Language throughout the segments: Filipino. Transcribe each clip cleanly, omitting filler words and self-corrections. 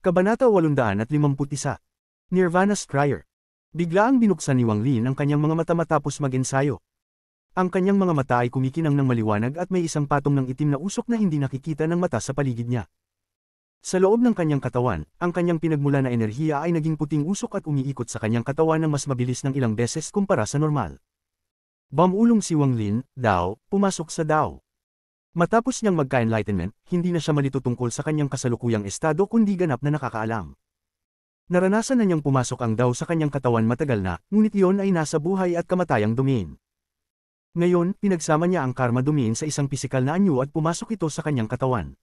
Kabanata 851. Nirvana Scryer. Biglaang binuksan ni Wang Lin ang kanyang mga mata matapos mag-ensayo. Ang kanyang mga mata ay kumikinang ng maliwanag at may isang patong ng itim na usok na hindi nakikita ng mata sa paligid niya. Sa loob ng kanyang katawan, ang kanyang pinagmula na enerhiya ay naging puting usok at umiikot sa kanyang katawan ng mas mabilis ng ilang beses kumpara sa normal. Bumulong si Wang Lin, Dao, pumasok sa Dao. Matapos niyang magka-enlightenment, hindi na siya malito tungkol sa kanyang kasalukuyang estado kundi ganap na nakakaalam. Naranasan na niyang pumasok ang Dao sa kanyang katawan matagal na, ngunit iyon ay nasa buhay at kamatayang domain. Ngayon, pinagsama niya ang karma domain sa isang pisikal na anyo at pumasok ito sa kanyang katawan.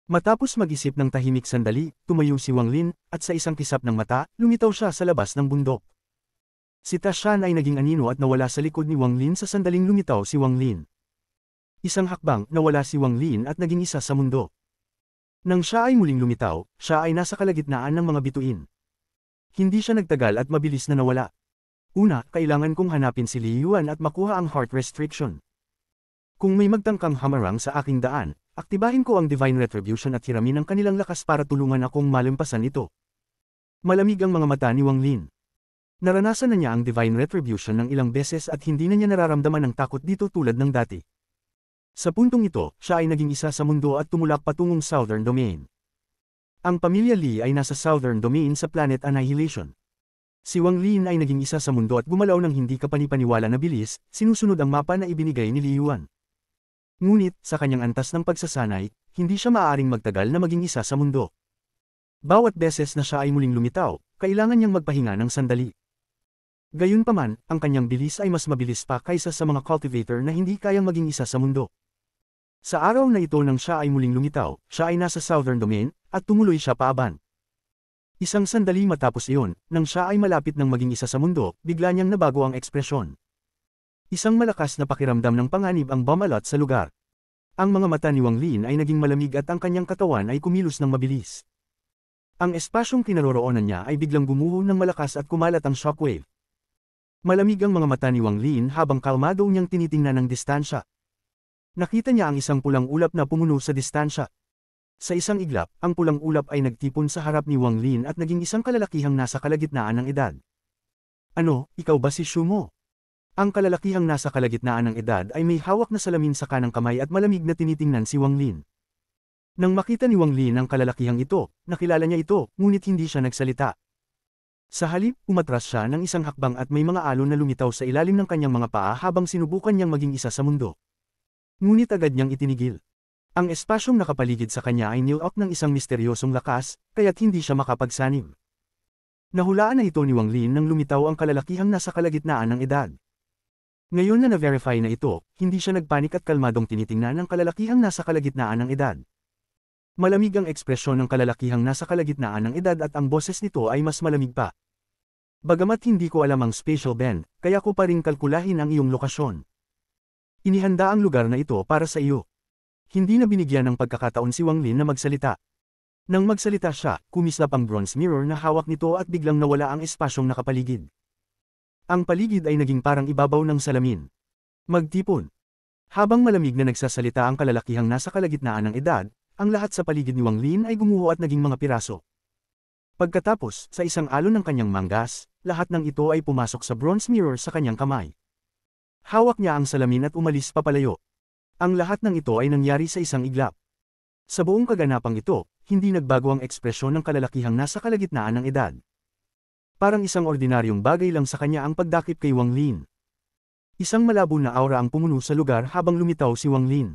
Matapos mag-isip ng tahimik sandali, tumayo si Wang Lin, at sa isang kisap ng mata, lumitaw siya sa labas ng bundok. Si Tashan ay naging anino at nawala sa likod ni Wang Lin sa sandaling lumitaw si Wang Lin. Isang hakbang, nawala si Wang Lin at naging isa sa mundo. Nang siya ay muling lumitaw, siya ay nasa kalagitnaan ng mga bituin. Hindi siya nagtagal at mabilis na nawala. Una, kailangan kong hanapin si Li Yuan at makuha ang heart restriction. Kung may magtangkang hamarang sa aking daan, aktibahin ko ang Divine Retribution at hiramin ang kanilang lakas para tulungan akong malampasan ito. Malamig ang mga mata ni Wang Lin. Naranasan na niya ang Divine Retribution ng ilang beses at hindi na niya nararamdaman ang takot dito tulad ng dati. Sa puntong ito, siya ay naging isa sa mundo at tumulak patungong Southern Domain. Ang pamilya Li ay nasa Southern Domain sa Planet Annihilation. Si Wang Lin ay naging isa sa mundo at gumalaw ng hindi kapanipaniwala na bilis, sinusunod ang mapa na ibinigay ni Li Yuan. Ngunit, sa kanyang antas ng pagsasanay, hindi siya maaaring magtagal na maging isa sa mundo. Bawat beses na siya ay muling lumitaw, kailangan niyang magpahinga ng sandali. Gayunpaman, ang kanyang bilis ay mas mabilis pa kaysa sa mga cultivator na hindi kayang maging isa sa mundo. Sa araw na ito nang siya ay muling lumitaw, siya ay nasa Southern Domain, at tumuloy siya paaban. Isang sandali matapos iyon, nang siya ay malapit ng maging isa sa mundo, bigla niyang nabago ang ekspresyon. Isang malakas na pakiramdam ng panganib ang bumalot sa lugar. Ang mga mata ni Wang Lin ay naging malamig at ang kanyang katawan ay kumilos ng mabilis. Ang espasyong kinaroroonan niya ay biglang gumuho ng malakas at kumalat ang shockwave. Malamig ang mga mata ni Wang Lin habang kalmado niyang tinitingnan ang distansya. Nakita niya ang isang pulang ulap na pumuno sa distansya. Sa isang iglap, ang pulang ulap ay nagtipon sa harap ni Wang Lin at naging isang kalalakihang nasa kalagitnaan ng edad. Ano, ikaw ba si Shu Mo? Ang kalalakihang nasa kalagitnaan ng edad ay may hawak na salamin sa kanang kamay at malamig na tinitingnan si Wang Lin. Nang makita ni Wang Lin ang kalalakihang ito, nakilala niya ito, ngunit hindi siya nagsalita. Sa halip, umatras siya ng isang hakbang at may mga alon na lumitaw sa ilalim ng kanyang mga paa habang sinubukan niyang maging isa sa mundo. Ngunit agad niyang itinigil. Ang espasyong nakapaligid sa kanya ay nilok ng isang misteryosong lakas, kaya't hindi siya makapagsanib. Nahulaan na ito ni Wang Lin nang lumitaw ang kalalakihang nasa kalagitnaan ng edad. Ngayon na na-verify na ito, hindi siya nagpanik at kalmadong tinitingnan ang kalalakihang nasa kalagitnaan ng edad. Malamig ang ekspresyon ng kalalakihang nasa kalagitnaan ng edad at ang boses nito ay mas malamig pa. Bagamat hindi ko alam ang spatial bend, kaya ko pa ring kalkulahin ang iyong lokasyon. Inihanda ang lugar na ito para sa iyo. Hindi na binigyan ng pagkakataon si Wang Lin na magsalita. Nang magsalita siya, kumislap ang bronze mirror na hawak nito at biglang nawala ang espasyong nakapaligid. Ang paligid ay naging parang ibabaw ng salamin. Magtipon. Habang malamig na nagsasalita ang kalalakihang nasa kalagitnaan ng edad, ang lahat sa paligid ni Wang Lin ay gumuho at naging mga piraso. Pagkatapos, sa isang alon ng kanyang manggas, lahat ng ito ay pumasok sa bronze mirror sa kanyang kamay. Hawak niya ang salamin at umalis papalayo. Ang lahat ng ito ay nangyari sa isang iglap. Sa buong kaganapang ito, hindi nagbago ang ekspresyon ng kalalakihang nasa kalagitnaan ng edad. Parang isang ordinaryong bagay lang sa kanya ang pagdakip kay Wang Lin. Isang malabo na aura ang pumuno sa lugar habang lumitaw si Wang Lin.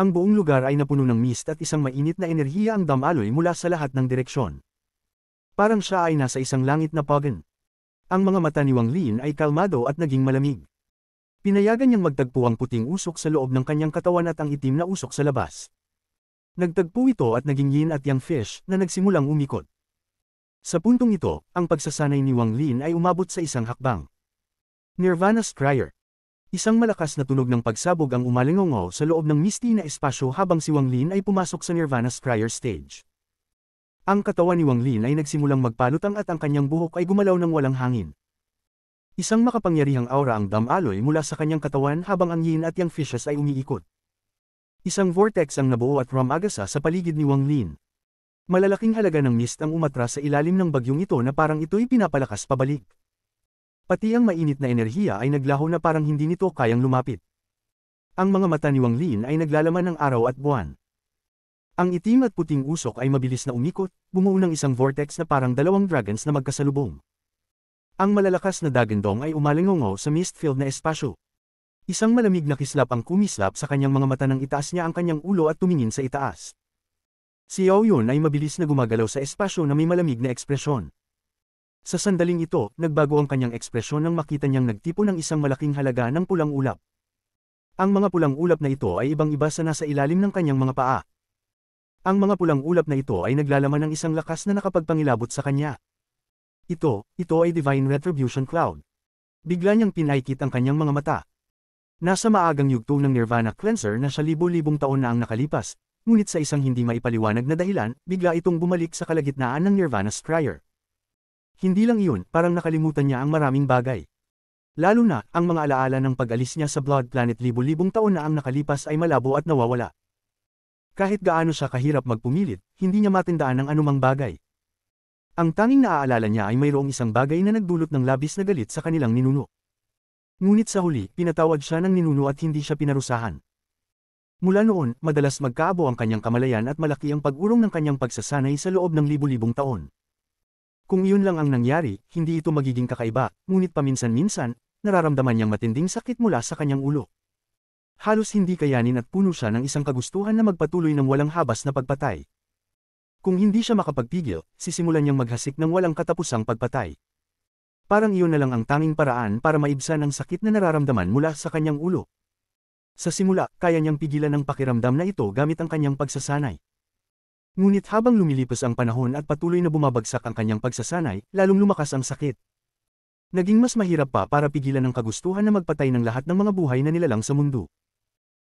Ang buong lugar ay napuno ng mist at isang mainit na enerhiya ang damaloy mula sa lahat ng direksyon. Parang siya ay nasa isang langit na pagan. Ang mga mata ni Wang Lin ay kalmado at naging malamig. Pinayagan niyang magtagpo ang puting usok sa loob ng kanyang katawan at ang itim na usok sa labas. Nagtagpo ito at naging yin at yang fish na nagsimulang umikot. Sa puntong ito, ang pagsasanay ni Wang Lin ay umabot sa isang hakbang. Nirvana Scryer. Isang malakas na tunog ng pagsabog ang umalingongo sa loob ng misty na espasyo habang si Wang Lin ay pumasok sa Nirvana Scryer stage. Ang katawan ni Wang Lin ay nagsimulang magpalutang at ang kanyang buhok ay gumalaw ng walang hangin. Isang makapangyarihang aura ang damaloy mula sa kanyang katawan habang ang yin at yang fishes ay umiikot. Isang vortex ang nabuo at rumagasa sa paligid ni Wang Lin. Malalaking halaga ng mist ang umatras sa ilalim ng bagyong ito na parang ito'y pinapalakas pabalik. Pati ang mainit na enerhiya ay naglaho na parang hindi nito kayang lumapit. Ang mga mata ni Wang Lin ay naglalaman ng araw at buwan. Ang itim at puting usok ay mabilis na umikot, bumuo ng isang vortex na parang dalawang dragons na magkasalubong. Ang malalakas na dagandong ay umalingongo sa mist-filled na espasyo. Isang malamig na kislap ang kumislap sa kanyang mga mata nang itaas niya ang kanyang ulo at tumingin sa itaas. Si Yao Yun ay mabilis na gumagalaw sa espasyo na may malamig na ekspresyon. Sa sandaling ito, nagbago ang kanyang ekspresyon nang makita niyang nagtipo ng isang malaking halaga ng pulang ulap. Ang mga pulang ulap na ito ay ibang-iba sa nasa ilalim ng kanyang mga paa. Ang mga pulang ulap na ito ay naglalaman ng isang lakas na nakapagpangilabot sa kanya. Ito ay Divine Retribution Cloud. Bigla niyang pinaikit ang kanyang mga mata. Nasa maagang yugto ng Nirvana Cleanser na siya libo-libong taon na ang nakalipas, ngunit sa isang hindi maipaliwanag na dahilan, bigla itong bumalik sa kalagitnaan ng Nirvana Scryer. Hindi lang iyon, parang nakalimutan niya ang maraming bagay. Lalo na, ang mga alaala ng pag-alis niya sa Blood Planet libo-libong taon na ang nakalipas ay malabo at nawawala. Kahit gaano siya kahirap magpumilit, hindi niya matandaan ang anumang bagay. Ang tanging naaalala niya ay mayroong isang bagay na nagdulot ng labis na galit sa kanilang ninuno. Ngunit sa huli, pinatawad siya ng ninuno at hindi siya pinarusahan. Mula noon, madalas magkaabo ang kanyang kamalayan at malaki ang pag-urong ng kanyang pagsasanay sa loob ng libo-libong taon. Kung iyon lang ang nangyari, hindi ito magiging kakaiba, ngunit paminsan-minsan, nararamdaman niyang matinding sakit mula sa kanyang ulo. Halos hindi kayanin at puno siya ng isang kagustuhan na magpatuloy ng walang habas na pagpatay. Kung hindi siya makapagpigil, sisimulan niyang maghasik ng walang katapusang pagpatay. Parang iyon na lang ang tanging paraan para maibsan ang sakit na nararamdaman mula sa kanyang ulo. Sa simula, kaya niyang pigilan ang pakiramdam na ito gamit ang kanyang pagsasanay. Ngunit habang lumilipas ang panahon at patuloy na bumabagsak ang kanyang pagsasanay, lalong lumakas ang sakit. Naging mas mahirap pa para pigilan ang kagustuhan na magpatay ng lahat ng mga buhay na nilalang sa mundo.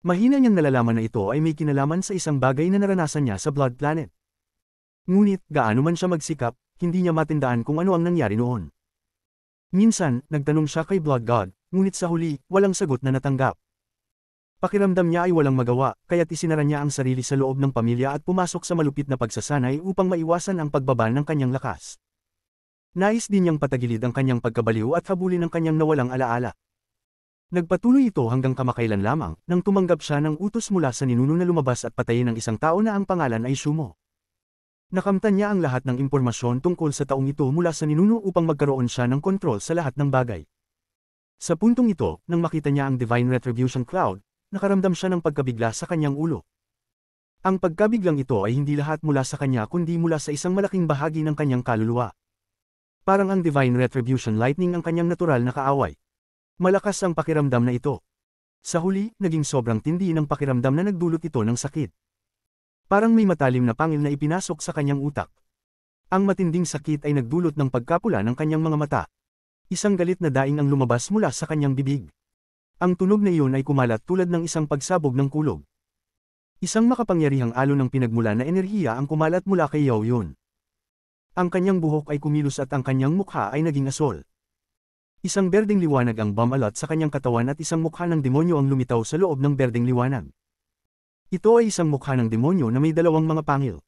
Mahina niyang nalalaman na ito ay may kinalaman sa isang bagay na naranasan niya sa Blood Planet. Ngunit, gaano man siya magsikap, hindi niya matindaan kung ano ang nangyari noon. Minsan, nagtanong siya kay Blood God, ngunit sa huli, walang sagot na natanggap. Pakiramdam niya ay walang magawa, kaya't isinara niya ang sarili sa loob ng pamilya at pumasok sa malupit na pagsasanay upang maiwasan ang pagbaba ng kanyang lakas. Nais din niyang patagilid ang kanyang pagkabaliw at habulin ang kanyang nawalang alaala. Nagpatuloy ito hanggang kamakailan lamang, nang tumanggap siya ng utos mula sa ninuno na lumabas at patayin ang isang tao na ang pangalan ay Shumo. Nakamtan niya ang lahat ng impormasyon tungkol sa taong ito mula sa ninuno upang magkaroon siya ng kontrol sa lahat ng bagay. Sa puntong ito, nang makita niya ang Divine Retribution Cloud, nakaramdam siya ng pagkabigla sa kanyang ulo. Ang pagkabiglang ito ay hindi lahat mula sa kanya kundi mula sa isang malaking bahagi ng kanyang kaluluwa. Parang ang Divine Retribution Lightning ang kanyang natural na kaaway. Malakas ang pakiramdam na ito. Sa huli, naging sobrang tindi ng pakiramdam na nagdulot ito ng sakit. Parang may matalim na pangil na ipinasok sa kanyang utak. Ang matinding sakit ay nagdulot ng pagkapula ng kanyang mga mata. Isang galit na daing ang lumabas mula sa kanyang bibig. Ang tunog na iyon ay kumalat tulad ng isang pagsabog ng kulog. Isang makapangyarihang alon ng pinagmula na enerhiya ang kumalat mula kay Yao Yun. Ang kanyang buhok ay kumilos at ang kanyang mukha ay naging asol. Isang berdeng liwanag ang bumalot sa kanyang katawan at isang mukha ng demonyo ang lumitaw sa loob ng berdeng liwanag. Ito ay isang mukha ng demonyo na may dalawang mga pangil.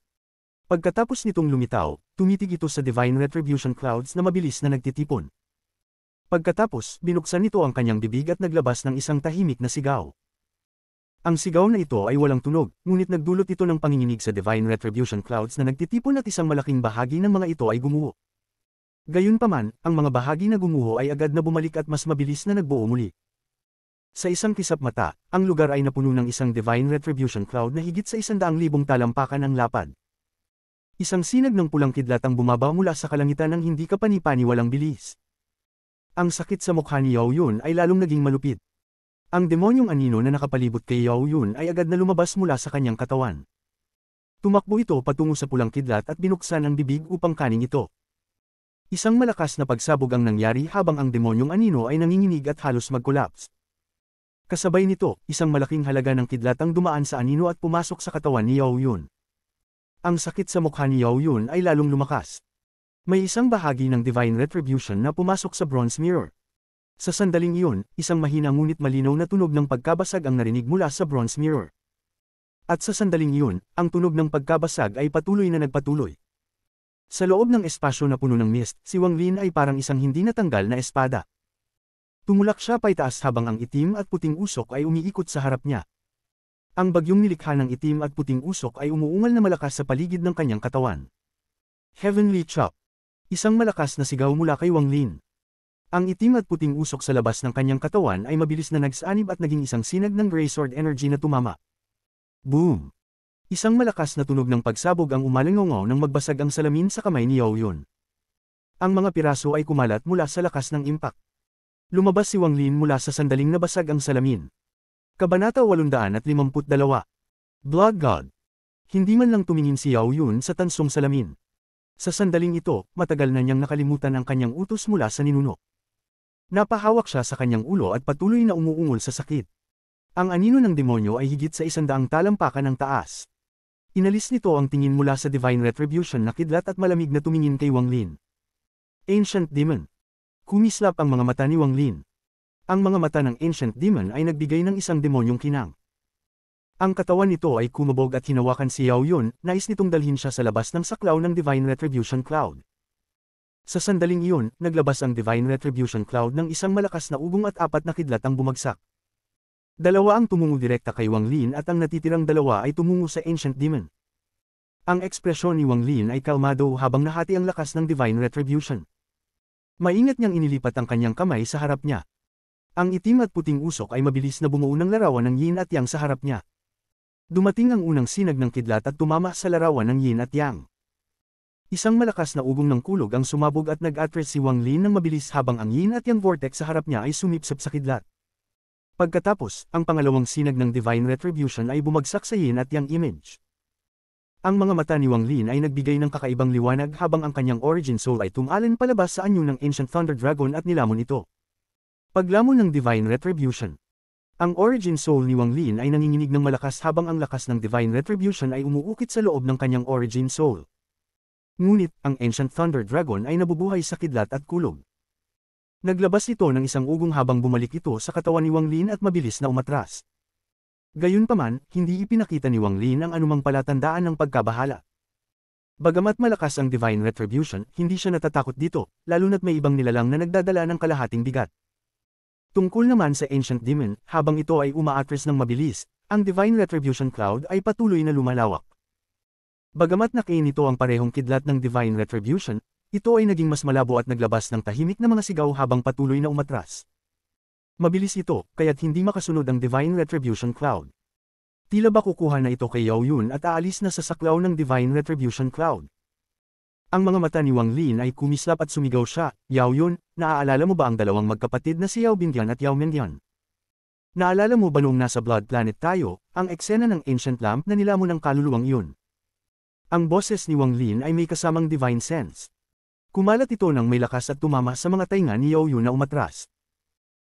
Pagkatapos nitong lumitaw, tumitig ito sa Divine Retribution Clouds na mabilis na nagtitipon. Pagkatapos, binuksan nito ang kanyang bibig at naglabas ng isang tahimik na sigaw. Ang sigaw na ito ay walang tunog, ngunit nagdulot ito ng panginginig sa Divine Retribution Clouds na nagtitipon at isang malaking bahagi ng mga ito ay gumuho. Gayunpaman, ang mga bahagi na gumuho ay agad na bumalik at mas mabilis na nagbuo muli. Sa isang kisap mata, ang lugar ay napuno ng isang Divine Retribution Cloud na higit sa 100,000 talampakan ang lapad. Isang sinag ng pulang kidlat ang bumaba mula sa kalangitan ng hindi kapani-paniwalang bilis. Ang sakit sa mukha ni Yao Yun ay lalong naging malupit. Ang demonyong anino na nakapalibot kay Yao Yun ay agad na lumabas mula sa kanyang katawan. Tumakbo ito patungo sa pulang kidlat at binuksan ang bibig upang kanin ito. Isang malakas na pagsabog ang nangyari habang ang demonyong anino ay nanginginig at halos mag-collapse. Kasabay nito, isang malaking halaga ng kidlat ang dumaan sa anino at pumasok sa katawan ni Yao Yun. Ang sakit sa mukha ni Yao Yun ay lalong lumakas. May isang bahagi ng Divine Retribution na pumasok sa Bronze Mirror. Sa sandaling iyon, isang mahina ngunit malinaw na tunog ng pagkabasag ang narinig mula sa Bronze Mirror. At sa sandaling iyon, ang tunog ng pagkabasag ay patuloy na nagpatuloy. Sa loob ng espasyo na puno ng mist, si Wang Lin ay parang isang hindi natanggal na espada. Tumulak siya paitaas habang ang itim at puting usok ay umiikot sa harap niya. Ang bagyong nilikha ng itim at puting usok ay umuungal na malakas sa paligid ng kanyang katawan. Heavenly Chop. Isang malakas na sigaw mula kay Wang Lin. Ang itim at puting usok sa labas ng kanyang katawan ay mabilis na nagsanib at naging isang sinag ng Grey Sword energy na tumama. Boom! Isang malakas na tunog ng pagsabog ang umalingongaw nang magbasag ang salamin sa kamay ni Yao Yun. Ang mga piraso ay kumalat mula sa lakas ng impact. Lumabas si Wang Lin mula sa sandaling nabasag ang salamin. Kabanata 852. Blood God. Hindi man lang tumingin si Yao Yun sa tansong salamin. Sa sandaling ito, matagal na niyang nakalimutan ang kanyang utos mula sa ninuno. Napahawak siya sa kanyang ulo at patuloy na umuungol sa sakit. Ang anino ng demonyo ay higit sa 100 talampakan ng taas. Inalis nito ang tingin mula sa Divine Retribution na kidlat at malamig na tumingin kay Wang Lin. Ancient Demon. Kumislap ang mga mata ni Wang Lin. Ang mga mata ng Ancient Demon ay nagbigay ng isang demonyong kinang. Ang katawan nito ay kumabog at hinawakan si Yao Yun, nais nitong dalhin siya sa labas ng saklaw ng Divine Retribution Cloud. Sa sandaling iyon, naglabas ang Divine Retribution Cloud ng isang malakas na ugong at 4 na kidlat ang bumagsak. Dalawa ang tumungo direkta kay Wang Lin at ang natitirang dalawa ay tumungo sa Ancient Demon. Ang ekspresyon ni Wang Lin ay kalmado habang nahati ang lakas ng Divine Retribution. Maingat niyang inilipat ang kanyang kamay sa harap niya. Ang itim at puting usok ay mabilis na bumuo ng larawan ng Yin at Yang sa harap niya. Dumating ang unang sinag ng kidlat at tumama sa larawan ng Yin at Yang. Isang malakas na ugong ng kulog ang sumabog at nag-attract si Wang Lin ng mabilis habang ang Yin at Yang vortex sa harap niya ay sumipsip sa kidlat. Pagkatapos, ang pangalawang sinag ng Divine Retribution ay bumagsak sa Yin at Yang image. Ang mga mata ni Wang Lin ay nagbigay ng kakaibang liwanag habang ang kanyang origin soul ay tumalon palabas sa anyo ng Ancient Thunder Dragon at nilamon ito. Paglamon ng Divine Retribution. Ang origin soul ni Wang Lin ay nanginginig ng malakas habang ang lakas ng Divine Retribution ay umuukit sa loob ng kanyang origin soul. Ngunit, ang Ancient Thunder Dragon ay nabubuhay sa kidlat at kulog. Naglabas ito ng isang ugong habang bumalik ito sa katawan ni Wang Lin at mabilis na umatras. Gayunpaman, hindi ipinakita ni Wang Lin ang anumang palatandaan ng pagkabahala. Bagamat malakas ang Divine Retribution, hindi siya natatakot dito, lalo na't may ibang nilalang na nagdadala ng kalahating bigat. Tungkol naman sa Ancient Demon, habang ito ay umaatras ng mabilis, ang Divine Retribution Cloud ay patuloy na lumalawak. Bagamat nakain ito ang parehong kidlat ng Divine Retribution, ito ay naging mas malabo at naglabas ng tahimik na mga sigaw habang patuloy na umatras. Mabilis ito, kaya't hindi makasunod ang Divine Retribution Cloud. Tila ba kukuha na ito kay Yao Yun at aalis na sa saklaw ng Divine Retribution Cloud. Ang mga mata ni Wang Lin ay kumislap at sumigaw siya, Yao Yun, naaalala mo ba ang dalawang magkapatid na si Yao Bingyan at Yao Mengyan? Naalala mo ba noong nasa Blood Planet tayo, ang eksena ng Ancient Lamp na nilamon ng kaluluwang iyon? Ang boses ni Wang Lin ay may kasamang divine sense. Kumalat ito nang may lakas at tumama sa mga tainga ni Yao Yun na umatras.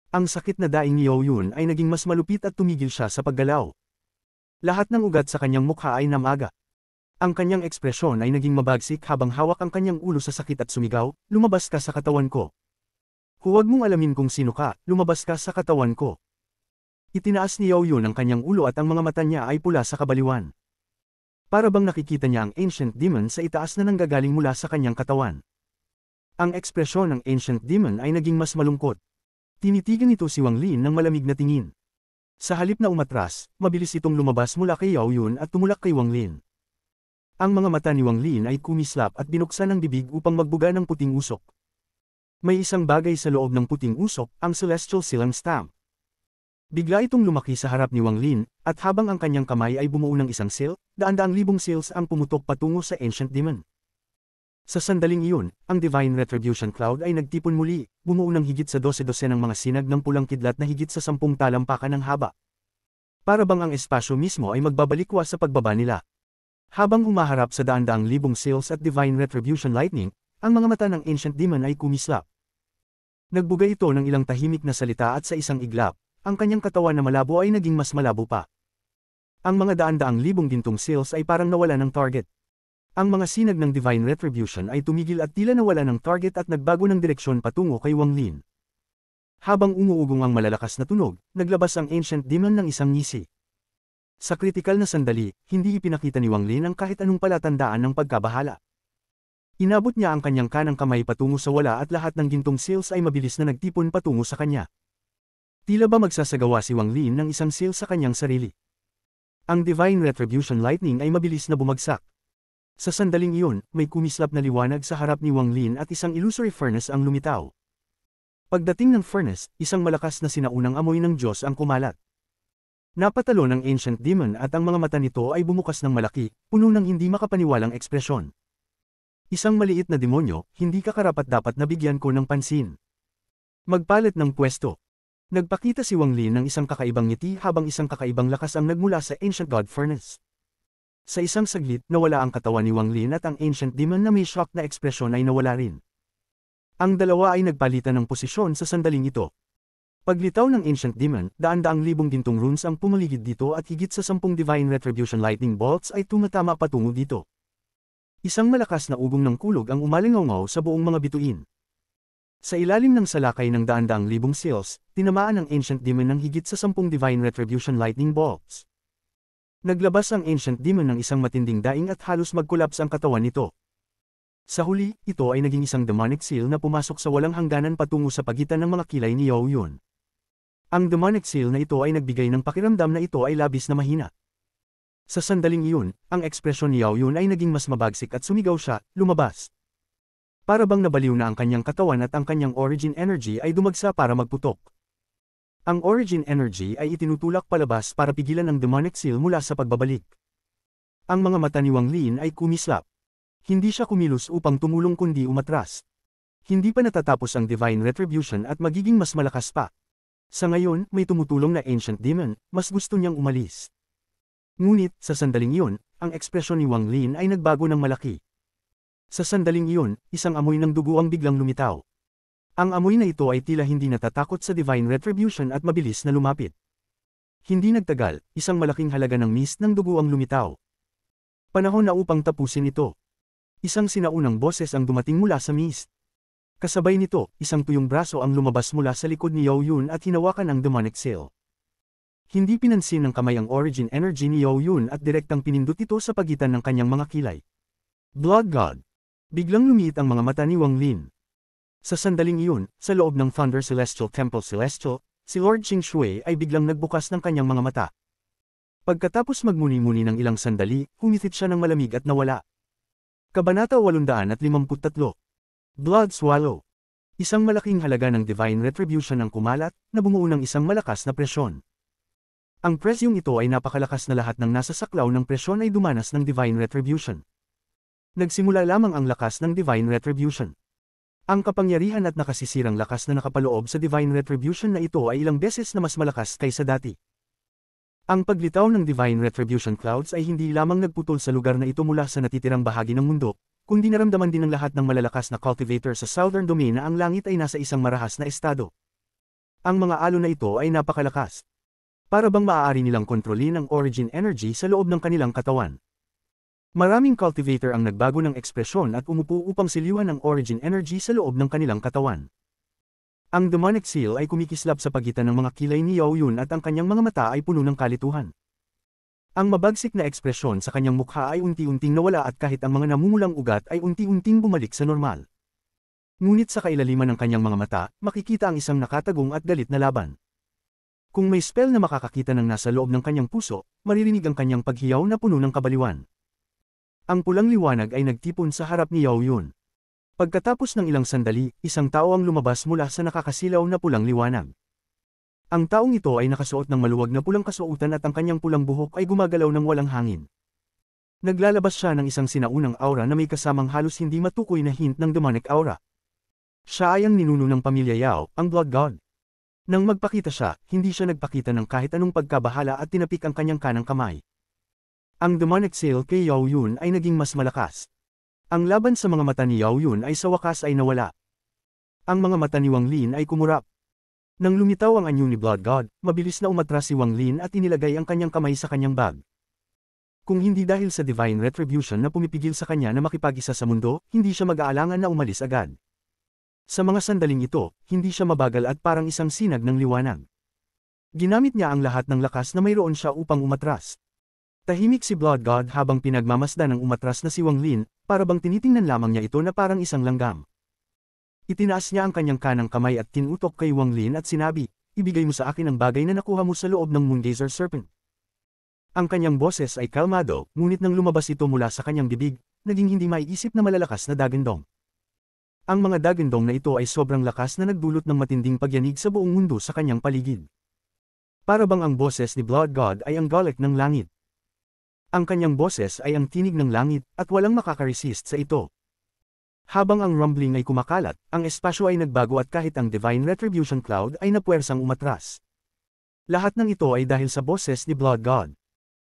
Ang sakit na daing ni Yao Yun ay naging mas malupit at tumigil siya sa paggalaw. Lahat ng ugat sa kanyang mukha ay namaga. Ang kanyang ekspresyon ay naging mabagsik habang hawak ang kanyang ulo sa sakit at sumigaw, lumabas ka sa katawan ko. Huwag mong alamin kung sino ka, lumabas ka sa katawan ko. Itinaas ni Yao Yun ang kanyang ulo at ang mga mata niya ay pula sa kabaliwan. Para bang nakikita niya ang Ancient Demon sa itaas na nanggagaling mula sa kanyang katawan. Ang ekspresyon ng Ancient Demon ay naging mas malungkot. Tinitigan ito si Wang Lin ng malamig na tingin. Sa halip na umatras, mabilis itong lumabas mula kay Yao Yun at tumulak kay Wang Lin. Ang mga mata ni Wang Lin ay kumislap at binuksan ang bibig upang magbuga ng puting usok. May isang bagay sa loob ng puting usok, ang Celestial Silang Stamp. Bigla itong lumaki sa harap ni Wang Lin, at habang ang kanyang kamay ay bumuo ng isang seal, daan-daang libong seals ang pumutok patungo sa Ancient Demon. Sa sandaling iyon, ang Divine Retribution Cloud ay nagtipon muli, bumuo ng higit sa 12 ng mga sinag ng pulang kidlat na higit sa 10 talampakan ng haba. Para bang ang espasyo mismo ay magbabalikwa sa pagbaba nila. Habang humaharap sa daan-daang libong seals at Divine Retribution Lightning, ang mga mata ng Ancient Demon ay kumislap. Nagbugay ito ng ilang tahimik na salita at sa isang iglap, ang kanyang katawan na malabo ay naging mas malabo pa. Ang mga daan-daang libong gintong seals ay parang nawala ng target. Ang mga sinag ng Divine Retribution ay tumigil at tila nawala ng target at nagbago ng direksyon patungo kay Wang Lin. Habang umuugong ang malalakas na tunog, naglabas ang Ancient Demon ng isang ngisi. Sa kritikal na sandali, hindi ipinakita ni Wang Lin ang kahit anong palatandaan ng pagkabahala. Inabot niya ang kanyang kanang kamay patungo sa wala at lahat ng gintong seals ay mabilis na nagtipon patungo sa kanya. Tila ba magsasagawa si Wang Lin ng isang seal sa kanyang sarili. Ang Divine Retribution Lightning ay mabilis na bumagsak. Sa sandaling iyon, may kumislap na liwanag sa harap ni Wang Lin at isang illusory furnace ang lumitaw. Pagdating ng furnace, isang malakas na sinaunang amoy ng Diyos ang kumalat. Napatalo ng Ancient Demon at ang mga mata nito ay bumukas ng malaki, puno ng hindi makapaniwalang ekspresyon. Isang maliit na demonyo, hindi ka karapat-dapat na bigyan ko ng pansin. Magpalit ng pwesto. Nagpakita si Wang Lin ng isang kakaibang ngiti habang isang kakaibang lakas ang nagmula sa Ancient God Furnace. Sa isang saglit, nawala ang katawan ni Wang Lin at ang Ancient Demon na may shock na ekspresyon ay nawala rin. Ang dalawa ay nagpalitan ng posisyon sa sandaling ito. Paglitaw ng Ancient Demon, daan-daang libong gintong runes ang pumaligid dito at higit sa 10 Divine Retribution Lightning Bolts ay tumatama patungo dito. Isang malakas na ugong ng kulog ang umalingaw sa buong mga bituin. Sa ilalim ng salakay ng daan-daang libong seals, tinamaan ng Ancient Demon ng higit sa 10 Divine Retribution Lightning Bolts. Naglabas ang Ancient Demon ng isang matinding daing at halos mag-collapse ang katawan nito. Sa huli, ito ay naging isang demonic seal na pumasok sa walang hangganan patungo sa pagitan ng mga kilay ni Yao Yun. Ang demonic seal na ito ay nagbigay ng pakiramdam na ito ay labis na mahina. Sa sandaling iyon, ang ekspresyon ni Yao Yun ay naging mas mabagsik at sumigaw siya, lumabas. Para bang nabaliw na ang kanyang katawan at ang kanyang origin energy ay dumagsa para magputok. Ang origin energy ay itinutulak palabas para pigilan ang demonic seal mula sa pagbabalik. Ang mga mata ni Wang Lin ay kumislap. Hindi siya kumilos upang tumulong kundi umatras. Hindi pa natatapos ang Divine Retribution at magiging mas malakas pa. Sa ngayon, may tumutulong na Ancient Demon, mas gusto niyang umalis. Ngunit, sa sandaling iyon, ang ekspresyon ni Wang Lin ay nagbago ng malaki. Sa sandaling iyon, isang amoy ng dugo ang biglang lumitaw. Ang amoy na ito ay tila hindi natatakot sa Divine Retribution at mabilis na lumapit. Hindi nagtagal, isang malaking halaga ng mist ng dugo ang lumitaw. Panahon na upang tapusin ito. Isang sinaunang boses ang dumating mula sa mist. Kasabay nito, isang tuyong braso ang lumabas mula sa likod ni Yao Yun at hinawakan ang demonic seal. Hindi pinansin ng kamay ang origin energy ni Yao Yun at direktang pinindot ito sa pagitan ng kanyang mga kilay. Blood God! Biglang lumiit ang mga mata ni Wang Lin. Sa sandaling iyon, sa loob ng Thunder Celestial Temple Celestial, si Lord Qing Shui ay biglang nagbukas ng kanyang mga mata. Pagkatapos magmuni-muni ng ilang sandali, humitit siya ng malamig at nawala. Kabanata 853. Blood Swallow. Isang malaking halaga ng Divine Retribution ang kumalat, na bumuo ng isang malakas na presyon. Ang presyong ito ay napakalakas na lahat ng nasa saklaw ng presyon ay dumanas ng Divine Retribution. Nagsimula lamang ang lakas ng Divine Retribution. Ang kapangyarihan at nakasisirang lakas na nakapaloob sa Divine Retribution na ito ay ilang beses na mas malakas kaysa dati. Ang paglitaw ng Divine Retribution Clouds ay hindi lamang nagputol sa lugar na ito mula sa natitirang bahagi ng mundo, kundi naramdaman din ng lahat ng malalakas na cultivator sa Southern Domain na ang langit ay nasa isang marahas na estado. Ang mga alon na ito ay napakalakas. Para bang maaari nilang kontrolin ang origin energy sa loob ng kanilang katawan. Maraming cultivator ang nagbago ng ekspresyon at umupo upang siliwan ang origin energy sa loob ng kanilang katawan. Ang demonic seal ay kumikislap sa pagitan ng mga kilay ni Yao Yun at ang kanyang mga mata ay puno ng kalituhan. Ang mabagsik na ekspresyon sa kanyang mukha ay unti-unting nawala at kahit ang mga namumulang ugat ay unti-unting bumalik sa normal. Ngunit sa kailaliman ng kanyang mga mata, makikita ang isang nakatagong at galit na laban. Kung may spell na makakakita ng nasa loob ng kanyang puso, maririnig ang kanyang paghiyaw na puno ng kabaliwan. Ang pulang liwanag ay nagtipon sa harap ni Yao Yun. Pagkatapos ng ilang sandali, isang tao ang lumabas mula sa nakakasilaw na pulang liwanag. Ang taong ito ay nakasuot ng maluwag na pulang kasuotan at ang kanyang pulang buhok ay gumagalaw ng walang hangin. Naglalabas siya ng isang sinaunang aura na may kasamang halos hindi matukoy na hint ng demonic aura. Siya ay ang ninuno ng pamilya Yao, ang Blood God. Nang magpakita siya, hindi siya nagpakita ng kahit anong pagkabahala at tinapik ang kanyang kanang kamay. Ang demonic seal kay Yao Yun ay naging mas malakas. Ang laban sa mga mata ni Yao Yun ay sa wakas ay nawala. Ang mga mata ni Wang Lin ay kumurap. Nang lumitaw ang anyo ni Blood God, mabilis na umatras si Wang Lin at inilagay ang kanyang kamay sa kanyang bag. Kung hindi dahil sa Divine Retribution na pumipigil sa kanya na makipag-isa sa mundo, hindi siya mag-aalangan na umalis agad. Sa mga sandaling ito, hindi siya mabagal at parang isang sinag ng liwanag. Ginamit niya ang lahat ng lakas na mayroon siya upang umatras. Tahimik si Blood God habang pinagmamasdan ng umatras na si Wang Lin, para bang tinitingnan lamang niya ito na parang isang langgam. Itinaas niya ang kanyang kanang kamay at tinutok kay Wang Lin at sinabi, "Ibigay mo sa akin ang bagay na nakuha mo sa loob ng Moongazer Serpent." Ang kanyang boses ay kalmado, ngunit nang lumabas ito mula sa kanyang bibig, naging hindi maiisip na malalakas na dagandong. Ang mga dagandong na ito ay sobrang lakas na nagdulot ng matinding pagyanig sa buong mundo sa kanyang paligid. Para bang ang boses ni Blood God ay ang galit ng langit. Ang kanyang boses ay ang tinig ng langit, at walang makakaresist sa ito. Habang ang rumbling ay kumakalat, ang espasyo ay nagbago at kahit ang Divine Retribution Cloud ay napuwersang umatras. Lahat ng ito ay dahil sa boses ni Blood God.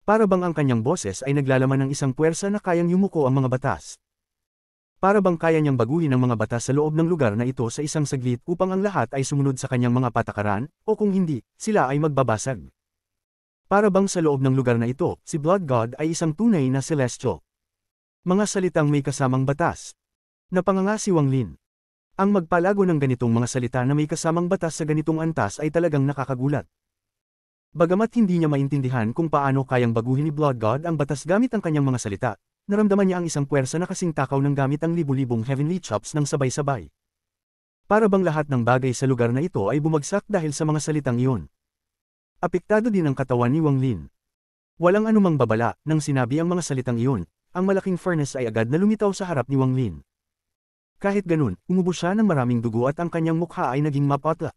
Para bang ang kanyang boses ay naglalaman ng isang puwersa na kayang yumuko ang mga batas. Para bang kaya niyang baguhin ang mga batas sa loob ng lugar na ito sa isang saglit upang ang lahat ay sumunod sa kanyang mga patakaran, o kung hindi, sila ay magbabasag. Para bang sa loob ng lugar na ito, si Blood God ay isang tunay na celestial. Mga salitang may kasamang batas. Napanganga si Wang Lin. Ang magpalago ng ganitong mga salita na may kasamang batas sa ganitong antas ay talagang nakakagulat. Bagamat hindi niya maintindihan kung paano kayang baguhin ni Blood God ang batas gamit ang kanyang mga salita, naramdaman niya ang isang puwersa na kasing takaw ng gamit ang libu-libong heavenly chops ng sabay-sabay. Para bang lahat ng bagay sa lugar na ito ay bumagsak dahil sa mga salitang iyon. Apektado din ang katawan ni Wang Lin. Walang anumang babala, nang sinabi ang mga salitang iyon, ang malaking furnace ay agad na lumitaw sa harap ni Wang Lin. Kahit ganun, umubos siya ng maraming dugo at ang kanyang mukha ay naging mapatla.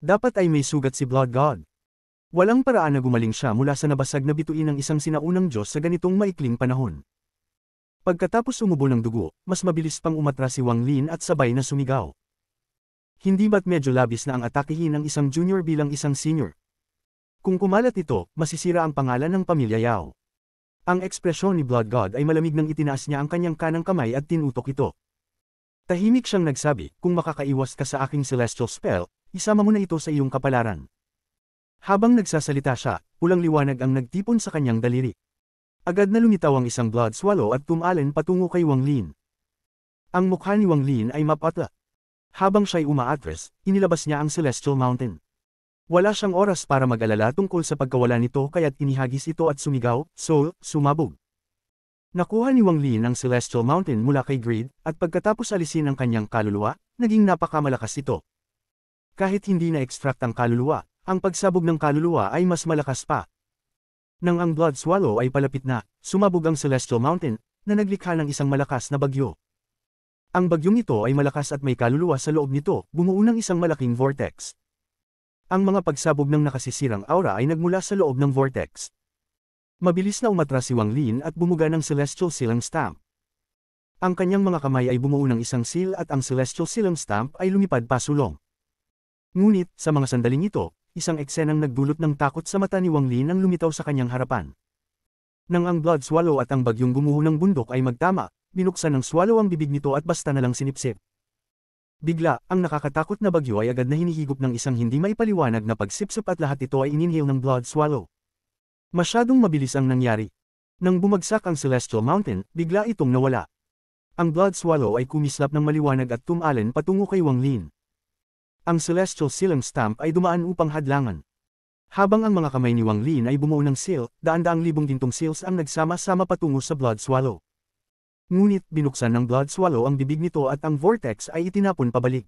Dapat ay may sugat si Blood God. Walang paraan na gumaling siya mula sa nabasag na bituin ng isang sinaunang Diyos sa ganitong maikling panahon. Pagkatapos umubo ng dugo, mas mabilis pang umatras si Wang Lin at sabay na sumigaw. Hindi ba't medyo labis na ang atakihin ng isang junior bilang isang senior? Kung kumalat ito, masisira ang pangalan ng pamilya Yao. Ang ekspresyon ni Blood God ay malamig nang itinaas niya ang kanyang kanang kamay at tinutok ito. Tahimik siyang nagsabi, "Kung makakaiwas ka sa aking celestial spell, isama mo na ito sa iyong kapalaran." Habang nagsasalita siya, pulang liwanag ang nagtipon sa kanyang daliri. Agad na lumitaw ang isang blood swallow at tumalon patungo kay Wang Lin. Ang mukha ni Wang Lin ay mapatla. Habang siya'y umaatras, inilabas niya ang Celestial Mountain. Wala siyang oras para mag-alala tungkol sa pagkawala nito kaya't inihagis ito at sumigaw, "Soul, sumabog." Nakuha ni Wang Lin ang Celestial Mountain mula kay Greed, at pagkatapos alisin ang kanyang kaluluwa, naging napakamalakas ito. Kahit hindi na-extract ang kaluluwa, ang pagsabog ng kaluluwa ay mas malakas pa. Nang ang Blood Swallow ay palapit na, sumabog ang Celestial Mountain, na naglikha ng isang malakas na bagyo. Ang bagyong ito ay malakas at may kaluluwa sa loob nito, bumuo ng isang malaking vortex. Ang mga pagsabog ng nakasisirang aura ay nagmula sa loob ng vortex. Mabilis na umatras si Wang Lin at bumuga ng Celestial Silang Stamp. Ang kanyang mga kamay ay bumuo ng isang seal at ang Celestial Silang Stamp ay lumipad pasulong. Ngunit, sa mga sandaling ito, isang eksenang nagdulot ng takot sa mata ni Wang Lin ang lumitaw sa kanyang harapan. Nang ang Blood Swallow at ang bagyong gumuho ng bundok ay magtama, binuksan ng swallow ang bibig nito at basta na lang sinipsip. Bigla, ang nakakatakot na bagyo ay agad na hinihigop ng isang hindi maipaliwanag na pagsipsip at lahat ito ay ininhale ng Blood Swallow. Masyadong mabilis ang nangyari. Nang bumagsak ang Celestial Mountain, bigla itong nawala. Ang Blood Swallow ay kumislap ng maliwanag at tumalon patungo kay Wang Lin. Ang Celestial Silang Stamp ay dumaan upang hadlangan. Habang ang mga kamay ni Wang Lin ay bumuo ng seal, daan-daang libong gintong seals ang nagsama-sama patungo sa Blood Swallow. Ngunit binuksan ng Blood Swallow ang bibig nito at ang vortex ay itinapon pabalik.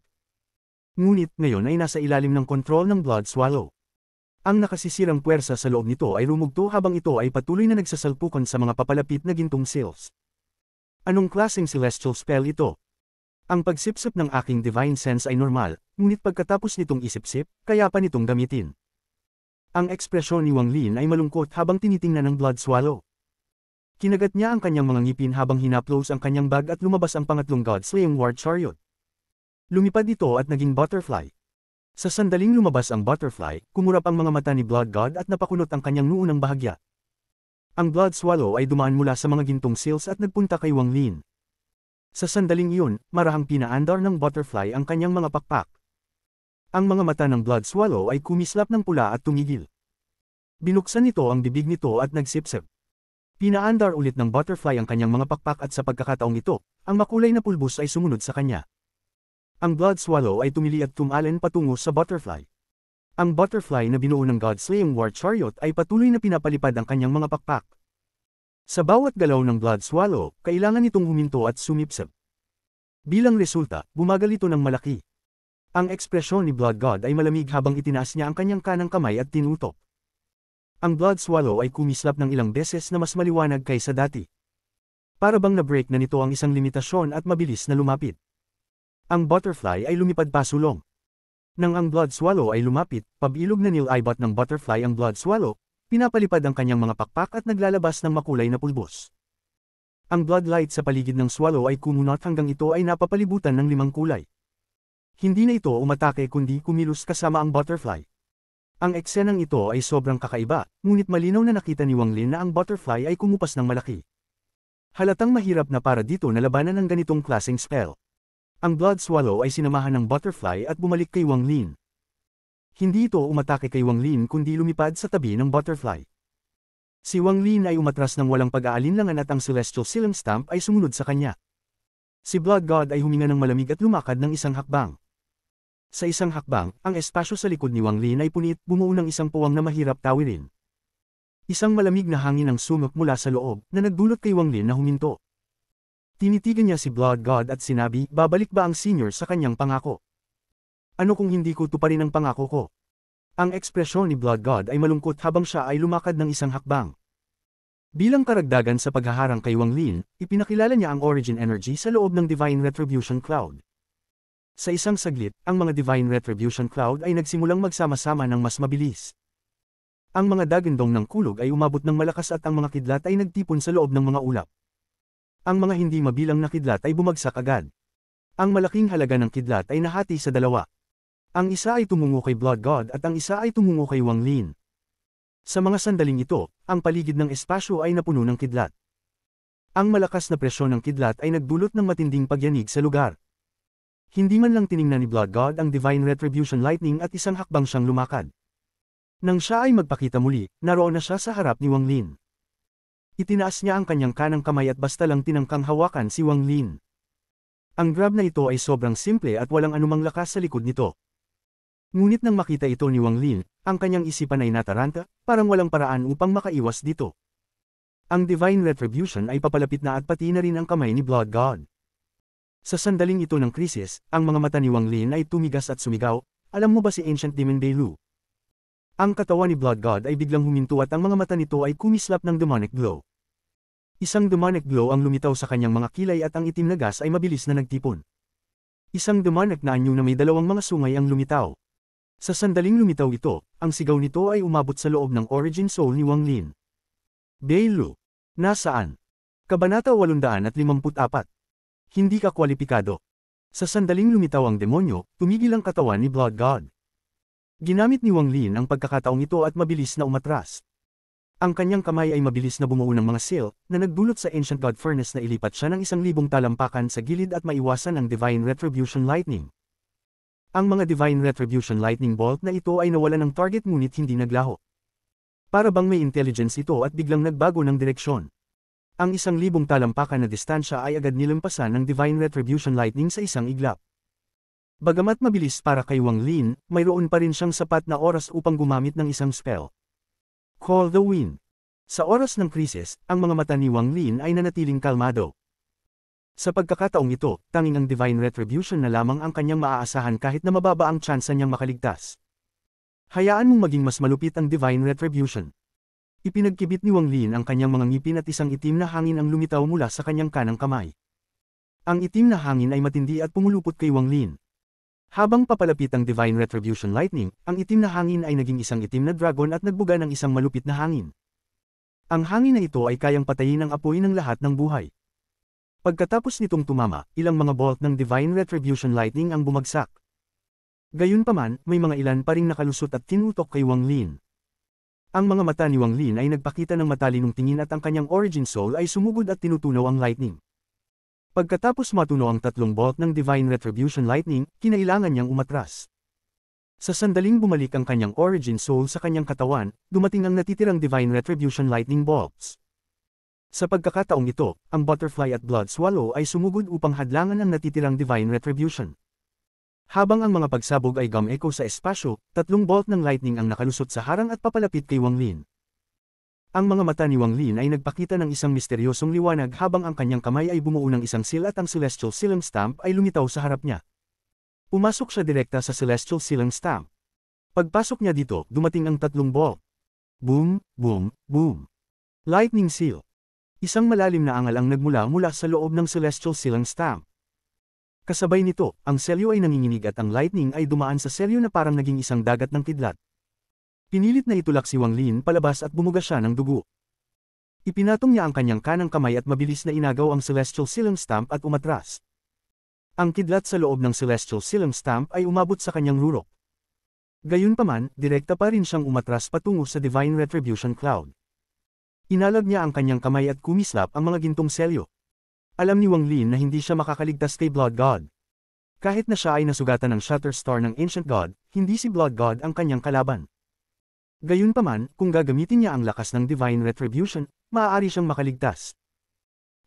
Ngunit ngayon ay nasa ilalim ng kontrol ng Blood Swallow. Ang nakasisirang puwersa sa loob nito ay rumugto habang ito ay patuloy na nagsasalpukan sa mga papalapit na gintong seals. Anong klaseng celestial spell ito? Ang pagsipsip ng aking divine sense ay normal, ngunit pagkatapos nitong isipsip, kaya pa nitong gamitin. Ang ekspresyon ni Wang Lin ay malungkot habang tinitingnan ng Blood Swallow. Kinagat niya ang kanyang mga ngipin habang hinaplos ang kanyang bag at lumabas ang pangatlong God-slaying war chariot. Lumipad ito at naging butterfly. Sa sandaling lumabas ang butterfly, kumurap ang mga mata ni Blood God at napakunot ang kanyang nuunang bahagya. Ang Blood Swallow ay dumaan mula sa mga gintong seals at nagpunta kay Wang Lin. Sa sandaling iyon, marahang pinaandar ng butterfly ang kanyang mga pakpak. Ang mga mata ng Blood Swallow ay kumislap ng pula at tumigil. Binuksan nito ang bibig nito at nagsipsip. Pinaandar ulit ng butterfly ang kanyang mga pakpak at sa pagkakataong ito, ang makulay na pulbos ay sumunod sa kanya. Ang Blood Swallow ay tumili at tumalon patungo sa butterfly. Ang butterfly na binuo ng God-slaying war chariot ay patuloy na pinapalipad ang kanyang mga pakpak. Sa bawat galaw ng Blood Swallow, kailangan itong huminto at sumipsip. Bilang resulta, bumagal ito ng malaki. Ang ekspresyon ni Blood God ay malamig habang itinaas niya ang kanyang kanang kamay at tinutok. Ang Blood Swallow ay kumislap ng ilang beses na mas maliwanag kaysa dati. Para bang na-break na nito ang isang limitasyon at mabilis na lumapit. Ang butterfly ay lumipad pasulong. Nang ang Blood Swallow ay lumapit, pabilog na nilibot ng butterfly ang Blood Swallow, pinapalipad ang kanyang mga pakpak at naglalabas ng makulay na pulbos. Ang blood light sa paligid ng swallow ay kumunot hanggang ito ay napapalibutan ng 5 kulay. Hindi na ito umatake kundi kumilos kasama ang butterfly. Ang eksenang ito ay sobrang kakaiba, ngunit malinaw na nakita ni Wang Lin na ang butterfly ay kumupas ng malaki. Halatang mahirap na para dito na labanan ng ganitong klaseng spell. Ang Blood Swallow ay sinamahan ng butterfly at bumalik kay Wang Lin. Hindi ito umatake kay Wang Lin kundi lumipad sa tabi ng butterfly. Si Wang Lin ay umatras ng walang pag-aalinlangan at ang Celestial Silang Stamp ay sumunod sa kanya. Si Blood God ay huminga ng malamig at lumakad ng isang hakbang. Sa isang hakbang, ang espasyo sa likod ni Wang Lin ay punit, bumuo ng isang puwang na mahirap tawirin. Isang malamig na hangin ang sumok mula sa loob, na nagdulot kay Wang Lin na huminto. Tinitigan niya si Blood God at sinabi, babalik ba ang senior sa kanyang pangako? Ano kung hindi ko tuparin ang pangako ko? Ang ekspresyon ni Blood God ay malungkot habang siya ay lumakad ng isang hakbang. Bilang karagdagan sa paghaharang kay Wang Lin, ipinakilala niya ang origin energy sa loob ng Divine Retribution Cloud. Sa isang saglit, ang mga Divine Retribution Cloud ay nagsimulang magsama-sama ng mas mabilis. Ang mga dagandong ng kulog ay umabot ng malakas at ang mga kidlat ay nagtipon sa loob ng mga ulap. Ang mga hindi mabilang na kidlat ay bumagsak agad. Ang malaking halaga ng kidlat ay nahati sa dalawa. Ang isa ay tumungo kay Blood God at ang isa ay tumungo kay Wang Lin. Sa mga sandaling ito, ang paligid ng espasyo ay napuno ng kidlat. Ang malakas na presyon ng kidlat ay nagdulot ng matinding pagyanig sa lugar. Hindi man lang tiningnan ni Blood God ang Divine Retribution Lightning at isang hakbang siyang lumakad. Nang siya ay magpakita muli, naroon na siya sa harap ni Wang Lin. Itinaas niya ang kanyang kanang kamay at basta lang tinangkang hawakan si Wang Lin. Ang grab na ito ay sobrang simple at walang anumang lakas sa likod nito. Ngunit nang makita ito ni Wang Lin, ang kanyang isipan ay nataranta, parang walang paraan upang makaiwas dito. Ang Divine Retribution ay papalapit na at pati na rin ang kamay ni Blood God. Sa sandaling ito ng krisis, ang mga mata ni Wang Lin ay tumigas at sumigaw, alam mo ba si Ancient Demon Bailu? Ang katawan ni Blood God ay biglang huminto at ang mga mata nito ay kumislap ng demonic glow. Isang demonic glow ang lumitaw sa kanyang mga kilay at ang itim na gas ay mabilis na nagtipon. Isang demonic na anyo na may dalawang mga sungay ang lumitaw. Sa sandaling lumitaw ito, ang sigaw nito ay umabot sa loob ng origin soul ni Wang Lin. Bailu. Nasaan? Kabanata 854. Hindi ka kwalipikado. Sa sandaling lumitaw ang demonyo, tumigil ang katawan ni Blood God. Ginamit ni Wang Lin ang pagkakataong ito at mabilis na umatras. Ang kanyang kamay ay mabilis na bumuo ng mga seal, na nagdulot sa Ancient God Furnace na ilipat siya ng 1,000 talampakan sa gilid at maiwasan ang Divine Retribution Lightning. Ang mga Divine Retribution Lightning Bolt na ito ay nawalan ng target ngunit hindi naglaho. Para bang may intelligence ito at biglang nagbago ng direksyon. Ang 1,000 talampakan na distansya ay agad nilampasan ng Divine Retribution Lightning sa isang iglap. Bagamat mabilis para kay Wang Lin, mayroon pa rin siyang sapat na oras upang gumamit ng isang spell. Call the Wind. Sa oras ng krisis, ang mga mata ni Wang Lin ay nanatiling kalmado. Sa pagkakataong ito, tanging ang Divine Retribution na lamang ang kanyang maaasahan kahit na mababa ang tsansa niyang makaligtas. Hayaan mong maging mas malupit ang Divine Retribution. Ipinagkibit ni Wang Lin ang kanyang mga ngipin at isang itim na hangin ang lumitaw mula sa kanyang kanang kamay. Ang itim na hangin ay matindi at pumulupot kay Wang Lin. Habang papalapit ang Divine Retribution Lightning, ang itim na hangin ay naging isang itim na dragon at nagbuga ng isang malupit na hangin. Ang hangin na ito ay kayang patayin ang apoy ng lahat ng buhay. Pagkatapos nitong tumama, ilang mga bolt ng Divine Retribution Lightning ang bumagsak. Gayunpaman, may mga ilan pa ring nakalusot at tinutok kay Wang Lin. Ang mga mata ni Wang Lin ay nagpakita ng matalinong tingin at ang kanyang origin soul ay sumugod at tinutunaw ang lightning. Pagkatapos matuno ang 3 bolt ng Divine Retribution Lightning, kinailangan niyang umatras. Sa sandaling bumalik ang kanyang origin soul sa kanyang katawan, dumating ang natitirang Divine Retribution Lightning bolts. Sa pagkakataong ito, ang Butterfly at Blood Swallow ay sumugod upang hadlangan ang natitirang Divine Retribution. Habang ang mga pagsabog ay gum-echo sa espasyo, 3 bolt ng lightning ang nakalusot sa harang at papalapit kay Wang Lin. Ang mga mata ni Wang Lin ay nagpakita ng isang misteryosong liwanag habang ang kanyang kamay ay bumuo ng isang seal at ang Celestial Sealing Stamp ay lumitaw sa harap niya. Pumasok siya direkta sa Celestial Sealing Stamp. Pagpasok niya dito, dumating ang tatlong ball. Boom, boom, boom. Lightning Seal. Isang malalim na angal ang nagmula mula sa loob ng Celestial Sealing Stamp. Kasabay nito, ang selyo ay nanginginig at ang lightning ay dumaan sa selyo na parang naging isang dagat ng kidlat. Pinilit na itulak si Wang Lin palabas at bumuga siya ng dugo. Ipinatong niya ang kanyang kanang kamay at mabilis na inagaw ang Celestial Sealing Stamp at umatras. Ang kidlat sa loob ng Celestial Sealing Stamp ay umabot sa kanyang rurok. Gayunpaman, direkta pa rin siyang umatras patungo sa Divine Retribution Cloud. Inalag niya ang kanyang kamay at kumislap ang mga gintong selyo. Alam ni Wang Lin na hindi siya makakaligtas kay Blood God. Kahit na siya ay nasugatan ng Shatter Star ng Ancient God, hindi si Blood God ang kanyang kalaban. Gayunpaman, kung gagamitin niya ang lakas ng Divine Retribution, maaari siyang makaligtas.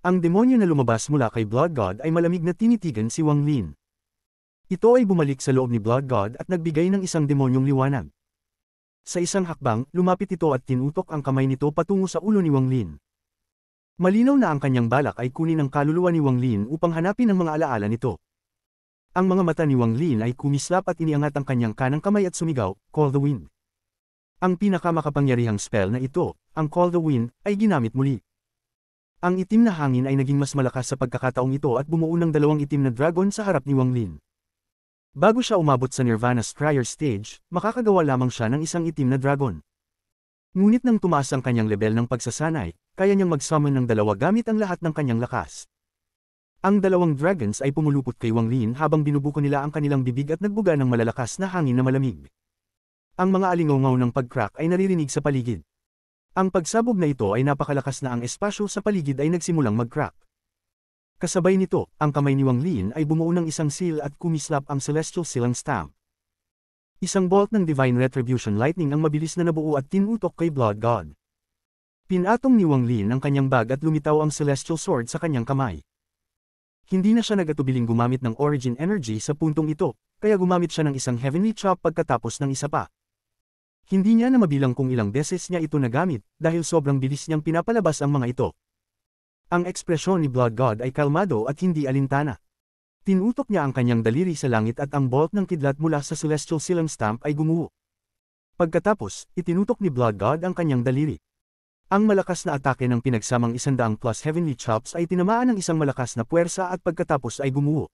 Ang demonyo na lumabas mula kay Blood God ay malamig na tinitigan si Wang Lin. Ito ay bumalik sa loob ni Blood God at nagbigay ng isang demonyong liwanag. Sa isang hakbang, lumapit ito at tinutok ang kamay nito patungo sa ulo ni Wang Lin. Malinaw na ang kanyang balak ay kunin ang kaluluwa ni Wang Lin upang hanapin ang mga alaala nito. Ang mga mata ni Wang Lin ay kumislap at iniangat ang kanyang kanang kamay at sumigaw, "Call the Wind." Ang pinakamakapangyarihang spell na ito, ang Call the Wind, ay ginamit muli. Ang itim na hangin ay naging mas malakas sa pagkakataong ito at bumuo ng dalawang itim na dragon sa harap ni Wang Lin. Bago siya umabot sa Nirvana Scryer stage, makakagawa lamang siya ng isang itim na dragon. Ngunit nang tumaas ang kanyang level ng pagsasanay, kaya niyang mag-summon ng dalawa gamit ang lahat ng kanyang lakas. Ang dalawang dragons ay pumulupot kay Wang Lin habang binubuko nila ang kanilang bibig at nagbuga ng malalakas na hangin na malamig. Ang mga alingaw-ngaw ng pag-crack ay naririnig sa paligid. Ang pagsabog na ito ay napakalakas na ang espasyo sa paligid ay nagsimulang mag-crack. Kasabay nito, ang kamay ni Wang Lin ay bumuo ng isang seal at kumislap ang Celestial Sealing Stamp. Isang bolt ng Divine Retribution Lightning ang mabilis na nabuo at tinutok kay Blood God. Pinatong ni Wang Lin ang kanyang bag at lumitaw ang Celestial Sword sa kanyang kamay. Hindi na siya nag-atubiling gumamit ng Origin Energy sa puntong ito, kaya gumamit siya ng isang Heavenly Chop pagkatapos ng isa pa. Hindi niya na mabilang kung ilang beses niya ito nagamit, dahil sobrang bilis niyang pinapalabas ang mga ito. Ang ekspresyon ni Blood God ay kalmado at hindi alintana. Tinutok niya ang kanyang daliri sa langit at ang bolt ng kidlat mula sa Celestial Sealing Stamp ay gumuho. Pagkatapos, itinutok ni Blood God ang kanyang daliri. Ang malakas na atake ng pinagsamang 100+ Heavenly Chops ay tinamaan ng isang malakas na puwersa at pagkatapos ay gumuho.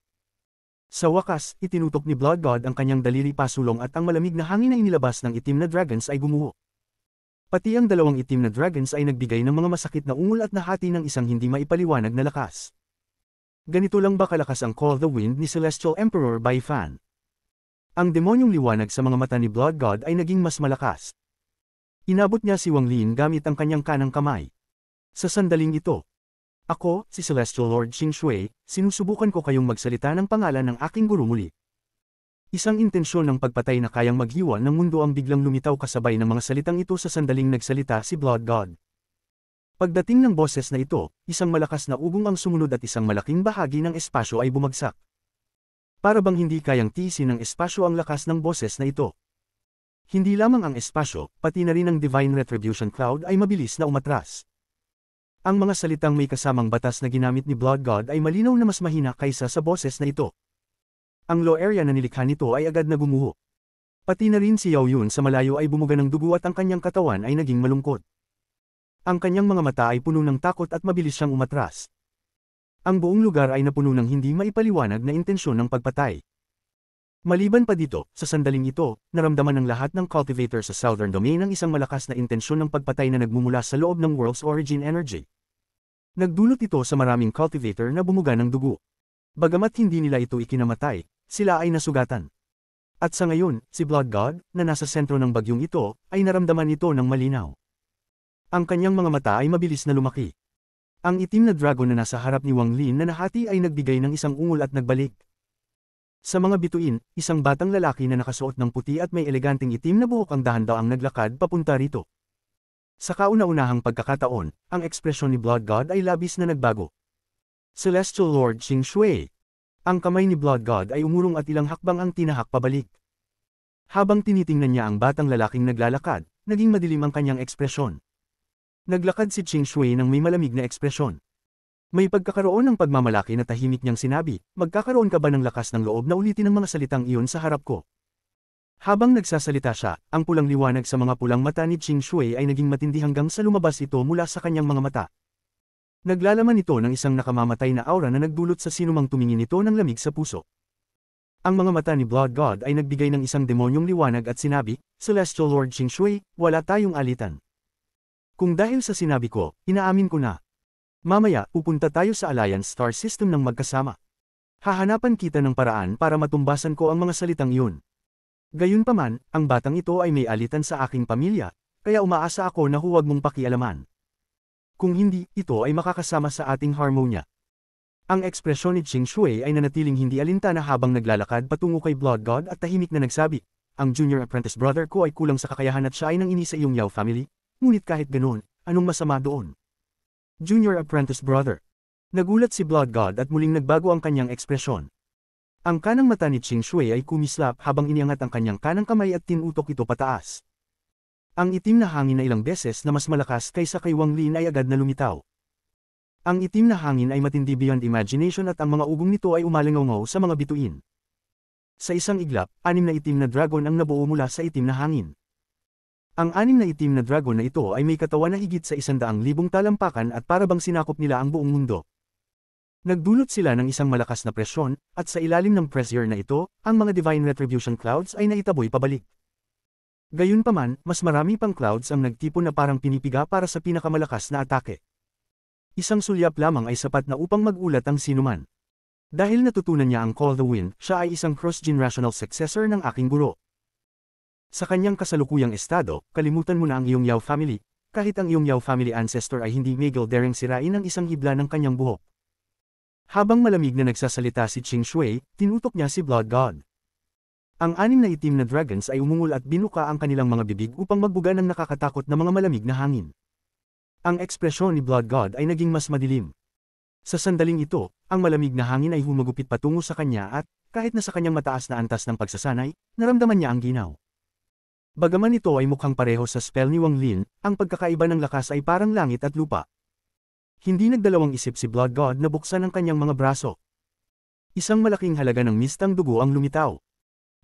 Sa wakas, itinutok ni Blood God ang kanyang daliri pasulong at ang malamig na hangin na inilabas ng itim na dragons ay gumuho. Pati ang dalawang itim na dragons ay nagbigay ng mga masakit na ungol at nahati ng isang hindi maipaliwanag na lakas. Ganito lang ba kalakas ang Call the Wind ni Celestial Emperor Bai Fan? Ang demonyong liwanag sa mga mata ni Blood God ay naging mas malakas. Inabot niya si Wang Lin gamit ang kanyang kanang kamay. Sa sandaling ito, "Ako, si Celestial Lord Xing Shui, sinusubukan ko kayong magsalita ng pangalan ng aking guru muli." Isang intensyon ng pagpatay na kayang maghiwa ng mundo ang biglang lumitaw kasabay ng mga salitang ito sa sandaling nagsalita si Blood God. Pagdating ng boses na ito, isang malakas na ugong ang sumunod at isang malaking bahagi ng espasyo ay bumagsak. Para bang hindi kayang tiisin ng espasyo ang lakas ng boses na ito. Hindi lamang ang espasyo, pati na rin ang Divine Retribution Cloud ay mabilis na umatras. Ang mga salitang may kasamang batas na ginamit ni Blood God ay malinaw na mas mahina kaysa sa boses na ito. Ang low area na nilikha nito ay agad na gumuho. Pati na rin si Yao Yun sa malayo ay bumuga ng dugo at ang kanyang katawan ay naging malungkot. Ang kanyang mga mata ay puno ng takot at mabilis siyang umatras. Ang buong lugar ay napuno ng hindi maipaliwanag na intensyon ng pagpatay. Maliban pa dito, sa sandaling ito, naramdaman ng lahat ng cultivator sa Southern Domain ang isang malakas na intensyon ng pagpatay na nagmumula sa loob ng World's Origin Energy. Nagdulot ito sa maraming cultivator na bumuga ng dugo. Bagamat hindi nila ito ikinamatay, sila ay nasugatan. At sa ngayon, si Blood God, na nasa sentro ng bagyong ito, ay naramdaman ito ng malinaw. Ang kanyang mga mata ay mabilis na lumaki. Ang itim na dragon na nasa harap ni Wang Lin na nahati ay nagbigay ng isang ungol at nagbalik. Sa mga bituin, isang batang lalaki na nakasuot ng puti at may eleganteng itim na buhok ang dahan-daang naglakad papunta rito. Sa kauna-unahang pagkakataon, ang ekspresyon ni Blood God ay labis na nagbago. Celestial Lord Xing Shui. Ang kamay ni Blood God ay umurong at ilang hakbang ang tinahak pabalik. Habang tinitingnan niya ang batang lalaking naglalakad, naging madilim ang kanyang ekspresyon. Naglakad si Ching Shui ng may malamig na ekspresyon. May pagkakaroon ng pagmamalaki na tahimik niyang sinabi, magkakaroon ka ba ng lakas ng loob na ulitin ang mga salitang iyon sa harap ko? Habang nagsasalita siya, ang pulang liwanag sa mga pulang mata ni Ching Shui ay naging matindi hanggang sa lumabas ito mula sa kanyang mga mata. Naglalaman ito ng isang nakamamatay na aura na nagdulot sa sinumang tumingin ito ng lamig sa puso. Ang mga mata ni Blood God ay nagbigay ng isang demonyong liwanag at sinabi, Celestial Lord Ching Shui, wala tayong alitan. Kung dahil sa sinabi ko, inaamin ko na. Mamaya, pupunta tayo sa Alliance Star System ng magkasama. Hahanapan kita ng paraan para matumbasan ko ang mga salitang iyon. Gayunpaman, ang batang ito ay may alitan sa aking pamilya, kaya umaasa ako na huwag mong pakialaman. Kung hindi, ito ay makakasama sa ating harmonya. Ang ekspresyon ni Ching Shui ay nanatiling hindi alintana habang naglalakad patungo kay Blood God at tahimik na nagsabi, ang junior apprentice brother ko ay kulang sa kakayahan at siya ay nang ini sa iyong Yao family, ngunit kahit ganoon, anong masama doon? Junior apprentice brother. Nagulat si Blood God at muling nagbago ang kanyang ekspresyon. Ang kanang mata ni Ching Shui ay kumislap habang iniangat ang kanyang kanang kamay at tinutok ito pataas. Ang itim na hangin na ilang beses na mas malakas kaysa kay Wang Lin ay agad na lumitaw. Ang itim na hangin ay matindi beyond imagination at ang mga ugong nito ay umalingaw sa mga bituin. Sa isang iglap, 6 na itim na dragon ang nabuo mula sa itim na hangin. Ang 6 na itim na dragon na ito ay may katawan na higit sa 100,000 talampakan at para bang sinakop nila ang buong mundo. Nagdulot sila ng isang malakas na presyon, at sa ilalim ng pressure na ito, ang mga Divine Retribution Clouds ay naitaboy pabalik. Gayunpaman, mas marami pang clouds ang nagtipon na parang pinipiga para sa pinakamalakas na atake. Isang sulyap lamang ay sapat na upang magulat ang sinuman. Dahil natutunan niya ang Call the Wind, siya ay isang cross-generational successor ng aking guro. Sa kanyang kasalukuyang estado, kalimutan mo na ang iyong Yao family, kahit ang iyong Yao family ancestor ay hindi migil daring sirain ang isang hibla ng kanyang buhok. Habang malamig na nagsasalita si Ching Shui, tinutok niya si Blood God. Ang 6 na itim na dragons ay umungol at binuka ang kanilang mga bibig upang magbuga ng nakakatakot na mga malamig na hangin. Ang ekspresyon ni Blood God ay naging mas madilim. Sa sandaling ito, ang malamig na hangin ay humagupit patungo sa kanya at, kahit na sa kanyang mataas na antas ng pagsasanay, naramdaman niya ang ginaw. Bagaman ito ay mukhang pareho sa spell ni Wang Lin, ang pagkakaiba ng lakas ay parang langit at lupa. Hindi nagdalawang isip si Blood God na buksan ang kanyang mga braso. Isang malaking halaga ng mistang dugo ang lumitaw.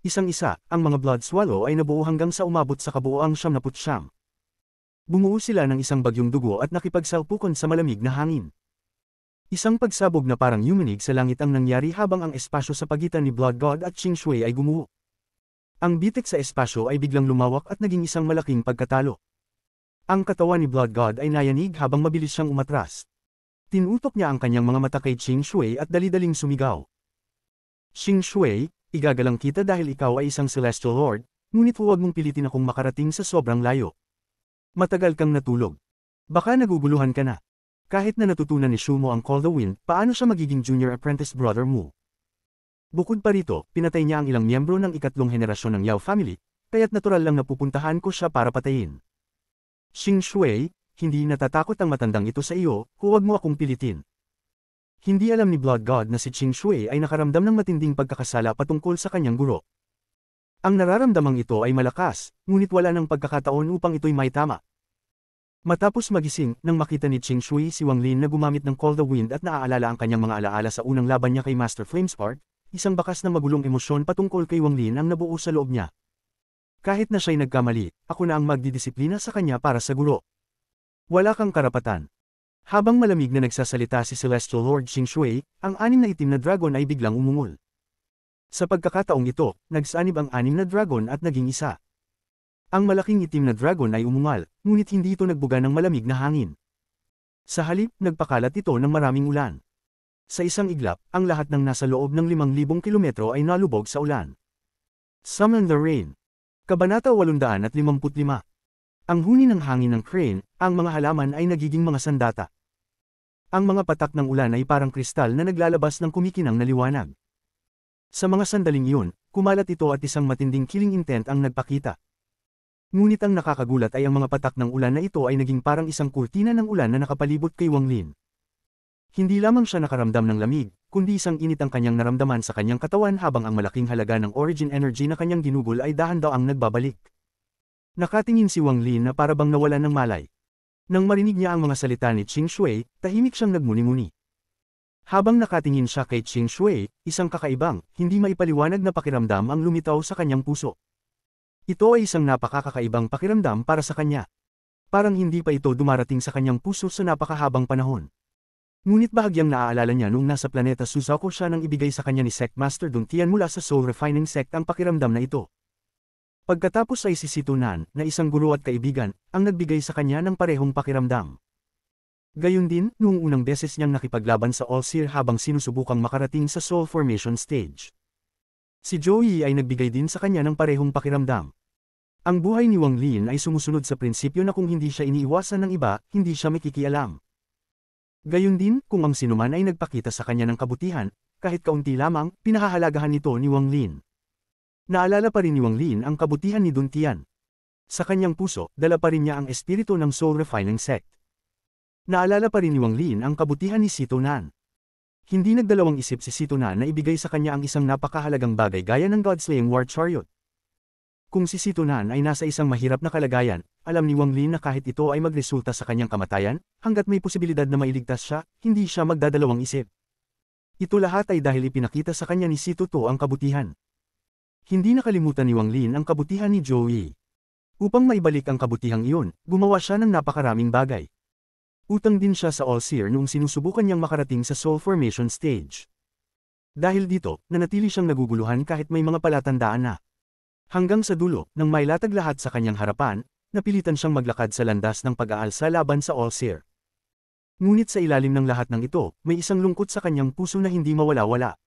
Isang-isa, ang mga Blood Swallow ay nabuo hanggang sa umabot sa kabuoang 99. Bumuo sila ng isang bagyong dugo at nakipagsalpukan sa malamig na hangin. Isang pagsabog na parang yumanig sa langit ang nangyari habang ang espasyo sa pagitan ni Blood God at Ching Shui ay gumuho. Ang bitik sa espasyo ay biglang lumawak at naging isang malaking pagkatalo. Ang katawan ni Blood God ay nayanig habang mabilis siyang umatras. Tinutok niya ang kanyang mga mata kay Ching Shui at dali-daling sumigaw. Ching Shui, igagalang kita dahil ikaw ay isang Celestial Lord, ngunit huwag mong pilitin akong makarating sa sobrang layo. Matagal kang natulog. Baka naguguluhan ka na. Kahit na natutunan ni Shumo ang Call the Wind, paano siya magiging junior apprentice brother mo? Bukod pa rito, pinatay niya ang ilang miyembro ng ikatlong henerasyon ng Yao family, kaya't natural lang na pupuntahan ko siya para patayin. Ching Shui, hindi natatakot ang matandang ito sa iyo, huwag mo akong pilitin. Hindi alam ni Blood God na si Ching Shui ay nakaramdam ng matinding pagkakasala patungkol sa kanyang guro. Ang nararamdamang ito ay malakas, ngunit wala ng pagkakataon upang ito'y maitama. Matapos magising, nang makita ni Ching Shui si Wang Lin na gumamit ng Call the Wind at naaalala ang kanyang mga alaala sa unang laban niya kay Master Flamespark, isang bakas na magulong emosyon patungkol kay Wang Lin ang nabuo sa loob niya. Kahit na siya'y nagkamali, ako na ang magdidisiplina sa kanya para sa guro. Wala kang karapatan. Habang malamig na nagsasalita si Celestial Lord Ching Shui, ang 6 na itim na dragon ay biglang umungol. Sa pagkakataong ito, nagsanib ang 6 na dragon at naging isa. Ang malaking itim na dragon ay umungal, ngunit hindi ito nagbuga ng malamig na hangin. Sa halip, nagpakalat ito ng maraming ulan. Sa isang iglap, ang lahat ng nasa loob ng 5,000 kilometro ay nalubog sa ulan. Summon the Rain. Kabanata 855. Ang huni ng hangin ng crane, ang mga halaman ay nagiging mga sandata. Ang mga patak ng ulan ay parang kristal na naglalabas ng kumikinang na liwanag. Sa mga sandaling iyon, kumalat ito at isang matinding killing intent ang nagpakita. Ngunit ang nakakagulat ay ang mga patak ng ulan na ito ay naging parang isang kurtina ng ulan na nakapalibot kay Wang Lin. Hindi lamang siya nakaramdam ng lamig, kundi isang init ang kanyang naramdaman sa kanyang katawan habang ang malaking halaga ng origin energy na kanyang ginugol ay dahan-daang nagbabalik. Nakatingin si Wang Lin na para bang nawalan ng malay. Nang marinig niya ang mga salita ni Qing Shui, tahimik siyang nagmuni-muni. Habang nakatingin siya kay Qing Shui, isang kakaibang, hindi maipaliwanag na pakiramdam ang lumitaw sa kanyang puso. Ito ay isang napakakakaibang pakiramdam para sa kanya. Parang hindi pa ito dumarating sa kanyang puso sa napakahabang panahon. Ngunit bahagyang naaalala niya noong nasa planeta Suzaku siya nang ibigay sa kanya ni Sect Master Dun Tian mula sa Soul Refining Sect ang pakiramdam na ito. Pagkatapos ay si Situnan, na isang guro at kaibigan, ang nagbigay sa kanya ng parehong pakiramdam. Gayun din, noong unang beses niyang nakipaglaban sa All-Seer habang sinusubukang makarating sa Soul Formation Stage. Si Joey ay nagbigay din sa kanya ng parehong pakiramdam. Ang buhay ni Wang Lin ay sumusunod sa prinsipyo na kung hindi siya iniiwasan ng iba, hindi siya makikialam. Gayun din, kung ang sinuman ay nagpakita sa kanya ng kabutihan, kahit kaunti lamang, pinahahalagahan nito ni Wang Lin. Naalala pa rin ni Wang Lin ang kabutihan ni Dun Tian. Sa kanyang puso, dala pa rin niya ang espiritu ng Soul Refining Sect. Naalala pa rin ni Wang Lin ang kabutihan ni Situnan. Hindi nagdalawang isip si Situnan na ibigay sa kanya ang isang napakahalagang bagay gaya ng God-slaying war chariot. Kung si Situnan ay nasa isang mahirap na kalagayan, alam ni Wang Lin na kahit ito ay magresulta sa kanyang kamatayan, hanggat may posibilidad na mailigtas siya, hindi siya magdadalawang isip. Ito lahat ay dahil ipinakita sa kanya ni Situto ang kabutihan. Hindi nakalimutan ni Wang Lin ang kabutihan ni Joey. Upang maibalik ang kabutihang iyon, gumawa siya ng napakaraming bagay. Utang din siya sa All-Seer noong sinusubukan niyang makarating sa Soul Formation Stage. Dahil dito, nanatili siyang naguguluhan kahit may mga palatandaan na. Hanggang sa dulo, nang mailatag lahat sa kanyang harapan, napilitan siyang maglakad sa landas ng pag-aalsa laban sa All-Seer. Ngunit sa ilalim ng lahat ng ito, may isang lungkot sa kanyang puso na hindi mawala-wala.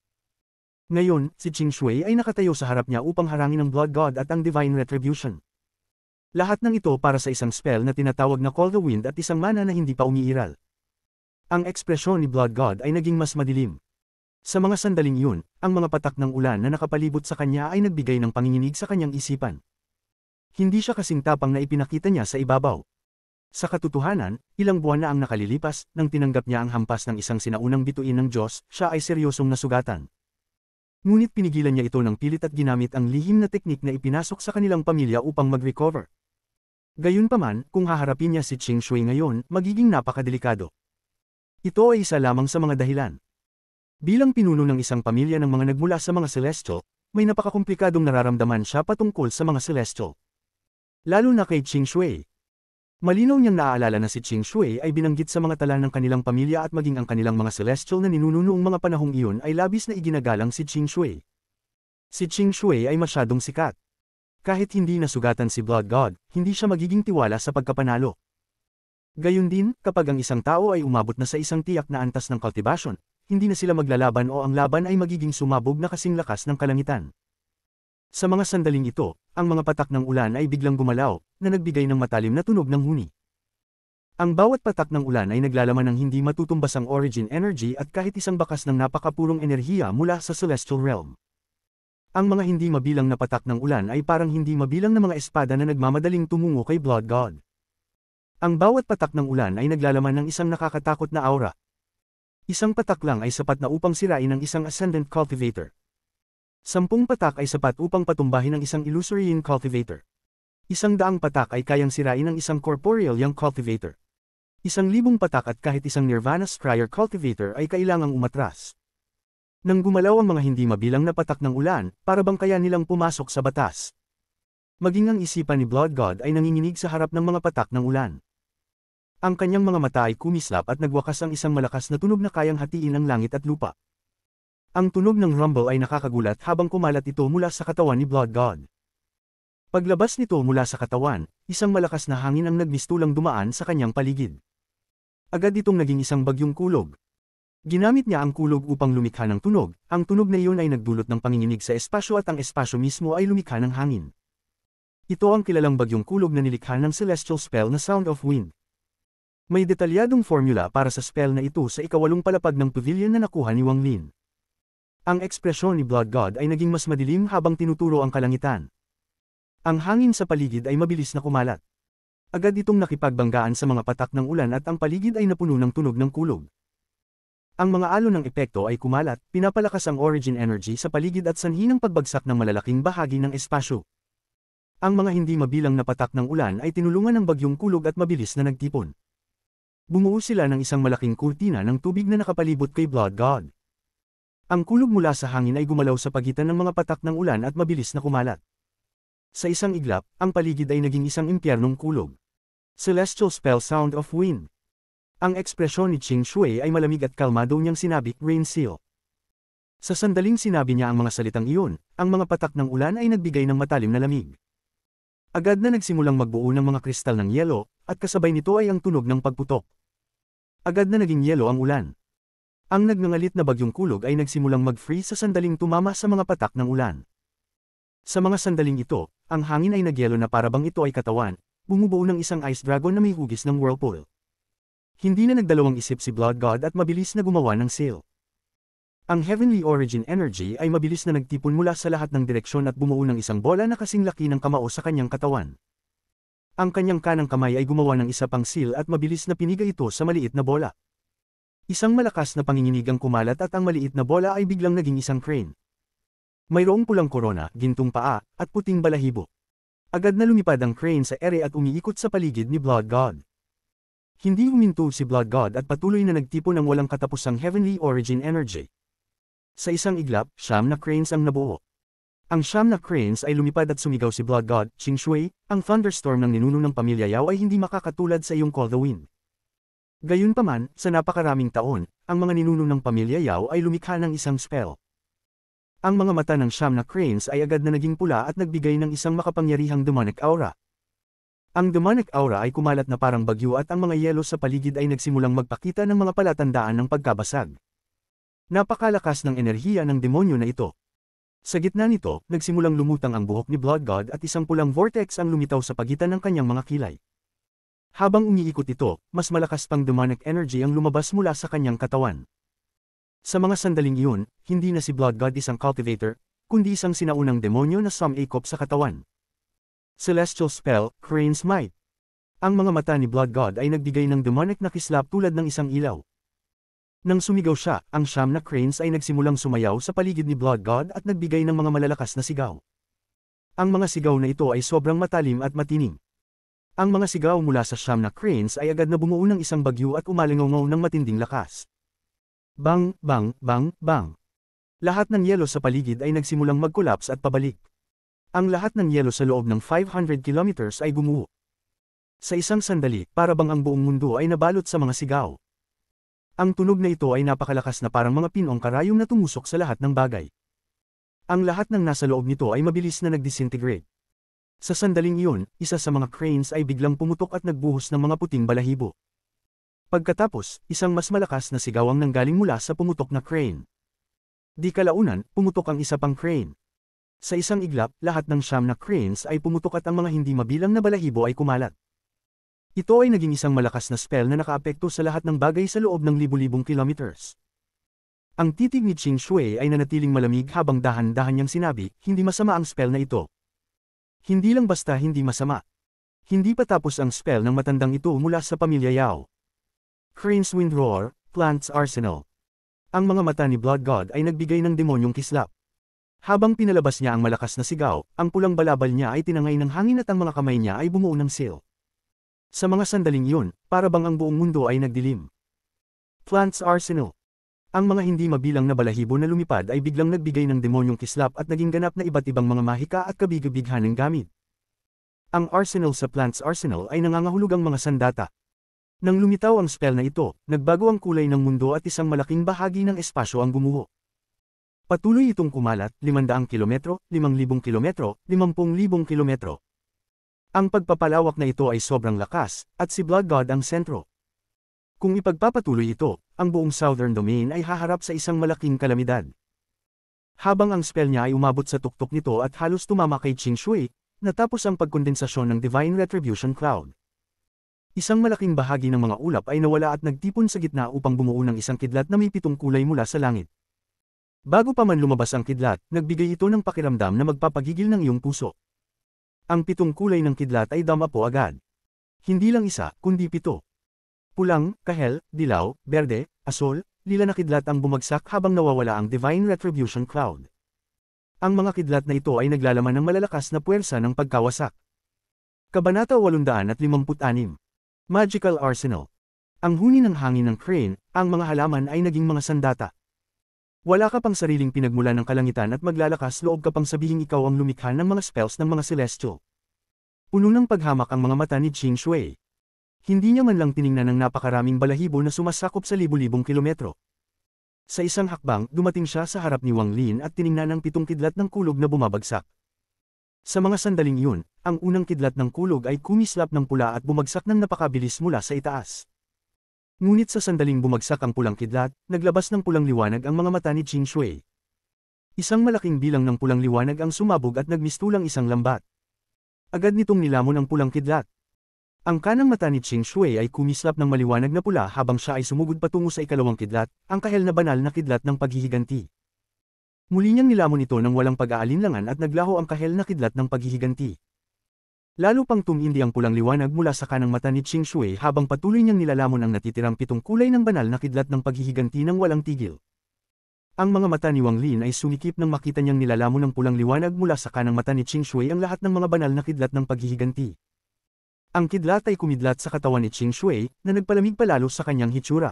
Ngayon, si Qing Shui ay nakatayo sa harap niya upang harangin ang Blood God at ang Divine Retribution. Lahat ng ito para sa isang spell na tinatawag na Call the Wind at isang mana na hindi pa umiiral. Ang ekspresyon ni Blood God ay naging mas madilim. Sa mga sandaling iyon, ang mga patak ng ulan na nakapalibot sa kanya ay nagbigay ng panginginig sa kanyang isipan. Hindi siya kasing tapang na ipinakita niya sa ibabaw. Sa katotohanan, ilang buwan na ang nakalilipas, nang tinanggap niya ang hampas ng isang sinaunang bituin ng Diyos, siya ay seryosong nasugatan. Ngunit pinigilan niya ito ng pilit at ginamit ang lihim na teknik na ipinasok sa kanilang pamilya upang mag-recover. Gayunpaman, kung haharapin niya si Qing Shui ngayon, magiging napakadelikado. Ito ay isa lamang sa mga dahilan. Bilang pinuno ng isang pamilya ng mga nagmula sa mga Celestial, may napakakomplikadong nararamdaman siya patungkol sa mga Celestial. Lalo na kay Qing Shui. Malinaw niyang naaalala na si Qing Shui ay binanggit sa mga tala ng kanilang pamilya at maging ang kanilang mga Celestial na ninuno noong mga panahong iyon ay labis na iginagalang si Qing Shui. Si Qing Shui ay masyadong sikat. Kahit hindi nasugatan si Blood God, hindi siya magiging tiwala sa pagkapanalo. Gayun din, kapag ang isang tao ay umabot na sa isang tiyak na antas ng cultivation, hindi na sila maglalaban o ang laban ay magiging sumabog na kasing lakas ng kalangitan. Sa mga sandaling ito, ang mga patak ng ulan ay biglang gumalaw, na nagbigay ng matalim na tunog ng huni. Ang bawat patak ng ulan ay naglalaman ng hindi matutumbasang origin energy at kahit isang bakas ng napakapurong enerhiya mula sa celestial realm. Ang mga hindi mabilang na patak ng ulan ay parang hindi mabilang na mga espada na nagmamadaling tumungo kay Blood God. Ang bawat patak ng ulan ay naglalaman ng isang nakakatakot na aura. Isang patak lang ay sapat na upang sirain ang isang Ascendant Cultivator. 10 patak ay sapat upang patumbahin ang isang Illusory Yin Cultivator. 100 patak ay kayang sirain ang isang Corporeal Yang Cultivator. 1,000 patak at kahit isang Nirvana Scryer Cultivator ay kailangang umatras. Nang gumalaw ang mga hindi mabilang na patak ng ulan, para bang kaya nilang pumasok sa batas. Maging ang isipan ni Blood God ay nanginginig sa harap ng mga patak ng ulan. Ang kanyang mga mata ay kumislap at nagwakas ang isang malakas na tunog na kayang hatiin ang langit at lupa. Ang tunog ng rumble ay nakakagulat habang kumalat ito mula sa katawan ni Blood God. Paglabas nito mula sa katawan, isang malakas na hangin ang nagmistulang dumaan sa kanyang paligid. Agad itong naging isang bagyong kulog. Ginamit niya ang kulog upang lumikha ng tunog, ang tunog na iyon ay nagdulot ng panginginig sa espasyo at ang espasyo mismo ay lumikha ng hangin. Ito ang kilalang bagyong kulog na nilikha ng celestial spell na Sound of Wind. May detalyadong formula para sa spell na ito sa ika-8 palapag ng pavilion na nakuha ni Wang Lin. Ang ekspresyon ni Blood God ay naging mas madilim habang tinuturo ang kalangitan. Ang hangin sa paligid ay mabilis na kumalat. Agad itong nakipagbanggaan sa mga patak ng ulan at ang paligid ay napuno ng tunog ng kulog. Ang mga alon ng epekto ay kumalat, pinapalakas ang origin energy sa paligid at sanhi ng pagbagsak ng malalaking bahagi ng espasyo. Ang mga hindi mabilang na patak ng ulan ay tinulungan ng bagyong kulog at mabilis na nagtipon. Bumuo sila ng isang malaking kurtina ng tubig na nakapalibot kay Blood God. Ang kulog mula sa hangin ay gumalaw sa pagitan ng mga patak ng ulan at mabilis na kumalat. Sa isang iglap, ang paligid ay naging isang impyernong kulog. Celestial Spell Sound of Wind. Ang ekspresyon ni Qing Shui ay malamig at kalmado niyang sinabi, Rain Seal. Sa sandaling sinabi niya ang mga salitang iyon, ang mga patak ng ulan ay nagbigay ng matalim na lamig. Agad na nagsimulang magbuo ng mga kristal ng yelo, at kasabay nito ay ang tunog ng pagputok. Agad na naging yelo ang ulan. Ang nagngangalit na bagyong kulog ay nagsimulang mag-freeze sa sandaling tumama sa mga patak ng ulan. Sa mga sandaling ito, ang hangin ay nagyelo na parabang ito ay katawan, bumubuo ng isang ice dragon na may hugis ng whirlpool. Hindi na nagdalawang isip si Blood God at mabilis na gumawa ng sail. Ang Heavenly Origin Energy ay mabilis na nagtipon mula sa lahat ng direksyon at bumuo ng isang bola na kasing laki ng kamao sa kanyang katawan. Ang kanyang kanang kamay ay gumawa ng isa pang seal at mabilis na piniga ito sa maliit na bola. Isang malakas na panginginig ang kumalat at ang maliit na bola ay biglang naging isang crane. Mayroong pulang korona, gintong paa, at puting balahibo. Agad na lumipad ang crane sa ere at umiikot sa paligid ni Blood God. Hindi huminto si Blood God at patuloy na nagtipon ng walang katapusang Heavenly Origin Energy. Sa isang iglap, 9 na cranes ang nabuo. Ang 9 na cranes ay lumipad at sumigaw si Blood God, Qing Shui, ang thunderstorm ng ninuno ng pamilya Yao ay hindi makakatulad sa iyong Call the Wind. Gayunpaman, sa napakaraming taon, ang mga ninuno ng pamilya Yao ay lumikha ng isang spell. Ang mga mata ng 9 na cranes ay agad na naging pula at nagbigay ng isang makapangyarihang demonic aura. Ang demonic aura ay kumalat na parang bagyo at ang mga yelo sa paligid ay nagsimulang magpakita ng mga palatandaan ng pagkabasag. Napakalakas ng enerhiya ng demonyo na ito. Sa gitna nito, nagsimulang lumutang ang buhok ni Blood God at isang pulang vortex ang lumitaw sa pagitan ng kanyang mga kilay. Habang umiikot ito, mas malakas pang demonic energy ang lumabas mula sa kanyang katawan. Sa mga sandaling iyon, hindi na si Blood God isang cultivator, kundi isang sinaunang demonyo na sumakop sa katawan. Celestial Spell, Crane's Might. Ang mga mata ni Blood God ay nagbigay ng demonic na kislap tulad ng isang ilaw. Nang sumigaw siya, ang 9 na cranes ay nagsimulang sumayaw sa paligid ni Blood God at nagbigay ng mga malalakas na sigaw. Ang mga sigaw na ito ay sobrang matalim at matining. Ang mga sigaw mula sa 9 na cranes ay agad na bumuo ng isang bagyo at umalingaw ng matinding lakas. Bang, bang, bang, bang. Lahat ng yelo sa paligid ay nagsimulang mag-collapse at pabalik. Ang lahat ng yelo sa loob ng 500 kilometers ay gumuho. Sa isang sandali, parabang ang buong mundo ay nabalot sa mga sigaw. Ang tunog na ito ay napakalakas na parang mga pinong karayom na tumusok sa lahat ng bagay. Ang lahat ng nasa loob nito ay mabilis na nag-disintegrate. Sa sandaling iyon, isa sa mga cranes ay biglang pumutok at nagbuhos ng mga puting balahibo. Pagkatapos, isang mas malakas na sigaw ang nanggaling mula sa pumutok na crane. Di kalaunan, pumutok ang isa pang crane. Sa isang iglap, lahat ng 9 na cranes ay pumutok at ang mga hindi mabilang na balahibo ay kumalat. Ito ay naging isang malakas na spell na nakaapekto sa lahat ng bagay sa loob ng libu-libong kilometers. Ang titig ni Qing Shui ay nanatiling malamig habang dahan-dahan niyang sinabi, hindi masama ang spell na ito. Hindi lang basta hindi masama. Hindi pa tapos ang spell ng matandang ito mula sa pamilya Yao. Crane's Wind Roar, Plant's Arsenal. Ang mga mata ni Blood God ay nagbigay ng demonyong kislap. Habang pinalabas niya ang malakas na sigaw, ang pulang balabal niya ay tinangay ng hangin at ang mga kamay niya ay bumuo ng sail. Sa mga sandaling iyon, parabang ang buong mundo ay nagdilim. Plant's Arsenal. Ang mga hindi mabilang na balahibo na lumipad ay biglang nagbigay ng demonyong kislap at naging ganap na iba't ibang mga mahika at kabig-bighaneng gamit. Ang arsenal sa Plant's Arsenal ay nangangahulugang mga sandata. Nang lumitaw ang spell na ito, nagbago ang kulay ng mundo at isang malaking bahagi ng espasyo ang gumuho. Patuloy itong kumalat, 500 kilometro, 5,000 kilometro, 50,000 kilometro. Ang pagpapalawak na ito ay sobrang lakas, at si Blood God ang sentro. Kung ipagpapatuloy ito, ang buong Southern Domain ay haharap sa isang malaking kalamidad. Habang ang spell niya ay umabot sa tuktok nito at halos tumama kay Qing Shui, natapos ang pagkondensasyon ng Divine Retribution Cloud. Isang malaking bahagi ng mga ulap ay nawala at nagtipon sa gitna upang bumuo ng isang kidlat na may 7 kulay mula sa langit. Bago pa man lumabas ang kidlat, nagbigay ito ng pakiramdam na magpapagigil ng iyong puso. Ang 7 kulay ng kidlat ay dama po agad. Hindi lang isa, kundi 7. Pulang, kahel, dilaw, berde, asol, lila na kidlat ang bumagsak habang nawawala ang Divine Retribution Cloud. Ang mga kidlat na ito ay naglalaman ng malalakas na puwersa ng pagkawasak. Kabanata 856. Magical Arsenal. Ang huni ng hangin ng crane, ang mga halaman ay naging mga sandata. Wala ka pang sariling pinagmula ng kalangitan at maglalakas loob ka pang sabihing ikaw ang lumikha ng mga spells ng mga celestial. Puno ng paghamak ang mga mata ni Qing Shui. Hindi niya man lang tiningnan ng napakaraming balahibo na sumasakop sa libu-libong kilometro. Sa isang hakbang, dumating siya sa harap ni Wang Lin at tiningnan ang 7 kidlat ng kulog na bumabagsak. Sa mga sandaling iyon, ang unang kidlat ng kulog ay kumislap ng pula at bumagsak ng napakabilis mula sa itaas. Ngunit sa sandaling bumagsak ang pulang kidlat, naglabas ng pulang liwanag ang mga mata ni Qing Shui. Isang malaking bilang ng pulang liwanag ang sumabog at nagmistulang isang lambat. Agad nitong nilamon ang pulang kidlat. Ang kanang mata ni Qing Shui ay kumislap ng maliwanag na pula habang siya ay sumugod patungo sa ikalawang kidlat, ang kahel na banal na kidlat ng paghihiganti. Muli niyang nilamon ito ng walang pag-aalinlangan at naglaho ang kahel na kidlat ng paghihiganti. Lalo pang tumindi ang pulang liwanag mula sa kanang mata ni Qing Shui habang patuloy niyang nilalamon ang natitirang 7 kulay ng banal na kidlat ng paghihiganti ng walang tigil. Ang mga mata ni Wang Lin ay sumikip nang makita niyang nilalamon ng pulang liwanag mula sa kanang mata ni Qing Shui ang lahat ng mga banal na kidlat ng paghihiganti. Ang kidlat ay kumidlat sa katawan ni Qing Shui na nagpalamig palalo sa kanyang hitsura.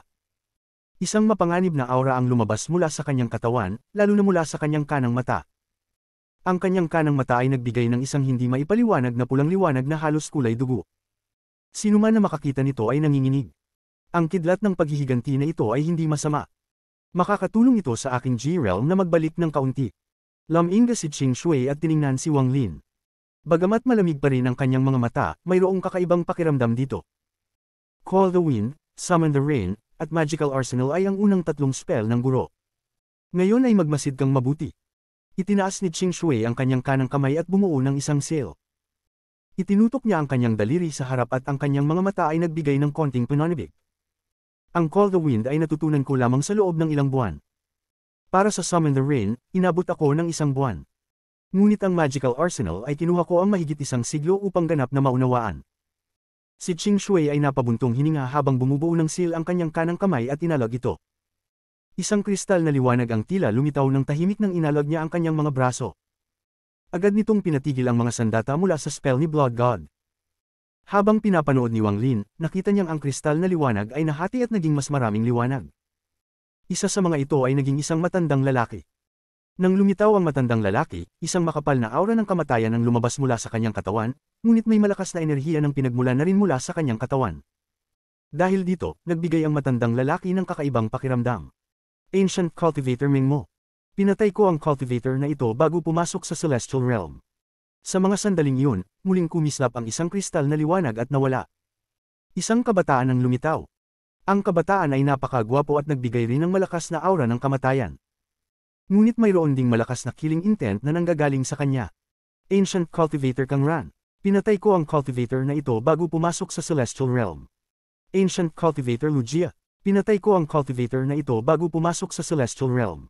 Isang mapanganib na aura ang lumabas mula sa kanyang katawan, lalo na mula sa kanyang kanang mata. Ang kanyang kanang mata ay nagbigay ng isang hindi maipaliwanag na pulang liwanag na halos kulay dugo. Sino man na makakita nito ay nanginginig. Ang kidlat ng paghihiganti na ito ay hindi masama. Makakatulong ito sa aking G-Realm na magbalik ng kaunti. Lamingga si Qing Shui at tiningnan si Wang Lin. Bagamat malamig pa rin ang kanyang mga mata, mayroong kakaibang pakiramdam dito. Call the Wind, Summon the Rain, at Magical Arsenal ay ang unang 3 spell ng guro. Ngayon ay magmasid kang mabuti. Itinaas ni Qing Shui ang kanyang kanang kamay at bumuo ng isang sail. Itinutok niya ang kanyang daliri sa harap at ang kanyang mga mata ay nagbigay ng konting pananibig. Ang Call the Wind ay natutunan ko lamang sa loob ng ilang buwan. Para sa Summon the Rain, inabot ako ng 1 buwan. Ngunit ang Magical Arsenal ay kinuha ko ang mahigit 1 siglo upang ganap na maunawaan. Si Qing Shui ay napabuntong hininga habang bumubuo ng sail ang kanyang kanang kamay at inalag ito. Isang kristal na liwanag ang tila lumitaw ng tahimik nang inalag niya ang kanyang mga braso. Agad nitong pinatigil ang mga sandata mula sa spell ni Blood God. Habang pinapanood ni Wang Lin, nakita niyang ang kristal na liwanag ay nahati at naging mas maraming liwanag. Isa sa mga ito ay naging isang matandang lalaki. Nang lumitaw ang matandang lalaki, isang makapal na aura ng kamatayan ang lumabas mula sa kanyang katawan, ngunit may malakas na enerhiya ng pinagmula na rin mula sa kanyang katawan. Dahil dito, nagbigay ang matandang lalaki ng kakaibang pakiramdam. Ancient Cultivator Mingmo. Pinatay ko ang cultivator na ito bago pumasok sa Celestial Realm. Sa mga sandaling iyon, muling kumislap ang isang kristal na liwanag at nawala. Isang kabataan ang lumitaw. Ang kabataan ay napakagwapo at nagbigay rin ng malakas na aura ng kamatayan. Ngunit mayroon ding malakas na killing intent na nanggagaling sa kanya. Ancient Cultivator Kang Ran. Pinatay ko ang cultivator na ito bago pumasok sa Celestial Realm. Ancient Cultivator Lugia. Pinatay ko ang cultivator na ito bago pumasok sa Celestial Realm.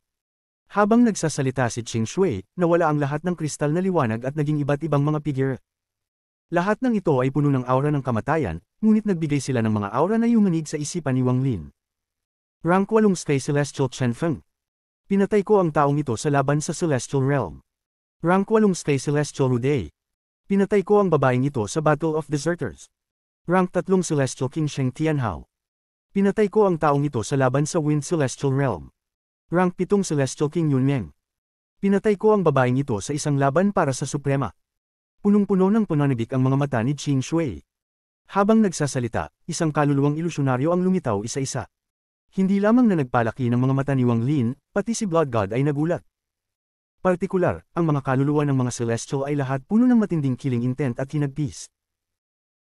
Habang nagsasalita si Qing Shui, nawala ang lahat ng kristal na liwanag at naging iba't ibang mga figure. Lahat ng ito ay puno ng aura ng kamatayan, ngunit nagbigay sila ng mga aura na yumanig sa isipan ni Wang Lin. Rank 8 Sky Celestial Chen Feng. Pinatay ko ang taong ito sa laban sa Celestial Realm. Rank 8 Sky Celestial Ruday. Pinatay ko ang babaeng ito sa Battle of Deserters. Rank 3 Celestial King Sheng Tianhao. Pinatay ko ang taong ito sa laban sa Wind Celestial Realm. Rank 7 Celestial King Yunmeng. Pinatay ko ang babaeng ito sa isang laban para sa Suprema. Punong-puno ng pananibik ang mga mata ni Qing Shui. Habang nagsasalita, isang kaluluwang ilusyonaryo ang lumitaw isa-isa. Hindi lamang na nagpalaki ng mga mata ni Wang Lin, pati si Blood God ay nagulat. Partikular, ang mga kaluluwa ng mga Celestial ay lahat puno ng matinding killing intent at hinagpis.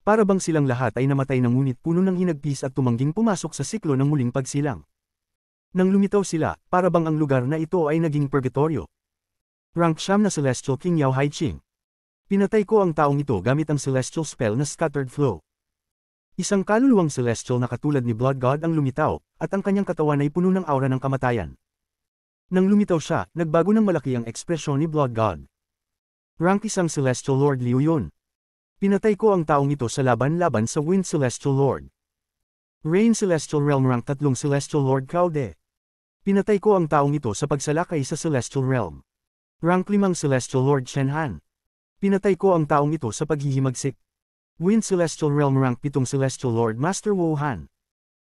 Para bang silang lahat ay namatay na ngunit puno ng hinagpis at tumangging pumasok sa siklo ng muling pagsilang. Nang lumitaw sila, para bang ang lugar na ito ay naging purgatorio. Rank 9 na Celestial King Yao Haiqing. Pinatay ko ang taong ito gamit ang Celestial Spell na Scattered Flow. Isang kaluluwang Celestial na katulad ni Blood God ang lumitaw, at ang kanyang katawan ay puno ng aura ng kamatayan. Nang lumitaw siya, nagbago ng malaki ang ekspresyon ni Blood God. Rank 1 Celestial Lord Liu Yun. Pinatay ko ang taong ito sa laban-laban sa Wind Celestial Lord. Rain Celestial Realm. Rank 3 Celestial Lord Cao De. Pinatay ko ang taong ito sa pagsalakay sa Celestial Realm. Rank 5 Celestial Lord Shen Han. Pinatay ko ang taong ito sa paghihimagsik. Wind Celestial Realm. Rank 7 Celestial Lord Master Wu Han.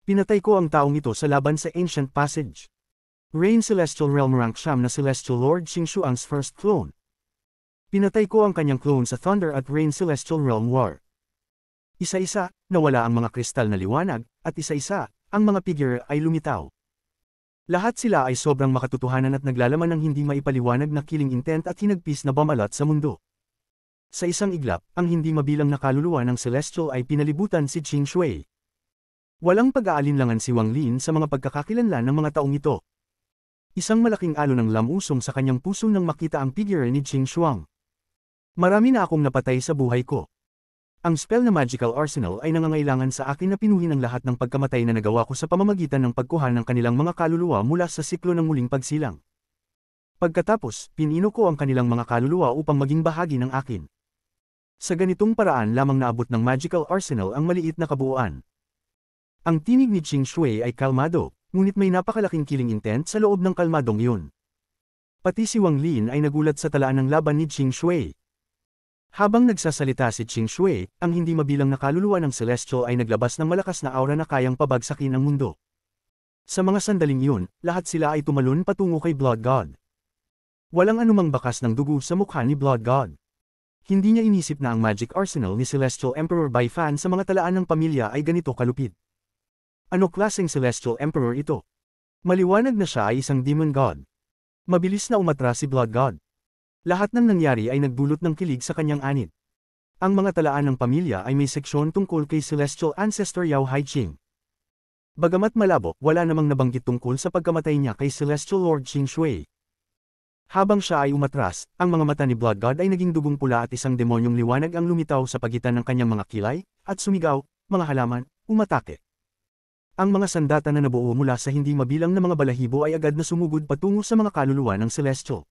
Pinatay ko ang taong ito sa laban sa Ancient Passage. Rain Celestial Realm rank siyam na Celestial Lord Xingshuang's first clone. Pinatay ko ang kanyang clone sa Thunder at Rain Celestial Realm War. Isa-isa, nawala ang mga kristal na liwanag, at isa-isa, ang mga figure ay lumitaw. Lahat sila ay sobrang makatotohanan at naglalaman ng hindi maipaliwanag na killing intent at hinagpis na bamalat sa mundo. Sa isang iglap, ang hindi mabilang na kaluluwa ng Celestial ay pinalibutan si Qing Shui. Walang pag-aalinlangan si Wang Lin sa mga pagkakakilanlan ng mga taong ito. Isang malaking alon ng lamusong sa kanyang puso nang makita ang figure ni Qing Shuang. Marami na akong napatay sa buhay ko. Ang spell na Magical Arsenal ay nangangailangan sa akin na pinuhin ang lahat ng pagkamatay na nagawa ko sa pamamagitan ng pagkuha ng kanilang mga kaluluwa mula sa siklo ng muling pagsilang. Pagkatapos, pinino ko ang kanilang mga kaluluwa upang maging bahagi ng akin. Sa ganitong paraan lamang naabot ng Magical Arsenal ang maliit na kabuuan. Ang tinig ni Qing Shui ay kalmado, ngunit may napakalaking killing intent sa loob ng kalmadong iyon. Pati si Wang Lin ay nagulat sa talaan ng laban ni Qing Shui. Habang nagsasalita si Qing Shui, ang hindi mabilang na kaluluwa ng Celestial ay naglabas ng malakas na aura na kayang pabagsakin ang mundo. Sa mga sandaling iyon, lahat sila ay tumalon patungo kay Blood God. Walang anumang bakas ng dugo sa mukha ni Blood God. Hindi niya inisip na ang Magic Arsenal ni Celestial Emperor Bai Fan sa mga talaan ng pamilya ay ganito kalupit. Ano klaseng Celestial Emperor ito? Maliwanag na siya ay isang Demon God. Mabilis na umatras si Blood God. Lahat ng nangyari ay nagdulot ng kilig sa kanyang anit. Ang mga talaan ng pamilya ay may seksyon tungkol kay Celestial Ancestor Yao Haiqing. Bagamat malabo, wala namang nabanggit tungkol sa pagkamatay niya kay Celestial Lord Qing Shui. Habang siya ay umatras, ang mga mata ni Blood God ay naging dugong pula at isang demonyong liwanag ang lumitaw sa pagitan ng kanyang mga kilay, at sumigaw, mga halaman, umatake. Ang mga sandata na nabuo mula sa hindi mabilang na mga balahibo ay agad na sumugod patungo sa mga kaluluwa ng Celestial.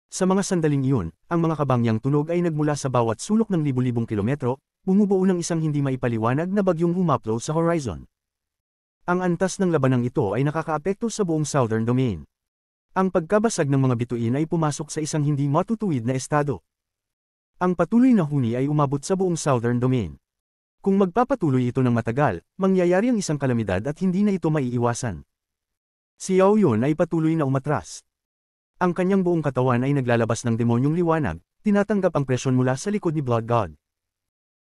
Sa mga sandaling iyon, ang mga kabangyang tunog ay nagmula sa bawat sulok ng libu-libong kilometro, bumubuo ng isang hindi maipaliwanag na bagyong humaplo sa horizon. Ang antas ng labanang ito ay nakakaapekto sa buong Southern Domain. Ang pagkabasag ng mga bituin ay pumasok sa isang hindi matutuwid na estado. Ang patuloy na huni ay umabot sa buong Southern Domain. Kung magpapatuloy ito ng matagal, mangyayari ang isang kalamidad at hindi na ito maiiwasan. Si Yao Yun ay patuloy na umatras. Ang kanyang buong katawan ay naglalabas ng demonyong liwanag, tinatanggap ang presyon mula sa likod ni Blood God.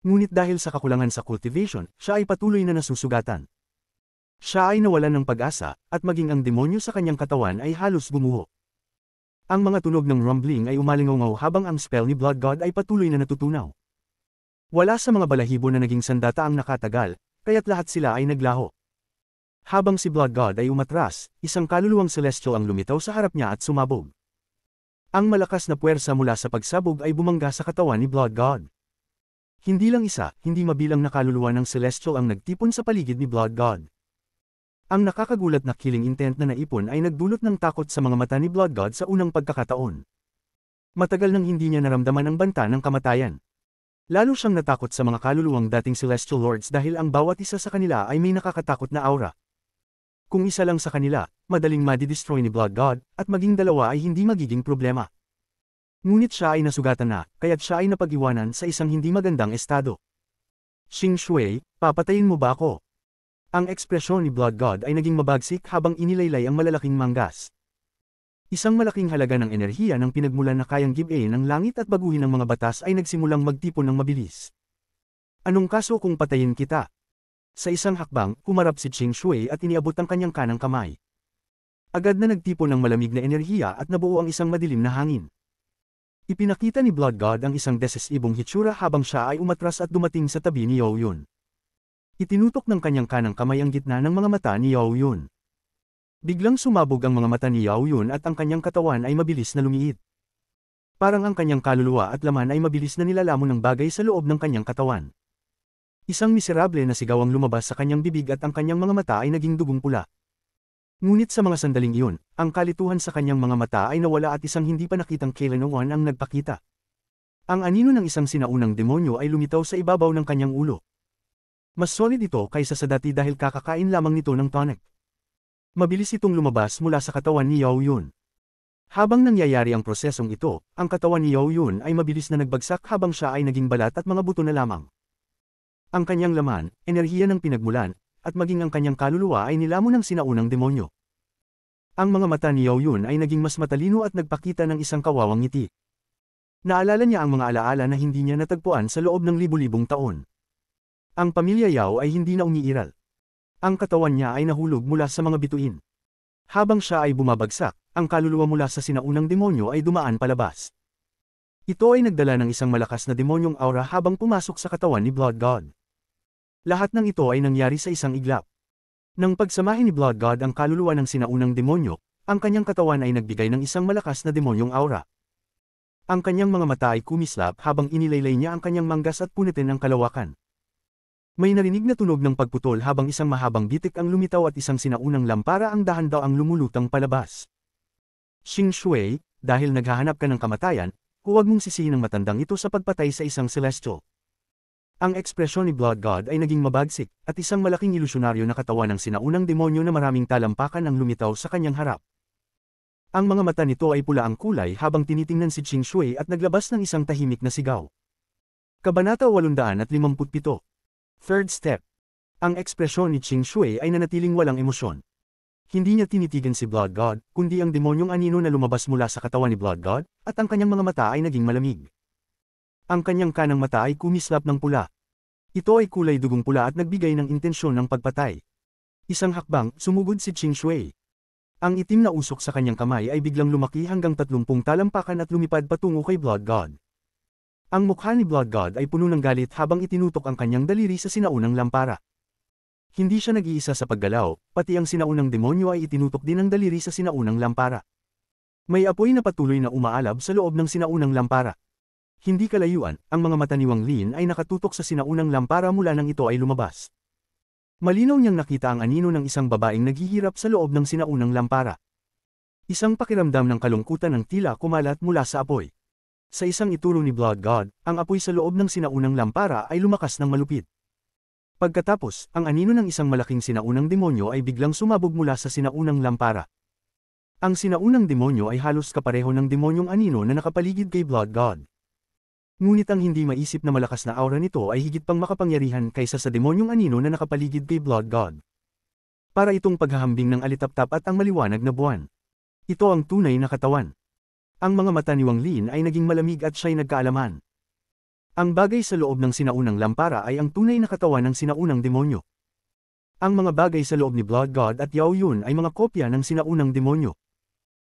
Ngunit dahil sa kakulangan sa cultivation, siya ay patuloy na nasusugatan. Siya ay nawalan ng pag-asa, at maging ang demonyo sa kanyang katawan ay halos gumuho. Ang mga tunog ng rumbling ay umalingaw habang ang spell ni Blood God ay patuloy na natutunaw. Wala sa mga balahibo na naging sandata ang nakatagal, kaya't lahat sila ay naglaho. Habang si Blood God ay umatras, isang kaluluwang celestial ang lumitaw sa harap niya at sumabog. Ang malakas na puwersa mula sa pagsabog ay bumangga sa katawan ni Blood God. Hindi lang isa, hindi mabilang na kaluluwa ng celestial ang nagtipon sa paligid ni Blood God. Ang nakakagulat na killing intent na naipon ay nagdulot ng takot sa mga mata ni Blood God sa unang pagkakataon. Matagal nang hindi niya naramdaman ang banta ng kamatayan. Lalo siyang natakot sa mga kaluluwang dating Celestial Lords dahil ang bawat isa sa kanila ay may nakakatakot na aura. Kung isa lang sa kanila, madaling madi-destroy ni Blood God, at maging dalawa ay hindi magiging problema. Ngunit siya ay nasugatan na, kaya't siya ay napag-iwanan sa isang hindi magandang estado. Qing Shui, papatayin mo ba ako? Ang ekspresyon ni Blood God ay naging mabagsik habang inilaylay ang malalaking manggas. Isang malaking halaga ng enerhiya ng pinagmulan na kayang give-in ng langit at baguhin ng mga batas ay nagsimulang magtipon ng mabilis. Anong kaso kung patayin kita? Sa isang hakbang, humarap si Qing Shui at iniabot ang kanyang kanang kamay. Agad na nagtipon ng malamig na enerhiya at nabuo ang isang madilim na hangin. Ipinakita ni Blood God ang isang desesibong hitsura habang siya ay umatras at dumating sa tabi ni Yao Yun. Itinutok ng kanyang kanang kamay ang gitna ng mga mata ni Yao Yun. Biglang sumabog ang mga mata ni Yao Yun at ang kanyang katawan ay mabilis na lumiit. Parang ang kanyang kaluluwa at laman ay mabilis na nilalamon ng bagay sa loob ng kanyang katawan. Isang miserable na sigaw ang lumabas sa kanyang bibig at ang kanyang mga mata ay naging dugong pula. Ngunit sa mga sandaling iyon, ang kalituhan sa kanyang mga mata ay nawala at isang hindi pa nakitang kailanman ang nagpakita. Ang anino ng isang sinaunang demonyo ay lumitaw sa ibabaw ng kanyang ulo. Mas solid ito kaysa sa dati dahil kakakain lamang nito ng tonic. Mabilis itong lumabas mula sa katawan ni Yao Yun. Habang nangyayari ang prosesong ito, ang katawan ni Yao Yun ay mabilis na nagbagsak habang siya ay naging balat at mga buto na lamang. Ang kanyang laman, enerhiya ng pinagmulan, at maging ang kanyang kaluluwa ay nilamon ng sinaunang demonyo. Ang mga mata ni Yao Yun ay naging mas matalino at nagpakita ng isang kawawang ngiti. Naalala niya ang mga alaala na hindi niya natagpuan sa loob ng libu-libong taon. Ang pamilya Yao ay hindi na umiiral. Ang katawan niya ay nahulog mula sa mga bituin. Habang siya ay bumabagsak, ang kaluluwa mula sa sinaunang demonyo ay dumaan palabas. Ito ay nagdala ng isang malakas na demonyong aura habang pumasok sa katawan ni Blood God. Lahat ng ito ay nangyari sa isang iglap. Nang pagsamahin ni Blood God ang kaluluwa ng sinaunang demonyo, ang kanyang katawan ay nagbigay ng isang malakas na demonyong aura. Ang kanyang mga mata ay kumislap habang inilaylay niya ang kanyang manggas at punitin ng kalawakan. May narinig na tunog ng pagputol habang isang mahabang bitik ang lumitaw at isang sinaunang lampara ang dahan-daw ang lumulutang palabas. Xing Shui, dahil naghahanap ka ng kamatayan, huwag mong sisihin ang matandang ito sa pagpatay sa isang celestial. Ang ekspresyon ni Blood God ay naging mabagsik, at isang malaking ilusyonaryo na katawan ng sinaunang demonyo na maraming talampakan ang lumitaw sa kanyang harap. Ang mga mata nito ay pula ang kulay habang tinitingnan si Xing Shui at naglabas ng isang tahimik na sigaw. Kabanata 857. Third step. Ang ekspresyon ni Xing Shui ay nanatiling walang emosyon. Hindi niya tinitigan si Blood God, kundi ang demonyong anino na lumabas mula sa katawan ni Blood God, at ang kanyang mga mata ay naging malamig. Ang kanyang kanang mata ay kumislap ng pula. Ito ay kulay dugong pula at nagbigay ng intensyon ng pagpatay. Isang hakbang, sumugod si Xing Shui. Ang itim na usok sa kanyang kamay ay biglang lumaki hanggang 30 talampakan at lumipad patungo kay Blood God. Ang mukha ni Blood God ay puno ng galit habang itinutok ang kanyang daliri sa sinaunang lampara. Hindi siya nag-iisa sa paggalaw, pati ang sinaunang demonyo ay itinutok din ang daliri sa sinaunang lampara. May apoy na patuloy na umaalab sa loob ng sinaunang lampara. Hindi kalayuan, ang mga mata ni Wang Lin ay nakatutok sa sinaunang lampara mula nang ito ay lumabas. Malinaw niyang nakita ang anino ng isang babaeng naghihirap sa loob ng sinaunang lampara. Isang pakiramdam ng kalungkutan ng tila kumalat mula sa apoy. Sa isang ituro ni Blood God, ang apoy sa loob ng sinaunang lampara ay lumakas ng malupit. Pagkatapos, ang anino ng isang malaking sinaunang demonyo ay biglang sumabog mula sa sinaunang lampara. Ang sinaunang demonyo ay halos kapareho ng demonyong anino na nakapaligid kay Blood God. Ngunit ang hindi maisip na malakas na aura nito ay higit pang makapangyarihan kaysa sa demonyong anino na nakapaligid kay Blood God. Para itong paghahambing ng alitaptap at ang maliwanag na buwan. Ito ang tunay na katawan. Ang mga mata ni Wang Lin ay naging malamig at siya'y nagkaalaman. Ang bagay sa loob ng sinaunang lampara ay ang tunay na katawan ng sinaunang demonyo. Ang mga bagay sa loob ni Blood God at Yao Yun ay mga kopya ng sinaunang demonyo.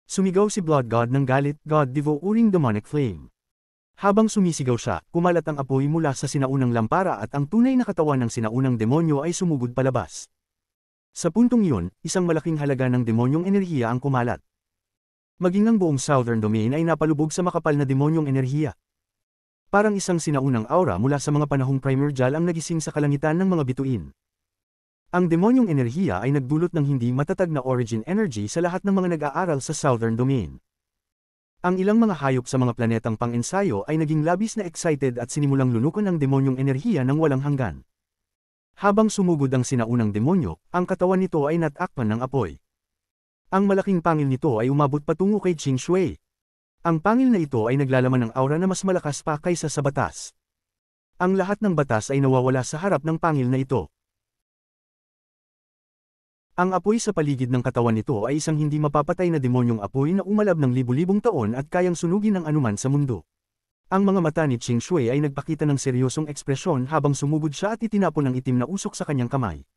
Sumigaw si Blood God ng galit, God devouring demonic flame. Habang sumisigaw siya, kumalat ang apoy mula sa sinaunang lampara at ang tunay na katawan ng sinaunang demonyo ay sumugod palabas. Sa puntong iyon, isang malaking halaga ng demonyong enerhiya ang kumalat. Maging ang buong Southern Domain ay napalubog sa makapal na demonyong enerhiya. Parang isang sinaunang aura mula sa mga panahong primordial ang nagising sa kalangitan ng mga bituin. Ang demonyong enerhiya ay nagdulot ng hindi matatag na origin energy sa lahat ng mga nag-aaral sa Southern Domain. Ang ilang mga hayop sa mga planetang pang-ensayo ay naging labis na excited at sinimulang lunukan ang demonyong enerhiya ng walang hanggan. Habang sumugod ang sinaunang demonyo, ang katawan nito ay natakpan ng apoy. Ang malaking pangil nito ay umabot patungo kay Xing Shui. Ang pangil na ito ay naglalaman ng aura na mas malakas pa kaysa sa batas. Ang lahat ng batas ay nawawala sa harap ng pangil na ito. Ang apoy sa paligid ng katawan nito ay isang hindi mapapatay na demonyong apoy na umalab ng libu-libong taon at kayang sunugin ang anuman sa mundo. Ang mga mata ni Xing Shui ay nagpakita ng seryosong ekspresyon habang sumugod siya at itinapon ng itim na usok sa kanyang kamay.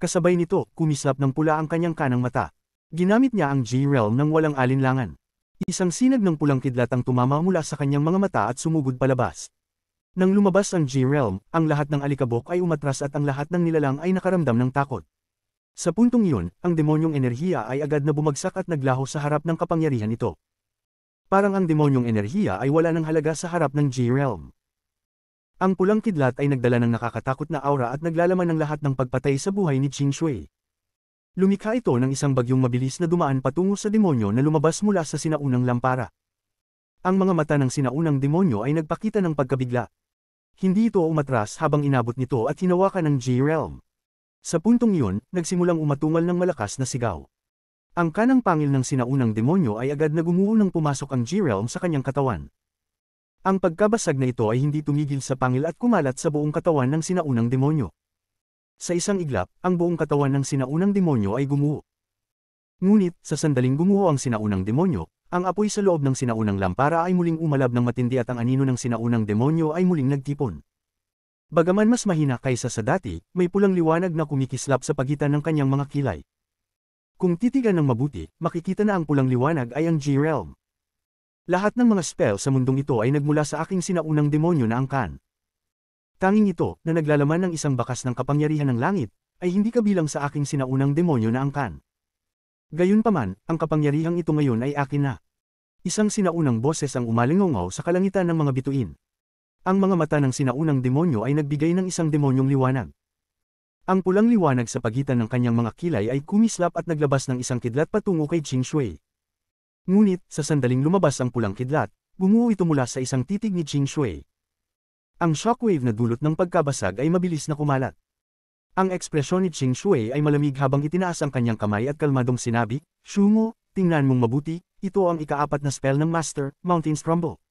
Kasabay nito, kumislap ng pula ang kanyang kanang mata. Ginamit niya ang G-Realm ng walang alinlangan. Isang sinag ng pulang kidlat ang tumama mula sa kanyang mga mata at sumugod palabas. Nang lumabas ang G-Realm, ang lahat ng alikabok ay umatras at ang lahat ng nilalang ay nakaramdam ng takot. Sa puntong iyon, ang demonyong enerhiya ay agad na bumagsak at naglaho sa harap ng kapangyarihan nito. Parang ang demonyong enerhiya ay wala ng halaga sa harap ng G-Realm. Ang pulang kidlat ay nagdala ng nakakatakot na aura at naglalaman ng lahat ng pagpatay sa buhay ni Xing Shui. Lumikha ito ng isang bagyong mabilis na dumaan patungo sa demonyo na lumabas mula sa sinaunang lampara. Ang mga mata ng sinaunang demonyo ay nagpakita ng pagkabigla. Hindi ito umatras habang inabot nito at hinawakan ng G-Realm. Sa puntong iyon, nagsimulang umatungal ng malakas na sigaw. Ang kanang pangil ng sinaunang demonyo ay agad na gumuho nang pumasok ang G-Realm sa kanyang katawan. Ang pagkabasag na ito ay hindi tumigil sa pangil at kumalat sa buong katawan ng sinaunang demonyo. Sa isang iglap, ang buong katawan ng sinaunang demonyo ay gumuho. Ngunit, sa sandaling gumuho ang sinaunang demonyo, ang apoy sa loob ng sinaunang lampara ay muling umalab ng matindi at ang anino ng sinaunang demonyo ay muling nagtipon. Bagaman mas mahina kaysa sa dati, may pulang liwanag na kumikislap sa pagitan ng kanyang mga kilay. Kung titigan ng mabuti, makikita na ang pulang liwanag ay ang G-Realm. Lahat ng mga spell sa mundong ito ay nagmula sa aking sinaunang demonyo na ang Khan. Tanging ito, na naglalaman ng isang bakas ng kapangyarihan ng langit, ay hindi kabilang sa aking sinaunang demonyo na ang Khan. Gayunpaman, ang kapangyarihang ito ngayon ay akin na. Isang sinaunang boses ang umalingongaw sa kalangitan ng mga bituin. Ang mga mata ng sinaunang demonyo ay nagbigay ng isang demonyong liwanag. Ang pulang liwanag sa pagitan ng kanyang mga kilay ay kumislap at naglabas ng isang kidlat patungo kay Qing Shui. Ngunit, sa sandaling lumabas ang pulang kidlat, bumuo ito mula sa isang titig ni Qing Shui. Ang shockwave na dulot ng pagkabasag ay mabilis na kumalat. Ang ekspresyon ni Qing Shui ay malamig habang itinaas ang kanyang kamay at kalmadong sinabi, "Shumo, tingnan mong mabuti, ito ang ika-4 na spell ng Master, Mountains Tremble."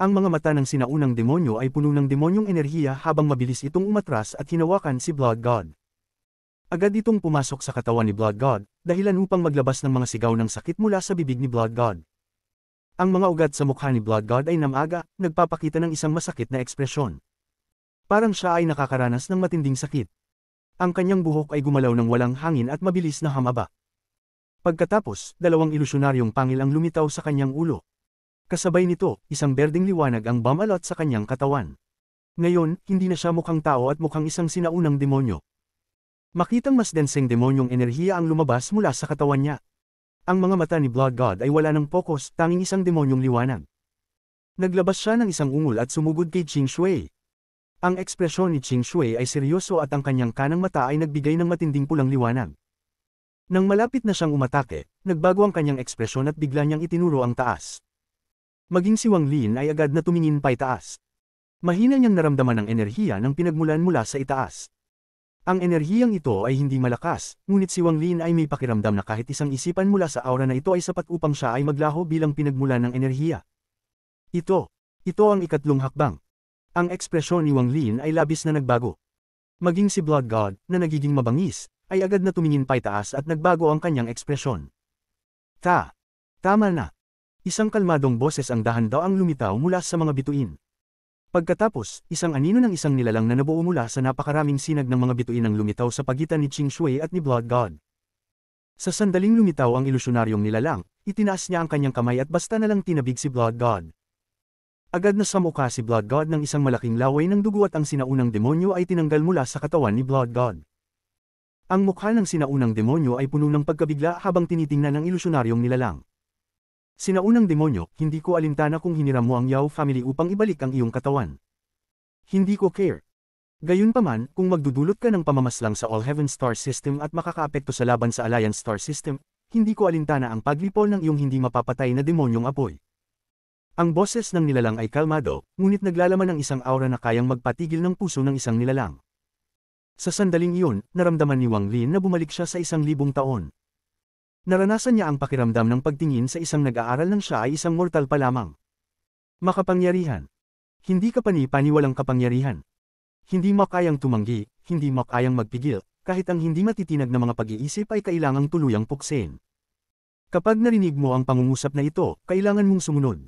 Ang mga mata ng sinaunang demonyo ay puno ng demonyong enerhiya habang mabilis itong umatras at hinawakan si Blood God. Agad itong pumasok sa katawan ni Blood God, dahilan upang maglabas ng mga sigaw ng sakit mula sa bibig ni Blood God. Ang mga ugat sa mukha ni Blood God ay namaga, nagpapakita ng isang masakit na ekspresyon. Parang siya ay nakakaranas ng matinding sakit. Ang kanyang buhok ay gumalaw ng walang hangin at mabilis na hamaba. Pagkatapos, 2 ilusionaryong pangil ang lumitaw sa kanyang ulo. Kasabay nito, isang berdeng liwanag ang bumalot sa kanyang katawan. Ngayon, hindi na siya mukhang tao at mukhang isang sinaunang demonyo. Makitang mas denseng demonyong enerhiya ang lumabas mula sa katawan niya. Ang mga mata ni Blood God ay wala ng focus, tanging isang demonyong liwanag. Naglabas siya ng isang ungol at sumugod kay Qing Shui. Ang ekspresyon ni Qing Shui ay seryoso at ang kanyang kanang mata ay nagbigay ng matinding pulang liwanag. Nang malapit na siyang umatake, nagbago ang kanyang ekspresyon at bigla niyang itinuro ang taas. Maging si Wang Lin ay agad na tumingin paitaas. Mahina niyang naramdaman ang enerhiya ng pinagmulan mula sa itaas. Ang enerhiyang ito ay hindi malakas, ngunit si Wang Lin ay may pakiramdam na kahit isang isipan mula sa aura na ito ay sapat upang siya ay maglaho bilang pinagmulan ng enerhiya. Ito ang ikatlong hakbang. Ang ekspresyon ni Wang Lin ay labis na nagbago. Maging si Blood God, na nagiging mabangis, ay agad na tumingin paitaas at nagbago ang kanyang ekspresyon. Tama na. Isang kalmadong boses ang dahan-daw ang lumitaw mula sa mga bituin. Pagkatapos, isang anino ng isang nilalang na nabuo mula sa napakaraming sinag ng mga bituin ang lumitaw sa pagitan ni Qing Shui at ni Blood God. Sa sandaling lumitaw ang ilusionaryong nilalang, itinaas niya ang kanyang kamay at basta na lang tinabig si Blood God. Agad na samukha si Blood God ng isang malaking laway ng dugo at ang sinaunang demonyo ay tinanggal mula sa katawan ni Blood God. Ang mukha ng sinaunang demonyo ay puno ng pagkabigla habang tinitingnan ng ilusyonaryong nilalang. Sinaunang demonyo, hindi ko alintana kung hiniram mo ang Yao family upang ibalik ang iyong katawan. Hindi ko care. Gayunpaman, kung magdudulot ka ng pamamaslang sa All Heaven Star System at makakaapekto sa laban sa Alliance Star System, hindi ko alintana ang paglipol ng iyong hindi mapapatay na demonyong apoy. Ang boses ng nilalang ay kalmado, ngunit naglalaman ng isang aura na kayang magpatigil ng puso ng isang nilalang. Sa sandaling iyon, naramdaman ni Wang Lin na bumalik siya sa 1,000 taon. Naranasan niya ang pakiramdam ng pagtingin sa isang nag-aaral ng siya ay isang mortal pa lamang. Makapangyarihan. Hindi ka pani-paniwalang kapangyarihan. Hindi mo kayang tumanggi, hindi mo kayang magpigil, kahit ang hindi matitinag na mga pag-iisip ay kailangang tuluyang puksin. Kapag narinig mo ang pangungusap na ito, kailangan mong sumunod.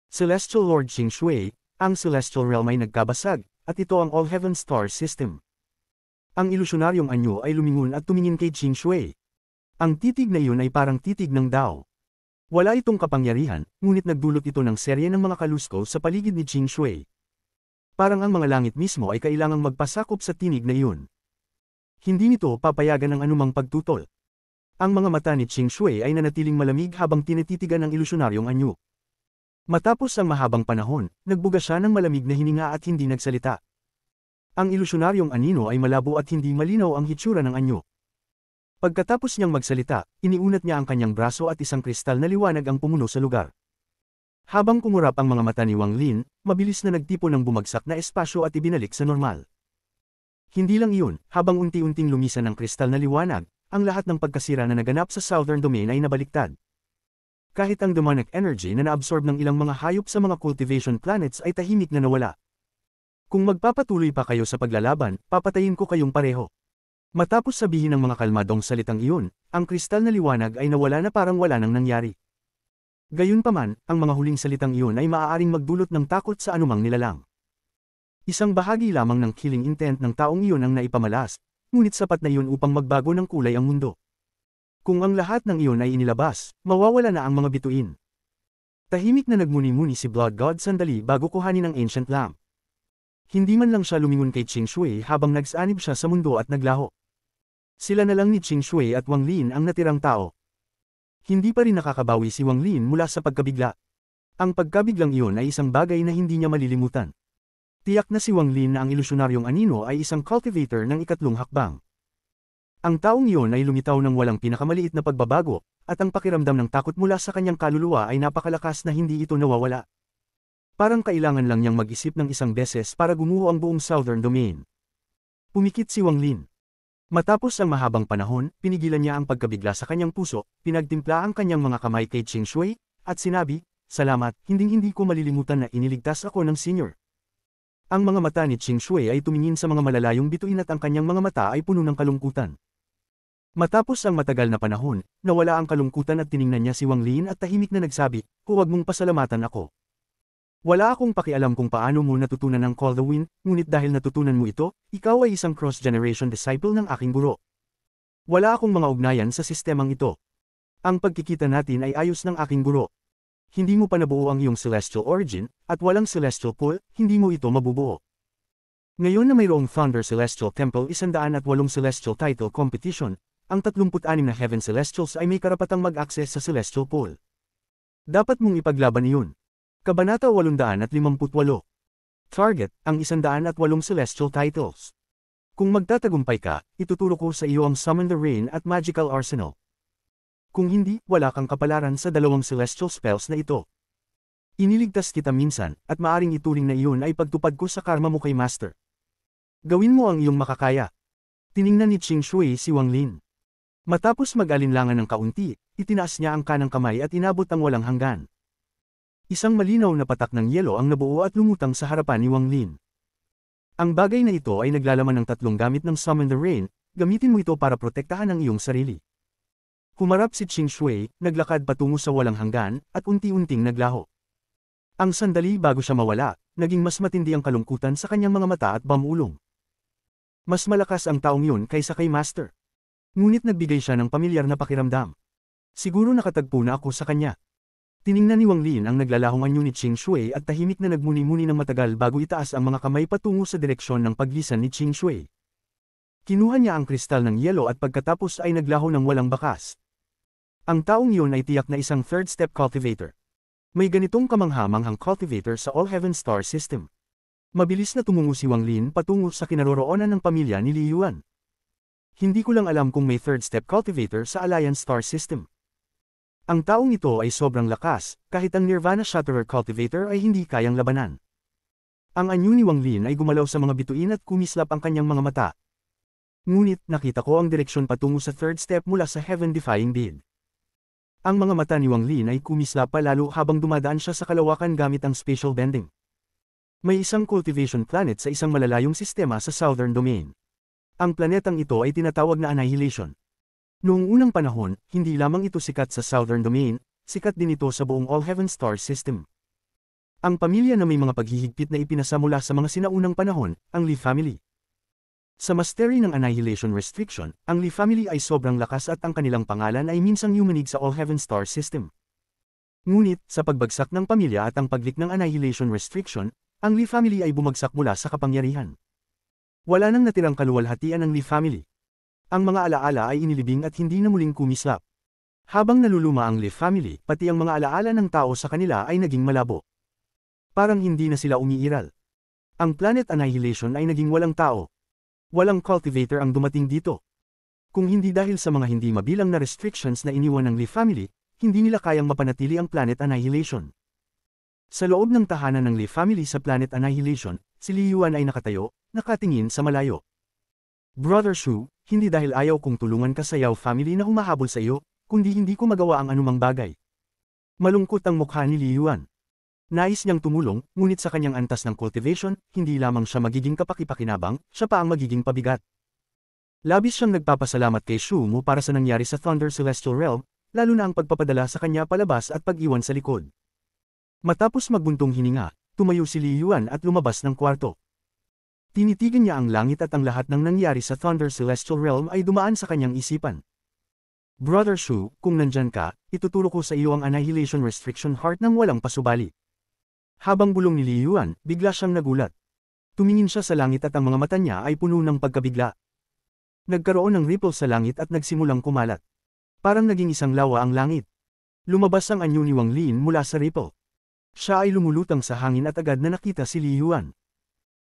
Celestial Lord Qing Shui, ang Celestial Realm ay nagkabasag, at ito ang All Heaven Star System. Ang ilusyonaryong anyo ay lumingon at tumingin kay Qing Shui. Ang titig na iyon ay parang titig ng Dao. Wala itong kapangyarihan, ngunit nagdulot ito ng serye ng mga kalusko sa paligid ni Qing Shui. Parang ang mga langit mismo ay kailangang magpasakop sa tinig na iyon. Hindi nito papayagan ang anumang pagtutol. Ang mga mata ni Qing Shui ay nanatiling malamig habang tinititigan ng ilusyonaryong anyo. Matapos ang mahabang panahon, nagbuga siya ng malamig na hininga at hindi nagsalita. Ang ilusyonaryong anino ay malabo at hindi malinaw ang hitsura ng anyo. Pagkatapos niyang magsalita, iniunat niya ang kanyang braso at isang kristal na liwanag ang pumuno sa lugar. Habang kumurap ang mga mata ni Wang Lin, mabilis na nagtipon ng bumagsak na espasyo at ibinalik sa normal. Hindi lang iyon, habang unti-unting lumisan ng kristal na liwanag, ang lahat ng pagkasira na naganap sa Southern Domain ay nabaliktad. Kahit ang demonic energy na naabsorb ng ilang mga hayop sa mga cultivation planets ay tahimik na nawala. Kung magpapatuloy pa kayo sa paglalaban, papatayin ko kayong pareho. Matapos sabihin ng mga kalmadong salitang iyon, ang kristal na liwanag ay nawala na parang wala nang nangyari. Gayunpaman, ang mga huling salitang iyon ay maaaring magdulot ng takot sa anumang nilalang. Isang bahagi lamang ng killing intent ng taong iyon ang naipamalas, ngunit sapat na iyon upang magbago ng kulay ang mundo. Kung ang lahat ng iyon ay inilabas, mawawala na ang mga bituin. Tahimik na nagmuni-muni si Blood God sandali bago kuhanin ang ancient lamp. Hindi man lang siya lumingon kay Qing Shui habang nagsanib siya sa mundo at naglaho. Sila na lang ni Qing Shui at Wang Lin ang natirang tao. Hindi pa rin nakakabawi si Wang Lin mula sa pagkabigla. Ang pagkabiglang iyon ay isang bagay na hindi niya malilimutan. Tiyak na si Wang Lin na ang ilusyonaryong anino ay isang cultivator ng ikatlong hakbang. Ang taong iyon ay lumitaw ng walang pinakamaliit na pagbabago, at ang pakiramdam ng takot mula sa kanyang kaluluwa ay napakalakas na hindi ito nawawala. Parang kailangan lang niyang mag-isip ng isang beses para gumuho ang buong Southern Domain. Pumikit si Wang Lin. Matapos ang mahabang panahon, pinigilan niya ang pagkabigla sa kanyang puso, pinagtimpla ang kanyang mga kamay kay Qing Shui, at sinabi, "Salamat, hinding-hindi ko malilimutan na iniligtas ako ng senior." Ang mga mata ni Qing Shui ay tumingin sa mga malalayong bituin at ang kanyang mga mata ay puno ng kalungkutan. Matapos ang matagal na panahon, nawala ang kalungkutan at tiningnan niya si Wang Lin at tahimik na nagsabi, "Huwag mong pasalamatan ako. Wala akong pakialam kung paano mo natutunan ang Call the Wind, ngunit dahil natutunan mo ito, ikaw ay isang cross-generation disciple ng aking guro. Wala akong mga ugnayan sa sistemang ito. Ang pagkikita natin ay ayos ng aking guro. Hindi mo pa nabuo ang iyong celestial origin, at walang celestial pool, hindi mo ito mabubuo. Ngayon na mayroong Thunder Celestial Temple 108 celestial title competition, ang 36 na Heaven Celestials ay may karapatang mag-access sa celestial pool. Dapat mong ipaglaban iyon. Kabanata 858. Target, ang 108 celestial titles. Kung magtatagumpay ka, ituturo ko sa iyo ang Summon the Rain at Magical Arsenal. Kung hindi, wala kang kapalaran sa dalawang celestial spells na ito. Iniligtas kita minsan, at maaring ituring na iyon ay pagtupad ko sa karma mo kay Master. Gawin mo ang iyong makakaya. Tiningnan ni Qing Shui si Wang Lin. Matapos mag-alinlangan ng kaunti, itinaas niya ang kanang kamay at inabot ang walang hanggan. Isang malinaw na patak ng yelo ang nabuo at lumutang sa harapan ni Wang Lin. Ang bagay na ito ay naglalaman ng 3 gamit ng Summon the Rain, gamitin mo ito para protektahan ang iyong sarili. Humarap si Qing Shui, naglakad patungo sa walang hanggan, at unti-unting naglaho. Ang sandali bago siya mawala, naging mas matindi ang kalungkutan sa kanyang mga mata at bamulong. Mas malakas ang taong yun kaysa kay Master. Ngunit nagbigay siya ng pamilyar na pakiramdam. Siguro nakatagpo na ako sa kanya. Tiningnan ni Wang Lin ang naglalahong anyo ni Qing Shui at tahimik na nagmuni-muni ng matagal bago itaas ang mga kamay patungo sa direksyon ng paglisan ni Qing Shui. Kinuha niya ang kristal ng yelo at pagkatapos ay naglaho ng walang bakas. Ang taong iyon ay tiyak na isang third-step cultivator. May ganitong kamangha-manghang cultivator sa All Heaven Star System. Mabilis na tumungo si Wang Lin patungo sa kinaroroonan ng pamilya ni Li Yuan. Hindi ko lang alam kung may third-step cultivator sa Alliance Star System. Ang taong ito ay sobrang lakas, kahit ang Nirvana Shatterer Cultivator ay hindi kayang labanan. Ang anyo ni Wang Lin ay gumalaw sa mga bituin at kumislap ang kanyang mga mata. Ngunit nakita ko ang direksyon patungo sa third step mula sa heaven-defying bid. Ang mga mata ni Wang Lin ay kumislap pa lalo habang dumadaan siya sa kalawakan gamit ang spatial bending. May isang cultivation planet sa isang malalayong sistema sa Southern Domain. Ang planetang ito ay tinatawag na Annihilation. Noong unang panahon, hindi lamang ito sikat sa Southern Domain, sikat din ito sa buong All Heaven Star System. Ang pamilya na may mga paghihigpit na ipinasa mula sa mga sinaunang panahon, ang Li family. Sa mastery ng Annihilation Restriction, ang Li family ay sobrang lakas at ang kanilang pangalan ay minsang yumanig sa All Heaven Star System. Ngunit, sa pagbagsak ng pamilya at ang paglik ng Annihilation Restriction, ang Li family ay bumagsak mula sa kapangyarihan. Wala nang natirang kaluwalhatian ng Li family. Ang mga alaala ay inilibing at hindi na muling kumislap. Habang naluluma ang Li family, pati ang mga alaala ng tao sa kanila ay naging malabo. Parang hindi na sila umiiral. Ang Planet Annihilation ay naging walang tao. Walang cultivator ang dumating dito. Kung hindi dahil sa mga hindi mabilang na restrictions na iniwan ng Li family, hindi nila kayang mapanatili ang Planet Annihilation. Sa loob ng tahanan ng Li family sa Planet Annihilation, si Li Yuan ay nakatayo, nakatingin sa malayo. Brother Shu, hindi dahil ayaw kong tulungan ka sa Yao family na humahabol sa iyo, kundi hindi ko magawa ang anumang bagay. Malungkot ang mukha ni Li Yuan. Nais niyang tumulong, ngunit sa kanyang antas ng cultivation, hindi lamang siya magiging kapakipakinabang, siya pa ang magiging pabigat. Labis siyang nagpapasalamat kay Shumu para sa nangyari sa Thunder Celestial Realm, lalo na ang pagpapadala sa kanya palabas at pag-iwan sa likod. Matapos magbuntong hininga, tumayo si Li Yuan at lumabas ng kwarto. Tinitigan niya ang langit at ang lahat ng nangyari sa Thunder Celestial Realm ay dumaan sa kanyang isipan. Brother Shu, kung nandyan ka, ituturo ko sa iyo ang Annihilation Restriction Heart ng walang pasubali. Habang bulong ni Li Yuan, bigla siyang nagulat. Tumingin siya sa langit at ang mga mata niya ay puno ng pagkabigla. Nagkaroon ng ripple sa langit at nagsimulang kumalat. Parang naging isang lawa ang langit. Lumabas ang anyo ni Wang Lin mula sa ripple. Siya ay lumulutang sa hangin at agad na nakita si Li Yuan.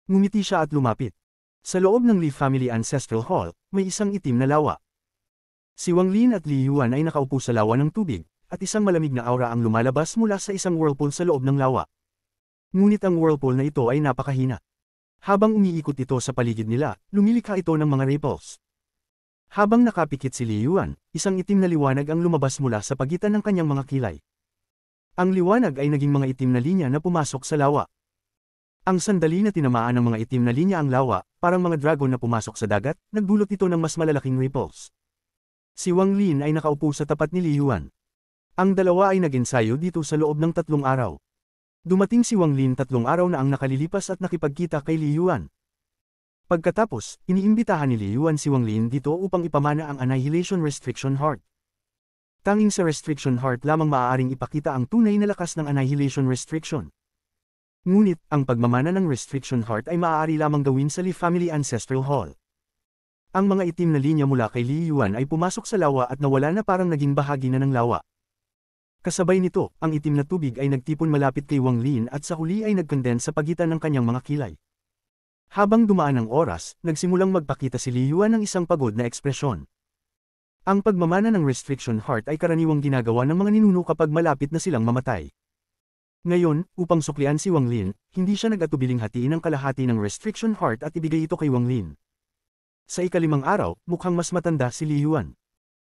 Ngumiti siya at lumapit. Sa loob ng Li Family Ancestral Hall, may isang itim na lawa. Si Wang Lin at Li Yuan ay nakaupo sa lawa ng tubig, at isang malamig na aura ang lumalabas mula sa isang whirlpool sa loob ng lawa. Ngunit ang whirlpool na ito ay napakahina. Habang umiikot ito sa paligid nila, lumilikha ito ng mga ripples. Habang nakapikit si Li Yuan, isang itim na liwanag ang lumabas mula sa pagitan ng kanyang mga kilay. Ang liwanag ay naging mga itim na linya na pumasok sa lawa. Ang sandali na tinamaan ng mga itim na linya ang lawa, parang mga dragon na pumasok sa dagat, nagdulot ito ng mas malalaking ripples. Si Wang Lin ay nakaupo sa tapat ni Li Yuan. Ang dalawa ay nag-ensayo dito sa loob ng 3 araw. Dumating si Wang Lin 3 araw na ang nakalilipas at nakipagkita kay Li Yuan. Pagkatapos, iniimbitahan ni Li Yuan si Wang Lin dito upang ipamana ang Annihilation Restriction Heart. Tanging sa Restriction Heart lamang maaaring ipakita ang tunay na lakas ng Annihilation Restriction. Ngunit, ang pagmamana ng Restriction Heart ay maaari lamang gawin sa Li Family Ancestral Hall. Ang mga itim na linya mula kay Li Yuan ay pumasok sa lawa at nawala na parang naging bahagi na ng lawa. Kasabay nito, ang itim na tubig ay nagtipon malapit kay Wang Lin at sa huli ay nag-condense sa pagitan ng kanyang mga kilay. Habang dumaan ang oras, nagsimulang magpakita si Li Yuan ng isang pagod na ekspresyon. Ang pagmamana ng Restriction Heart ay karaniwang ginagawa ng mga ninuno kapag malapit na silang mamatay. Ngayon, upang suklian si Wang Lin, hindi siya nag-atubiling hatiin ang kalahati ng Restriction Heart at ibigay ito kay Wang Lin. Sa ika-5 araw, mukhang mas matanda si Li Yuan.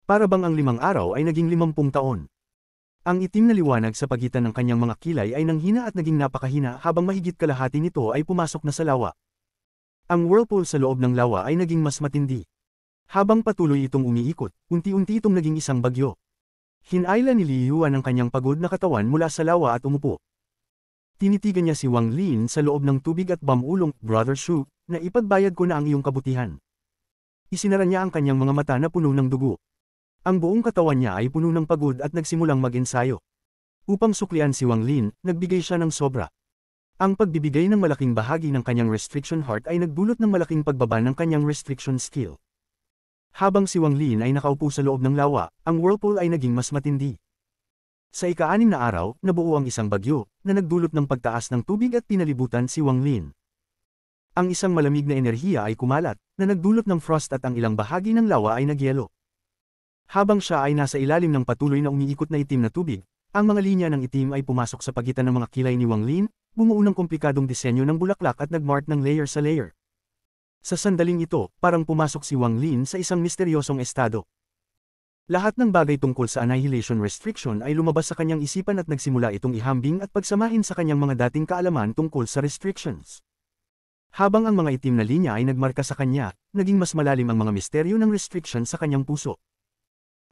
Para bang ang 5 araw ay naging 50 taon. Ang itim na liwanag sa pagitan ng kanyang mga kilay ay nanghina at naging napakahina habang mahigit kalahati nito ay pumasok na sa lawa. Ang whirlpool sa loob ng lawa ay naging mas matindi. Habang patuloy itong umiikot, unti-unti itong naging isang bagyo. Hinayla ni Li Yuan ang kanyang pagod na katawan mula sa lawa at umupo. Tinitigan niya si Wang Lin sa loob ng tubig at bamulong, Brother Shu, na ipagbayad ko na ang iyong kabutihan. Isinara niya ang kanyang mga mata na puno ng dugo. Ang buong katawan niya ay puno ng pagod at nagsimulang mag-ensayo. Upang suklian si Wang Lin, nagbigay siya ng sobra. Ang pagbibigay ng malaking bahagi ng kanyang Restriction Heart ay nagdulot ng malaking pagbaba ng kanyang Restriction Skill. Habang si Wang Lin ay nakaupo sa loob ng lawa, ang whirlpool ay naging mas matindi. Sa ika-6 na araw, nabuo ang isang bagyo, na nagdulot ng pagtaas ng tubig at pinalibutan si Wang Lin. Ang isang malamig na enerhiya ay kumalat, na nagdulot ng frost at ang ilang bahagi ng lawa ay nagyelo. Habang siya ay nasa ilalim ng patuloy na umiikot na itim na tubig, ang mga linya ng itim ay pumasok sa pagitan ng mga kilay ni Wang Lin, bumuo ng komplikadong disenyo ng bulaklak at nagmart ng layer sa layer. Sa sandaling ito, parang pumasok si Wang Lin sa isang misteryosong estado. Lahat ng bagay tungkol sa Annihilation Restriction ay lumabas sa kanyang isipan at nagsimula itong ihambing at pagsamahin sa kanyang mga dating kaalaman tungkol sa restrictions. Habang ang mga itim na linya ay nagmarka sa kanya, naging mas malalim ang mga misteryo ng restriction sa kanyang puso.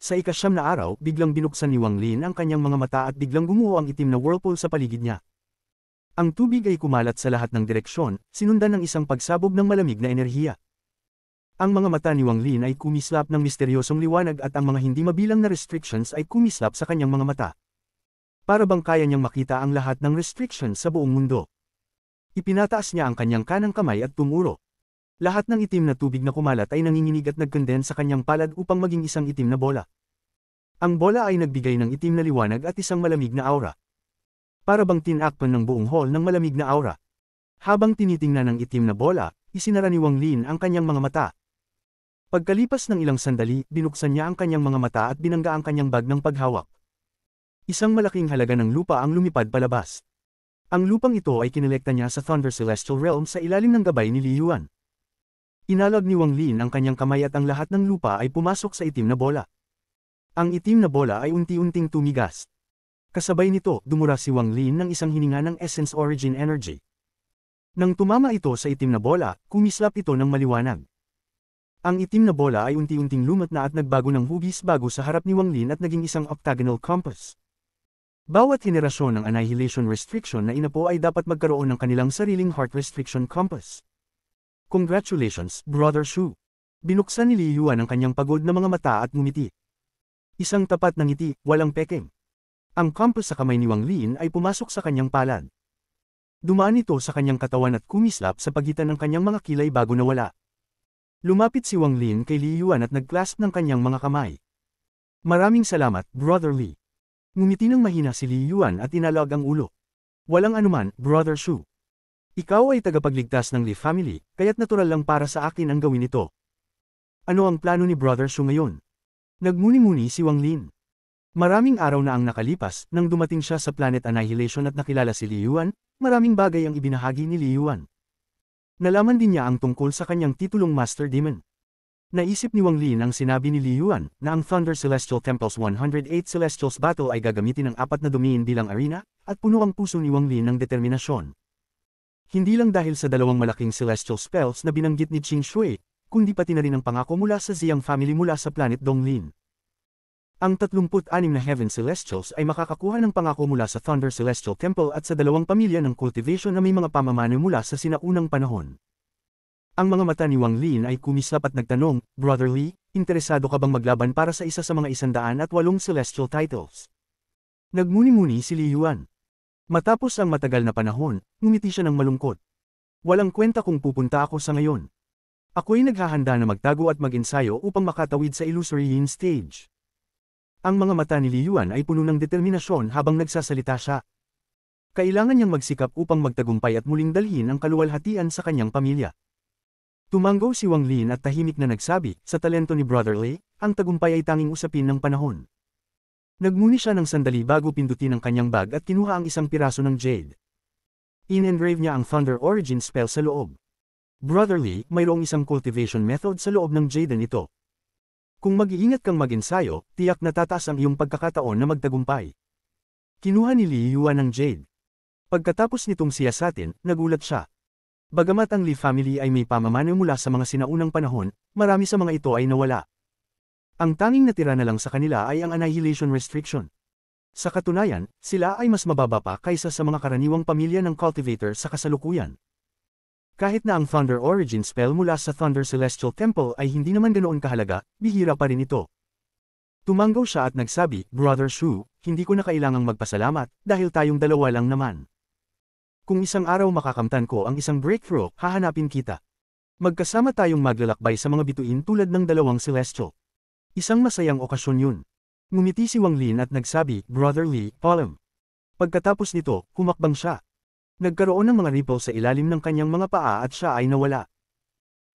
Sa ika-9 na araw, biglang binuksan ni Wang Lin ang kanyang mga mata at biglang gumuho ang itim na whirlpool sa paligid niya. Ang tubig ay kumalat sa lahat ng direksyon, sinundan ng isang pagsabog ng malamig na enerhiya. Ang mga mata ni Wang Lin ay kumislap ng misteryosong liwanag at ang mga hindi mabilang na restrictions ay kumislap sa kanyang mga mata. Para bang kaya niyang makita ang lahat ng restrictions sa buong mundo. Ipinataas niya ang kanyang kanang kamay at tumuro. Lahat ng itim na tubig na kumalat ay nanginginig at nag-condense sa kanyang palad upang maging isang itim na bola. Ang bola ay nagbigay ng itim na liwanag at isang malamig na aura. Para bang tinakpan ng buong hall ng malamig na aura. Habang tinitingnan ng itim na bola, isinara ni Wang Lin ang kanyang mga mata. Pagkalipas ng ilang sandali, binuksan niya ang kanyang mga mata at binangga ang kanyang bag ng paghawak. Isang malaking halaga ng lupa ang lumipad palabas. Ang lupang ito ay kinolekta niya sa Thunder Celestial Realm sa ilalim ng gabay ni Li Yuan. Inalag ni Wang Lin ang kanyang kamay at ang lahat ng lupa ay pumasok sa itim na bola. Ang itim na bola ay unti-unting tumigas. Kasabay nito, dumura si Wang Lin ng isang hininga ng Essence Origin Energy. Nang tumama ito sa itim na bola, kumislap ito ng maliwanag. Ang itim na bola ay unti-unting lumat na at nagbago ng hugis bago sa harap ni Wang Lin at naging isang octagonal compass. Bawat henerasyon ng Annihilation Restriction na inapo ay dapat magkaroon ng kanilang sariling Heart Restriction Compass. Congratulations, Brother Shu! Binuksan ni Li Yuan ang kanyang pagod na mga mata at ngumiti. Isang tapat na ngiti, walang peking. Ang compass sa kamay ni Wang Lin ay pumasok sa kanyang palad. Dumaan ito sa kanyang katawan at kumislap sa pagitan ng kanyang mga kilay bago nawala. Lumapit si Wang Lin kay Li Yuan at nag-clasp ng kanyang mga kamay. Maraming salamat, Brother Li. Ngumiti ng mahina si Li Yuan at inalag ang ulo. Walang anuman, Brother Shu. Ikaw ay tagapagligtas ng Li family, kaya't natural lang para sa akin ang gawin ito. Ano ang plano ni Brother Shu ngayon? Nagmuni-muni si Wang Lin. Maraming araw na ang nakalipas, nang dumating siya sa Planet Annihilation at nakilala si Li Yuan, maraming bagay ang ibinahagi ni Li Yuan. Nalaman din niya ang tungkol sa kanyang titulong Master Demon. Naisip ni Wang Lin ang sinabi ni Li Yuan, na ang Thunder Celestial Temple's 108 Celestials Battle ay gagamitin ng 4 na domain bilang arena, at puno ang puso ni Wang Lin ng determinasyon. Hindi lang dahil sa dalawang malaking celestial spells na binanggit ni Qing Shui, kundi pati na rin ang pangako mula sa Ziyang family mula sa Planet Donglin. Ang 36 na Heaven Celestials ay makakakuha ng pangako mula sa Thunder Celestial Temple at sa dalawang pamilya ng cultivation na may mga pamamana mula sa sinaunang panahon. Ang mga mata ni Wang Lin ay kumislap at nagtanong, Brother Li, interesado ka bang maglaban para sa isa sa mga 108 Celestial Titles? Nagmuni-muni si Li Yuan. Matapos ang matagal na panahon, ngumiti siya ng malungkot. Walang kwenta kung pupunta ako sa ngayon. Ako'y naghahanda na magtago at mag-ensayo upang makatawid sa Illusory Yin stage. Ang mga mata ni Li Yuan ay puno ng determinasyon habang nagsasalita siya. Kailangan niyang magsikap upang magtagumpay at muling dalhin ang kaluwalhatian sa kanyang pamilya. Tumanggo si Wang Lin at tahimik na nagsabi, sa talento ni Brother Li, ang tagumpay ay tanging usapin ng panahon. Nagmuni siya ng sandali bago pindutin ang kanyang bag at kinuha ang isang piraso ng jade. In-engrave niya ang Thunder Origin spell sa loob. Brother Li, mayroong isang cultivation method sa loob ng jade nito. Kung mag-iingat kang mag-ensayo, tiyak na tataas ang iyong pagkakataon na magtagumpay. Kinuha ni Li Yuan ang jade. Pagkatapos nitong siyasatin, nagulat siya. Bagamat ang Li family ay may pamamana mula sa mga sinaunang panahon, marami sa mga ito ay nawala. Ang tanging natira na lang sa kanila ay ang Annihilation Restriction. Sa katunayan, sila ay mas mababa pa kaysa sa mga karaniwang pamilya ng cultivator sa kasalukuyan. Kahit na ang Thunder Origin spell mula sa Thunder Celestial Temple ay hindi naman ganoon kahalaga, bihira pa rin ito. Tumanggaw siya at nagsabi, Brother Shu, hindi ko na kailangang magpasalamat, dahil tayong dalawa lang naman. Kung isang araw makakamtan ko ang isang breakthrough, hahanapin kita. Magkasama tayong maglalakbay sa mga bituin tulad ng dalawang celestial. Isang masayang okasyon yun. Ngumiti si Wang Lin at nagsabi, Brother Li, Palm. Pagkatapos nito, humakbang siya. Nagkaroon ng mga ripple sa ilalim ng kanyang mga paa at siya ay nawala.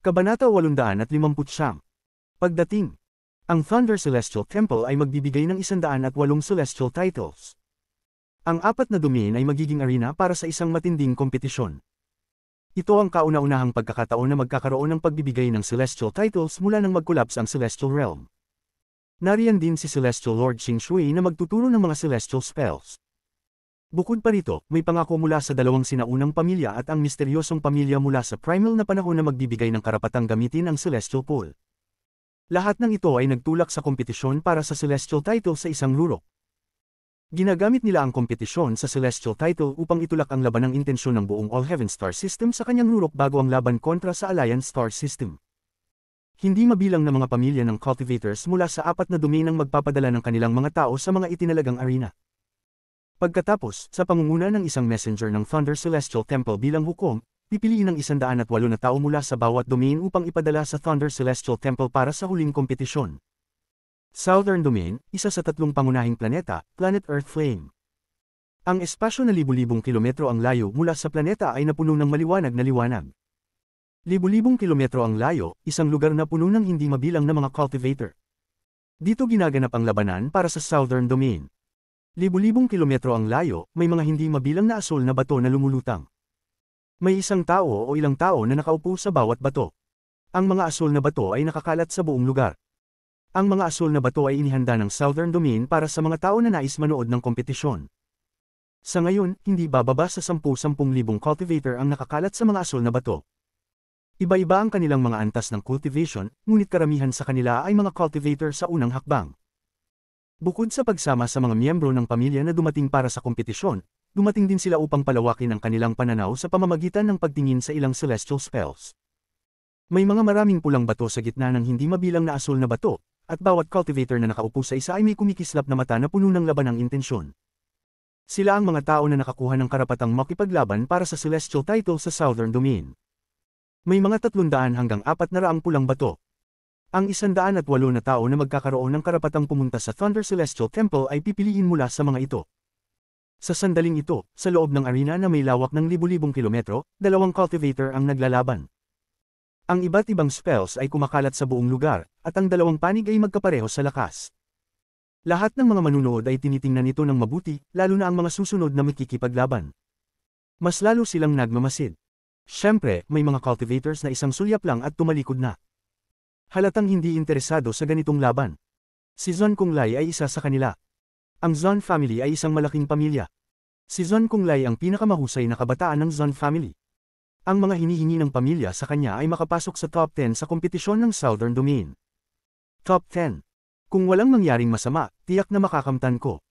Kabanata 859. Pagdating. Ang Thunder Celestial Temple ay magbibigay ng 108 celestial titles. Ang 4 na domain ay magiging arena para sa isang matinding kompetisyon. Ito ang kauna-unahang pagkakataon na magkakaroon ng pagbibigay ng celestial titles mula nang mag-collapse ang Celestial Realm. Nariyan din si Celestial Lord Qing Shui na magtuturo ng mga celestial spells. Bukod pa rito, may pangako mula sa dalawang sinaunang pamilya at ang misteryosong pamilya mula sa primal na panahon na magbibigay ng karapatang gamitin ang Celestial Pool. Lahat ng ito ay nagtulak sa kompetisyon para sa Celestial Title sa isang rurok. Ginagamit nila ang kompetisyon sa Celestial Title upang itulak ang laban ng intensyon ng buong All Heaven Star System sa kanyang rurok bago ang laban kontra sa Alliance Star System. Hindi mabilang na mga pamilya ng cultivators mula sa 4 na domain ang magpapadala ng kanilang mga tao sa mga itinalagang arena. Pagkatapos, sa pangunguna ng isang messenger ng Thunder Celestial Temple bilang hukom, pipiliin ng 108 na tao mula sa bawat domain upang ipadala sa Thunder Celestial Temple para sa huling kompetisyon. Southern Domain, isa sa 3 pangunahing planeta, Planet Earth Flame. Ang espasyo na libu-libong kilometro ang layo mula sa planeta ay napuno ng maliwanag na liwanag. Libu-libong kilometro ang layo, isang lugar na puno ng hindi mabilang na mga cultivator. Dito ginaganap ang labanan para sa Southern Domain. Libu-libong kilometro ang layo, may mga hindi mabilang na asol na bato na lumulutang. May isang tao o ilang tao na nakaupo sa bawat bato. Ang mga asol na bato ay nakakalat sa buong lugar. Ang mga asul na bato ay inihanda ng Southern Domain para sa mga tao na nais manood ng kompetisyon. Sa ngayon, hindi bababa sa 10,000 cultivator ang nakakalat sa mga asul na bato. Iba-iba ang kanilang mga antas ng cultivation, ngunit karamihan sa kanila ay mga cultivator sa unang hakbang. Bukod sa pagsama sa mga miyembro ng pamilya na dumating para sa kompetisyon, dumating din sila upang palawakin ang kanilang pananaw sa pamamagitan ng pagtingin sa ilang celestial spells. May mga maraming pulang bato sa gitna ng hindi mabilang na asul na bato, at bawat cultivator na nakaupo sa isa ay may kumikislap na mata na puno ng labanang intensyon. Sila ang mga tao na nakakuha ng karapatang makipaglaban para sa celestial title sa Southern Domain. May mga 300 hanggang 400 pulang bato. Ang 108 na tao na magkakaroon ng karapatang pumunta sa Thunder Celestial Temple ay pipiliin mula sa mga ito. Sa sandaling ito, sa loob ng arena na may lawak ng libu-libong kilometro, 2 cultivator ang naglalaban. Ang iba't ibang spells ay kumakalat sa buong lugar, at ang 2 panig ay magkapareho sa lakas. Lahat ng mga manunood ay tinitingnan ito ng mabuti, lalo na ang mga susunod na makikipaglaban. Mas lalo silang nagmamasid. Siyempre, may mga cultivators na isang sulyap lang at tumalikod na. Halatang hindi interesado sa ganitong laban. Si Zon Kunglai ay isa sa kanila. Ang Zon family ay isang malaking pamilya. Si Zon Kunglai ang pinakamahusay na kabataan ng Zon family. Ang mga hinihingi ng pamilya sa kanya ay makapasok sa top 10 sa kompetisyon ng Southern Domain. Top 10. Kung walang mangyaring masama, tiyak na makakamtan ko.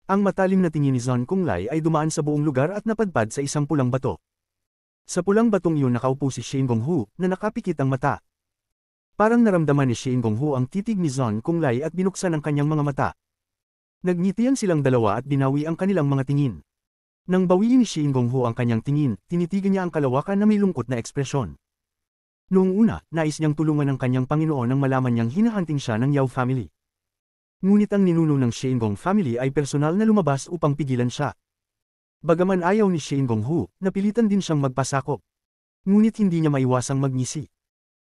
Ang matalim na tingin ni Zon Kunglai ay dumaan sa buong lugar at napadpad sa isang pulang bato. Sa pulang batong iyon nakaupo si Shin Gong-hu na nakapikit ang mata. Parang naramdaman ni Shin Gong-hu ang titig ni Zon Kunglai at binuksan ang kanyang mga mata. Nagngitian silang dalawa at binawi ang kanilang mga tingin. Nang bawiin ni Shin Gong-hu ang kanyang tingin, tinitigan niya ang kalawakan na may lungkot na ekspresyon. Noong una, nais niyang tulungan ang kanyang Panginoon nang malaman niyang hinahanting siya ng Yao family. Ngunit ang ninuno ng Shin Gong family ay personal na lumabas upang pigilan siya. Bagaman ayaw ni Shin Gong-hu, napilitan din siyang magpasakop. Ngunit hindi niya maiwasang magngisi.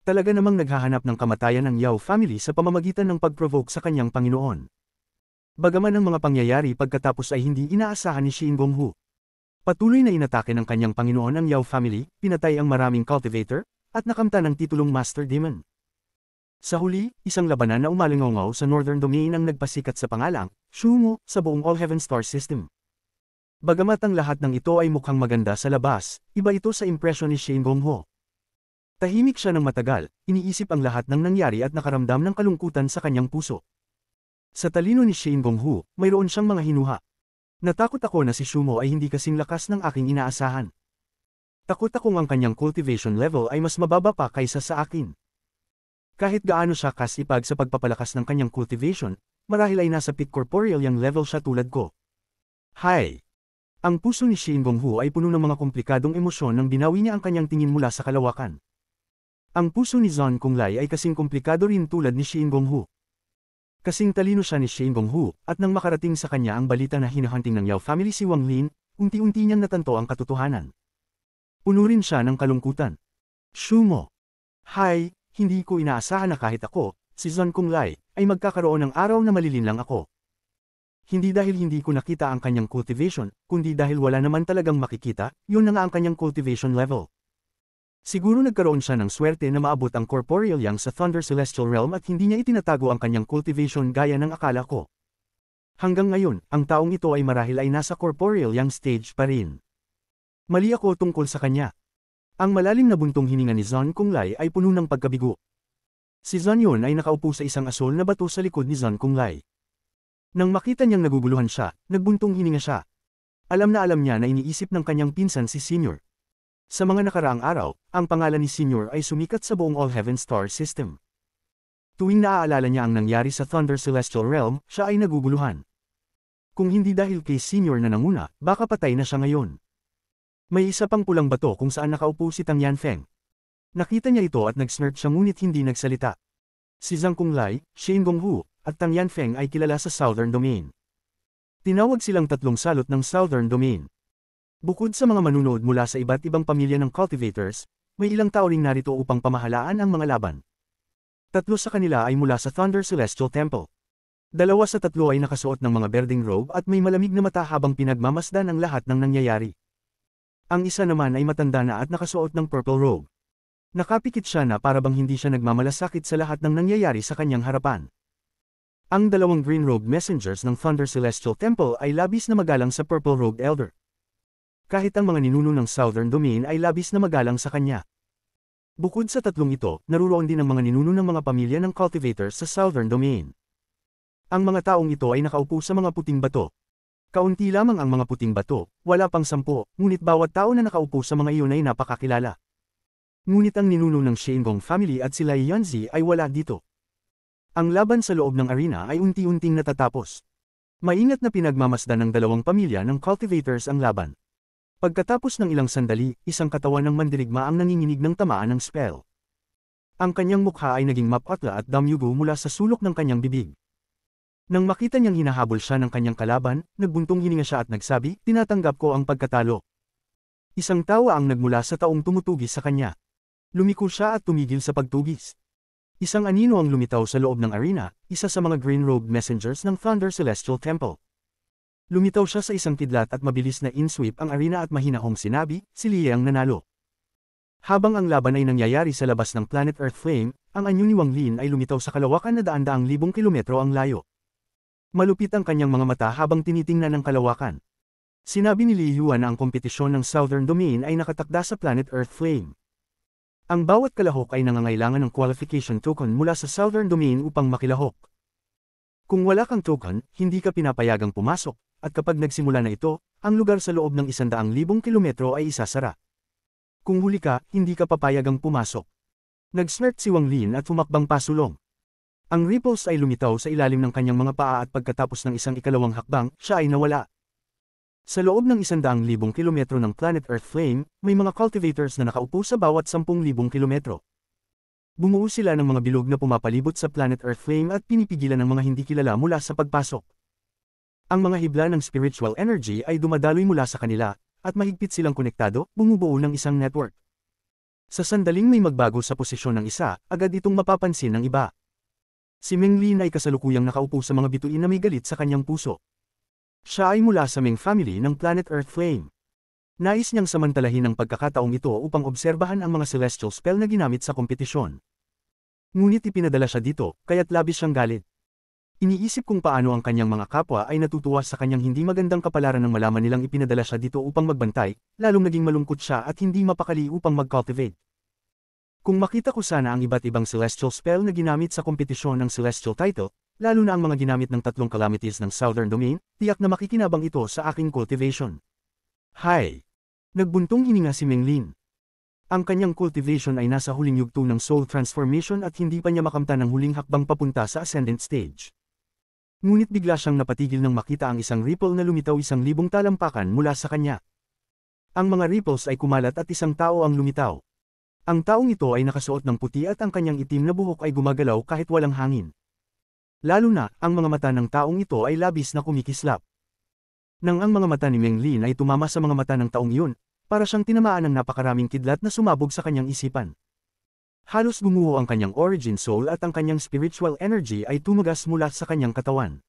Talaga namang naghahanap ng kamatayan ng Yao family sa pamamagitan ng pag-provoke sa kanyang Panginoon. Bagaman ang mga pangyayari pagkatapos ay hindi inaasahan ni Shin Gong-hu. Patuloy na inatake ng kanyang Panginoon ang Yao family, pinatay ang maraming cultivator, at nakamta ng titulong Master Demon. Sa huli, isang labanan na umalingaw sa Northern Domain ang nagpasikat sa pangalang Shumo sa buong All Heaven Star System. Bagamat ang lahat ng ito ay mukhang maganda sa labas, iba ito sa impresyon ni Shin Gong-hu. Tahimik siya ng matagal, iniisip ang lahat ng nangyari at nakaramdam ng kalungkutan sa kanyang puso. Sa talino ni Shin Gong-hu, mayroon siyang mga hinuha. Natakot ako na si Shumo ay hindi kasing lakas ng aking inaasahan. Takot akong ang kanyang cultivation level ay mas mababa pa kaysa sa akin. Kahit gaano siya kasipag sa pagpapalakas ng kanyang cultivation, marahil ay nasa peak corporeal yang level siya tulad ko. Hay! Ang puso ni Shin Gong-hu ay puno ng mga komplikadong emosyon nang binawi niya ang kanyang tingin mula sa kalawakan. Ang puso ni Zon Kunglai ay kasing komplikado rin tulad ni Shin Gong-hu. Kasing talino siya ni Shin Gong-hu, at nang makarating sa kanya ang balita na hinahunting ng Yao family si Wang Lin, unti-unti niyang natanto ang katotohanan. Puno rin siya ng kalungkutan. Shumo! Hay, hindi ko inaasahan na kahit ako, si Zon Kunglai, ay magkakaroon ng araw na malilinlang ako. Hindi dahil hindi ko nakita ang kanyang cultivation, kundi dahil wala naman talagang makikita, yun na nga ang kanyang cultivation level. Siguro nagkaroon siya ng swerte na maabot ang corporeal yang sa Thunder Celestial Realm at hindi niya itinatago ang kanyang cultivation gaya ng akala ko. Hanggang ngayon, ang taong ito ay marahil ay nasa corporeal yang stage pa rin. Mali ako tungkol sa kanya. Ang malalim na buntong hininga ni Zon Kunglai ay puno ng pagkabigo. Si Zon yun ay nakaupo sa isang asul na bato sa likod ni Zon Kunglai. Nang makita niyang naguguluhan siya, nagbuntong hininga siya. Alam niya na iniisip ng kanyang pinsan si Senior. Sa mga nakaraang araw, ang pangalan ni Senior ay sumikat sa buong All Heaven Star System. Tuwing naaalala niya ang nangyari sa Thunder Celestial Realm, siya ay naguguluhan. Kung hindi dahil kay Senior na nanguna, baka patay na siya ngayon. May isa pang pulang bato kung saan nakaupo si Tang Yanfeng. Nakita niya ito at nag-smirk siya ngunit hindi nagsalita. Si Zhang Kunglai, Shin Gong-hu, at Tang Yanfeng ay kilala sa Southern Domain. Tinawag silang tatlong salot ng Southern Domain. Bukod sa mga manunood mula sa iba't ibang pamilya ng cultivators, may ilang tao ring narito upang pamahalaan ang mga laban. 3 sa kanila ay mula sa Thunder Celestial Temple. 2 sa 3 ay nakasuot ng mga berdeng robe at may malamig na mata habang pinagmamasdan ang lahat ng nangyayari. Ang isa naman ay matanda na at nakasuot ng purple robe. Nakapikit siya na para bang hindi siya nagmamalasakit sa lahat ng nangyayari sa kanyang harapan. Ang dalawang green-robed messengers ng Thunder Celestial Temple ay labis na magalang sa purple-robed elder. Kahit ang mga ninuno ng Southern Domain ay labis na magalang sa kanya. Bukod sa tatlong ito, naruroon din ang mga ninuno ng mga pamilya ng cultivators sa Southern Domain. Ang mga taong ito ay nakaupo sa mga puting bato. Kaunti lamang ang mga puting bato, wala pang 10, ngunit bawat tao na nakaupo sa mga iyon ay napakakilala. Ngunit ang ninuno ng Shenggong family at sila Yanzi ay wala dito. Ang laban sa loob ng arena ay unti-unting natatapos. Maingat na pinagmamasdan ng dalawang pamilya ng cultivators ang laban. Pagkatapos ng ilang sandali, isang katawan ng mandirigma ang nanginginig ng tamaan ng spell. Ang kanyang mukha ay naging mapatla at damyugo mula sa sulok ng kanyang bibig. Nang makita niyang hinahabol siya ng kanyang kalaban, nagbuntong hininga siya at nagsabi, "Tinatanggap ko ang pagkatalo." Isang tawa ang nagmula sa taong tumutugis sa kanya. Lumiko siya at tumigil sa pagtugis. Isang anino ang lumitaw sa loob ng arena, isa sa mga green-robed messengers ng Thunder Celestial Temple. Lumitaw siya sa isang kidlat at mabilis na in-sweep ang arena at mahinahong sinabi, "Si Lie ang nanalo." Habang ang laban ay nangyayari sa labas ng Planet Earth Flame, ang anyo ni Wang Lin ay lumitaw sa kalawakan na daan-daang libong kilometro ang layo. Malupit ang kanyang mga mata habang tinitingnan ang kalawakan. Sinabi ni Li Yuan na ang kompetisyon ng Southern Domain ay nakatakda sa Planet Earth Flame. Ang bawat kalahok ay nangangailangan ng qualification token mula sa Southern Domain upang makilahok. Kung wala kang token, hindi ka pinapayagang pumasok, at kapag nagsimula na ito, ang lugar sa loob ng 100,000 kilometro ay isasara. Kung huli ka, hindi ka papayagang pumasok. Nag-smirk si Wang Lin at humakbang pasulong. Ang ripples ay lumitaw sa ilalim ng kanyang mga paa at pagkatapos ng isang ikalawang hakbang, siya ay nawala. Sa loob ng 100,000 kilometro ng Planet Earth Flame, may mga cultivators na nakaupo sa bawat 10,000 kilometro. Bumuo sila ng mga bilog na pumapalibot sa Planet Earth Flame at pinipigilan ng mga hindi kilala mula sa pagpasok. Ang mga hibla ng spiritual energy ay dumadaloy mula sa kanila, at mahigpit silang konektado, bumubuo ng isang network. Sa sandaling may magbago sa posisyon ng isa, agad itong mapapansin ng iba. Si Meng Lin ay kasalukuyang nakaupo sa mga bituin na may galit sa kanyang puso. Siya ay mula sa Meng family ng Planet Earth Flame. Nais niyang samantalahin ang pagkakataong ito upang obserbahan ang mga celestial spell na ginamit sa kompetisyon. Ngunit ipinadala siya dito, kaya't labis siyang galit. Iniisip kung paano ang kanyang mga kapwa ay natutuwa sa kanyang hindi magandang kapalaran nang malaman nilang ipinadala siya dito upang magbantay, lalong naging malungkot siya at hindi mapakali upang mag-cultivate. Kung makita ko sana ang iba't ibang celestial spell na ginamit sa kompetisyon ng celestial title, lalo na ang mga ginamit ng tatlong calamities ng Southern Domain, tiyak na makikinabang ito sa aking cultivation. Hay! Nagbuntong hininga si Meng Lin. Ang kanyang cultivation ay nasa huling yugto ng soul transformation at hindi pa niya makamtan ang huling hakbang papunta sa ascendant stage. Ngunit bigla siyang napatigil nang makita ang isang ripple na lumitaw 1,000 talampakan mula sa kanya. Ang mga ripples ay kumalat at isang tao ang lumitaw. Ang taong ito ay nakasuot ng puti at ang kanyang itim na buhok ay gumagalaw kahit walang hangin. Lalo na, ang mga mata ng taong ito ay labis na kumikislap. Nang ang mga mata ni Meng Lin ay tumama sa mga mata ng taong iyon, para siyang tinamaan ng napakaraming kidlat na sumabog sa kanyang isipan. Halos gumuho ang kanyang origin soul at ang kanyang spiritual energy ay tumagas mula sa kanyang katawan.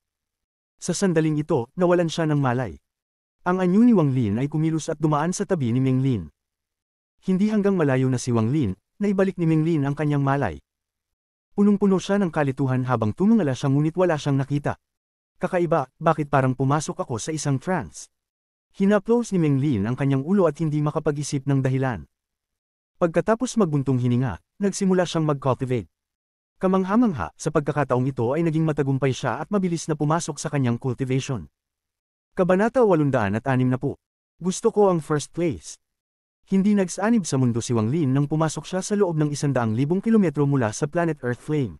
Sa sandaling ito, nawalan siya ng malay. Ang anyo ni Wang Lin ay kumilos at dumaan sa tabi ni Meng Lin. Hindi hanggang malayo na si Wang Lin, naibalik ni Meng Lin ang kanyang malay. Punong-puno siya ng kalituhan habang tumingala siya ngunit wala siyang nakita. Kakaiba, bakit parang pumasok ako sa isang trance? Hinaplos ni Meng Lin ang kanyang ulo at hindi makapag-isip ng dahilan. Pagkatapos magbuntong hininga, nagsimula siyang mag-cultivate. Kamangha-mangha, sa pagkakataong ito ay naging matagumpay siya at mabilis na pumasok sa kanyang cultivation. Kabanata 860. Gusto ko ang first place. Hindi nagsanib sa mundo si Wang Lin nang pumasok siya sa loob ng 100,000 kilometro mula sa Planet Earth Flame.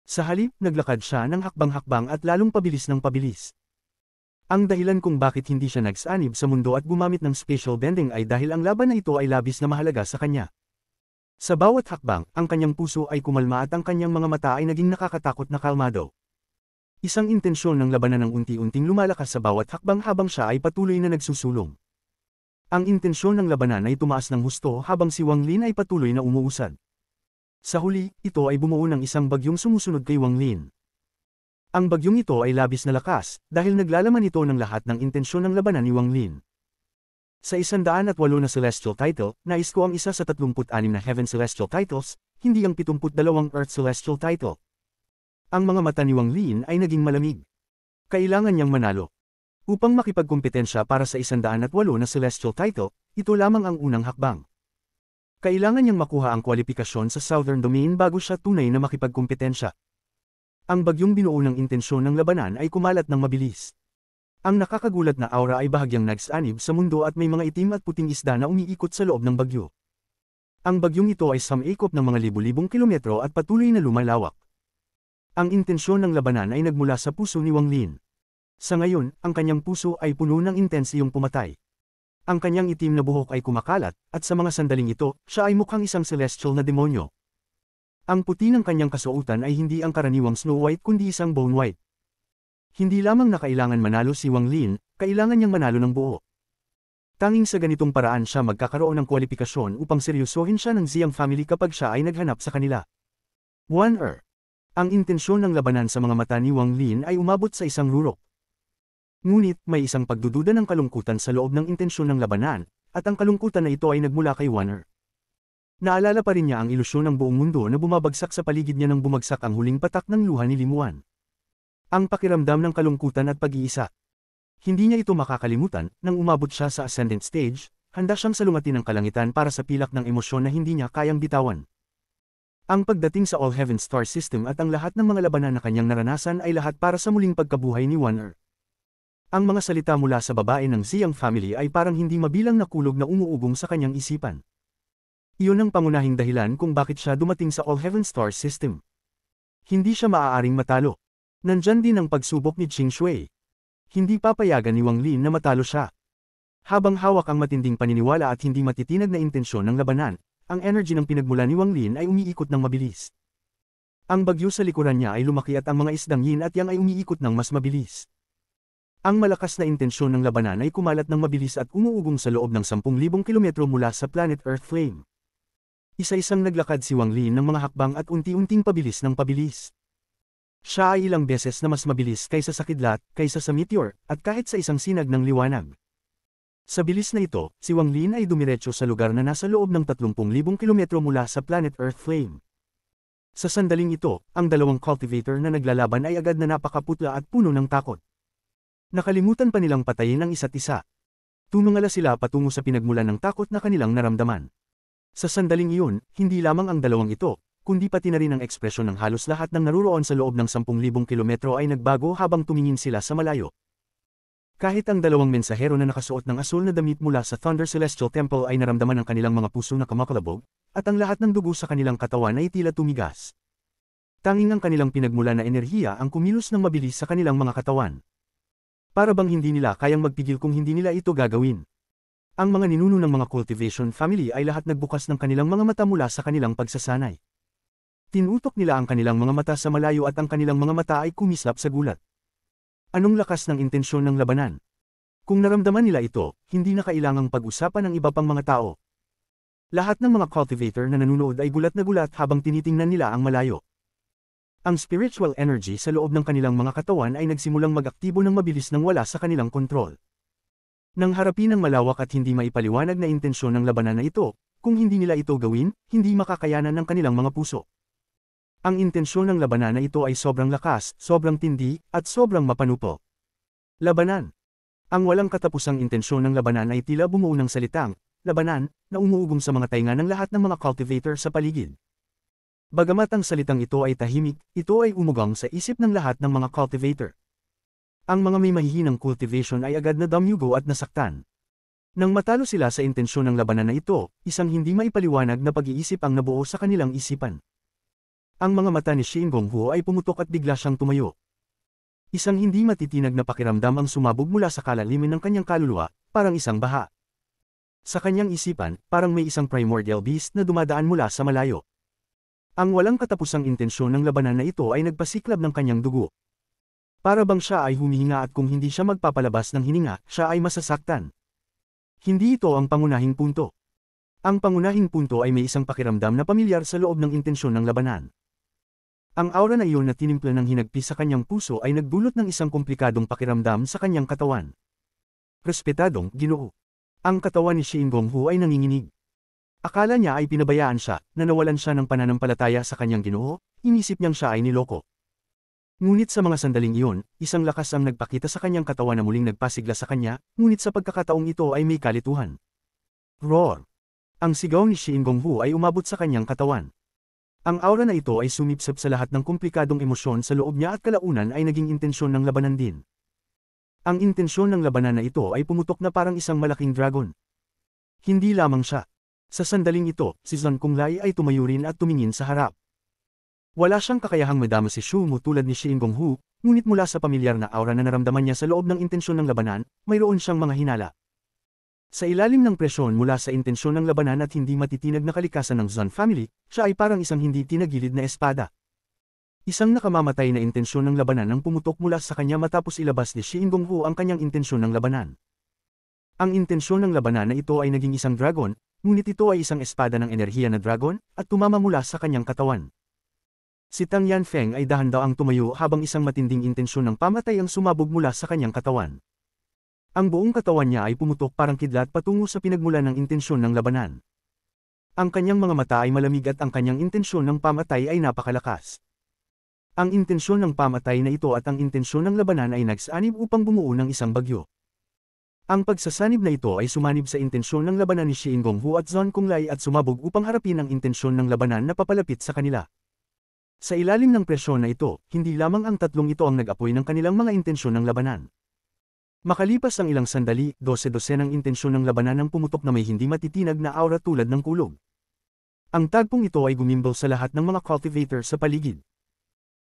Sa halip, naglakad siya ng hakbang-hakbang at lalong pabilis ng pabilis. Ang dahilan kung bakit hindi siya nagsanib sa mundo at gumamit ng spatial bending ay dahil ang laban na ito ay labis na mahalaga sa kanya. Sa bawat hakbang, ang kanyang puso ay kumalma at ang kanyang mga mata ay naging nakakatakot na kalmado. Isang intensyon ng labanan ng unti-unting lumalakas sa bawat hakbang habang siya ay patuloy na nagsusulong. Ang intensyon ng labanan ay tumaas ng husto habang si Wang Lin ay patuloy na umuusad. Sa huli, ito ay bumuo ng isang bagyong sumusunod kay Wang Lin. Ang bagyong ito ay labis na lakas, dahil naglalaman ito ng lahat ng intensyon ng labanan ni Wang Lin. Sa 108 na celestial title, nais ko ang isa sa 36 na heaven celestial titles, hindi ang 72 earth celestial title. Ang mga mata ni Wang Lin ay naging malamig. Kailangan niyang manalo. Upang makipagkumpetensya para sa 108 na Celestial title, ito lamang ang unang hakbang. Kailangan niyang makuha ang kwalifikasyon sa Southern Domain bago siya tunay na makipagkumpetensya. Ang bagyong binuo ng intensyon ng labanan ay kumalat ng mabilis. Ang nakakagulat na aura ay bahagyang nagsanib sa mundo at may mga itim at puting isda na umiikot sa loob ng bagyo. Ang bagyong ito ay sumikop ng mga libu-libong kilometro at patuloy na lumalawak. Ang intensyon ng labanan ay nagmula sa puso ni Wang Lin. Sa ngayon, ang kanyang puso ay puno ng intensiyong pumatay. Ang kanyang itim na buhok ay kumakalat, at sa mga sandaling ito, siya ay mukhang isang celestial na demonyo. Ang puti ng kanyang kasuotan ay hindi ang karaniwang Snow White kundi isang Bone White. Hindi lamang na kailangan manalo si Wang Lin, kailangan niyang manalo ng buo. Tanging sa ganitong paraan siya magkakaroon ng kwalifikasyon upang seryosohin siya ng Ziyang family kapag siya ay naghanap sa kanila. 1. Ang intensyon ng labanan sa mga mata ni Wang Lin ay umabot sa isang rurok. Ngunit may isang pagdududa ng kalungkutan sa loob ng intensyon ng labanan, at ang kalungkutan na ito ay nagmula kay Wanner. Naalala pa rin niya ang ilusyon ng buong mundo na bumabagsak sa paligid niya nang bumagsak ang huling patak ng luha ni Limuan. Ang pakiramdam ng kalungkutan at pag-iisa. Hindi niya ito makakalimutan, nang umabot siya sa ascendant stage, handa siyang salungatin ng kalangitan para sa pilak ng emosyon na hindi niya kayang bitawan. Ang pagdating sa All Heaven Star System at ang lahat ng mga labanan na kanyang naranasan ay lahat para sa muling pagkabuhay ni Wanner. Ang mga salita mula sa babae ng Ziyang family ay parang hindi mabilang na kulog na umuugong sa kanyang isipan. Iyon ang pangunahing dahilan kung bakit siya dumating sa All Heaven Star System. Hindi siya maaaring matalo. Nandyan din ang pagsubok ni Qing Shui. Hindi papayagan ni Wang Lin na matalo siya. Habang hawak ang matinding paniniwala at hindi matitinag na intensyon ng labanan, ang energy ng pinagmula ni Wang Lin ay umiikot ng mabilis. Ang bagyo sa likuran niya ay lumaki at ang mga isdang yin at yang ay umiikot ng mas mabilis. Ang malakas na intensyon ng labanan ay kumalat ng mabilis at umuugong sa loob ng 10,000 kilometro mula sa planet Earth Flame. Isa-isang naglakad si Wang Lin ng mga hakbang at unti-unting pabilis ng pabilis. Siya ay ilang beses na mas mabilis kaysa sa kidlat, kaysa sa meteor, at kahit sa isang sinag ng liwanag. Sa bilis na ito, si Wang Lin ay dumiretso sa lugar na nasa loob ng 30,000 kilometro mula sa planet Earth Flame. Sa sandaling ito, ang dalawang cultivator na naglalaban ay agad na napakaputla at puno ng takot. Nakalimutan pa nilang patayin ang isa't isa. Tumungala sila patungo sa pinagmulan ng takot na kanilang naramdaman. Sa sandaling iyon, hindi lamang ang dalawang ito, kundi pati na rin ang ekspresyon ng halos lahat ng naruroon sa loob ng 10,000 kilometro ay nagbago habang tumingin sila sa malayo. Kahit ang dalawang mensahero na nakasuot ng asul na damit mula sa Thunder Celestial Temple ay naramdaman ang kanilang mga puso na kumakalabog, at ang lahat ng dugo sa kanilang katawan ay tila tumigas. Tanging ang kanilang pinagmula na enerhiya ang kumilos ng mabilis sa kanilang mga katawan. Para bang hindi nila kayang magpigil kung hindi nila ito gagawin. Ang mga ninuno ng mga cultivation family ay lahat nagbukas ng kanilang mga mata mula sa kanilang pagsasanay. Tinutok nila ang kanilang mga mata sa malayo at ang kanilang mga mata ay kumislap sa gulat. Anong lakas ng intensyon ng labanan? Kung naramdaman nila ito, hindi na kailangang pag-usapan ng iba pang mga tao. Lahat ng mga cultivator na nanunood ay gulat na gulat habang tinitingnan nila ang malayo. Ang spiritual energy sa loob ng kanilang mga katawan ay nagsimulang mag-aktibo ng mabilis nang wala sa kanilang kontrol. Nang harapin ang malawak at hindi maipaliwanag na intensyon ng labanan na ito, kung hindi nila ito gawin, hindi makakayanan ng kanilang mga puso. Ang intensyon ng labanan na ito ay sobrang lakas, sobrang tindi, at sobrang mapanupo. Labanan. Ang walang katapusang intensyon ng labanan ay tila bumuo ng salitang, labanan, na umuugong sa mga tainga ng lahat ng mga cultivator sa paligid. Bagamat ang salitang ito ay tahimik, ito ay umugang sa isip ng lahat ng mga cultivator. Ang mga may mahihinang cultivation ay agad na damyugo at nasaktan. Nang matalo sila sa intensyon ng labanan na ito, isang hindi maipaliwanag na pag-iisip ang nabuo sa kanilang isipan. Ang mga mata ni Shin Gonghuo ay pumutok at bigla siyang tumayo. Isang hindi matitinag na pakiramdam ang sumabog mula sa kalaliman ng kanyang kaluluwa, parang isang baha. Sa kanyang isipan, parang may isang primordial beast na dumadaan mula sa malayo. Ang walang katapusang intensyon ng labanan na ito ay nagpasiklab ng kanyang dugo. Para bang siya ay humihinga at kung hindi siya magpapalabas ng hininga, siya ay masasaktan. Hindi ito ang pangunahing punto. Ang pangunahing punto ay may isang pakiramdam na pamilyar sa loob ng intensyon ng labanan. Ang aura na iyon na tinimpla ng hinagpis sa kanyang puso ay nagdulot ng isang komplikadong pakiramdam sa kanyang katawan. Respetadong Ginoo. Ang katawan ni Shin Gonghuo ay nanginginig. Akala niya ay pinabayaan siya, na nawalan siya ng pananampalataya sa kanyang Ginoo, inisip niyang siya ay niloko. Ngunit sa mga sandaling iyon, isang lakas ang nagpakita sa kanyang katawan na muling nagpasigla sa kanya, ngunit sa pagkakataong ito ay may kalituhan. Roar! Ang sigaw ni Shin Gonghu ay umabot sa kanyang katawan. Ang aura na ito ay sumipsip sa lahat ng komplikadong emosyon sa loob niya at kalaunan ay naging intensyon ng labanan din. Ang intensyon ng labanan na ito ay pumutok na parang isang malaking dragon. Hindi lamang siya. Sa sandaling ito, si Zhang Kunglai ay tumayo rin at tumingin sa harap. Wala siyang kakayahang madama si Shu Mu tulad ni Shin Gonghu, ngunit mula sa pamilyar na aura na naramdaman niya sa loob ng intensyon ng labanan, mayroon siyang mga hinala. Sa ilalim ng presyon mula sa intensyon ng labanan at hindi matitinag na kalikasan ng Zhang family, siya ay parang isang hindi tinagilid na espada. Isang nakamamatay na intensyon ng labanan ang pumutok mula sa kanya matapos ilabas ni Shin Gonghu ang kanyang intensyon ng labanan. Ang intensyon ng labanan na ito ay naging isang dragon, ngunit ito ay isang espada ng enerhiya na dragon, at tumama mula sa kanyang katawan. Si Tang Yanfeng ay dahan-dahang tumayo habang isang matinding intensyon ng pamatay ang sumabog mula sa kanyang katawan. Ang buong katawan niya ay pumutok parang kidlat patungo sa pinagmulan ng intensyon ng labanan. Ang kanyang mga mata ay malamig at ang kanyang intensyon ng pamatay ay napakalakas. Ang intensyon ng pamatay na ito at ang intensyon ng labanan ay nagsanib upang bumuo ng isang bagyo. Ang pagsasanib na ito ay sumanib sa intensyon ng labanan ni Shin Gonghu at Zhang Kunglai at sumabog upang harapin ang intensyon ng labanan na papalapit sa kanila. Sa ilalim ng presyon na ito, hindi lamang ang tatlong ito ang nag-apoy ng kanilang mga intensyon ng labanan. Makalipas ang ilang sandali, 12 ng intensyon ng labanan ang pumutok na may hindi matitinag na aura tulad ng kulog. Ang tagpong ito ay gumimbal sa lahat ng mga cultivator sa paligid.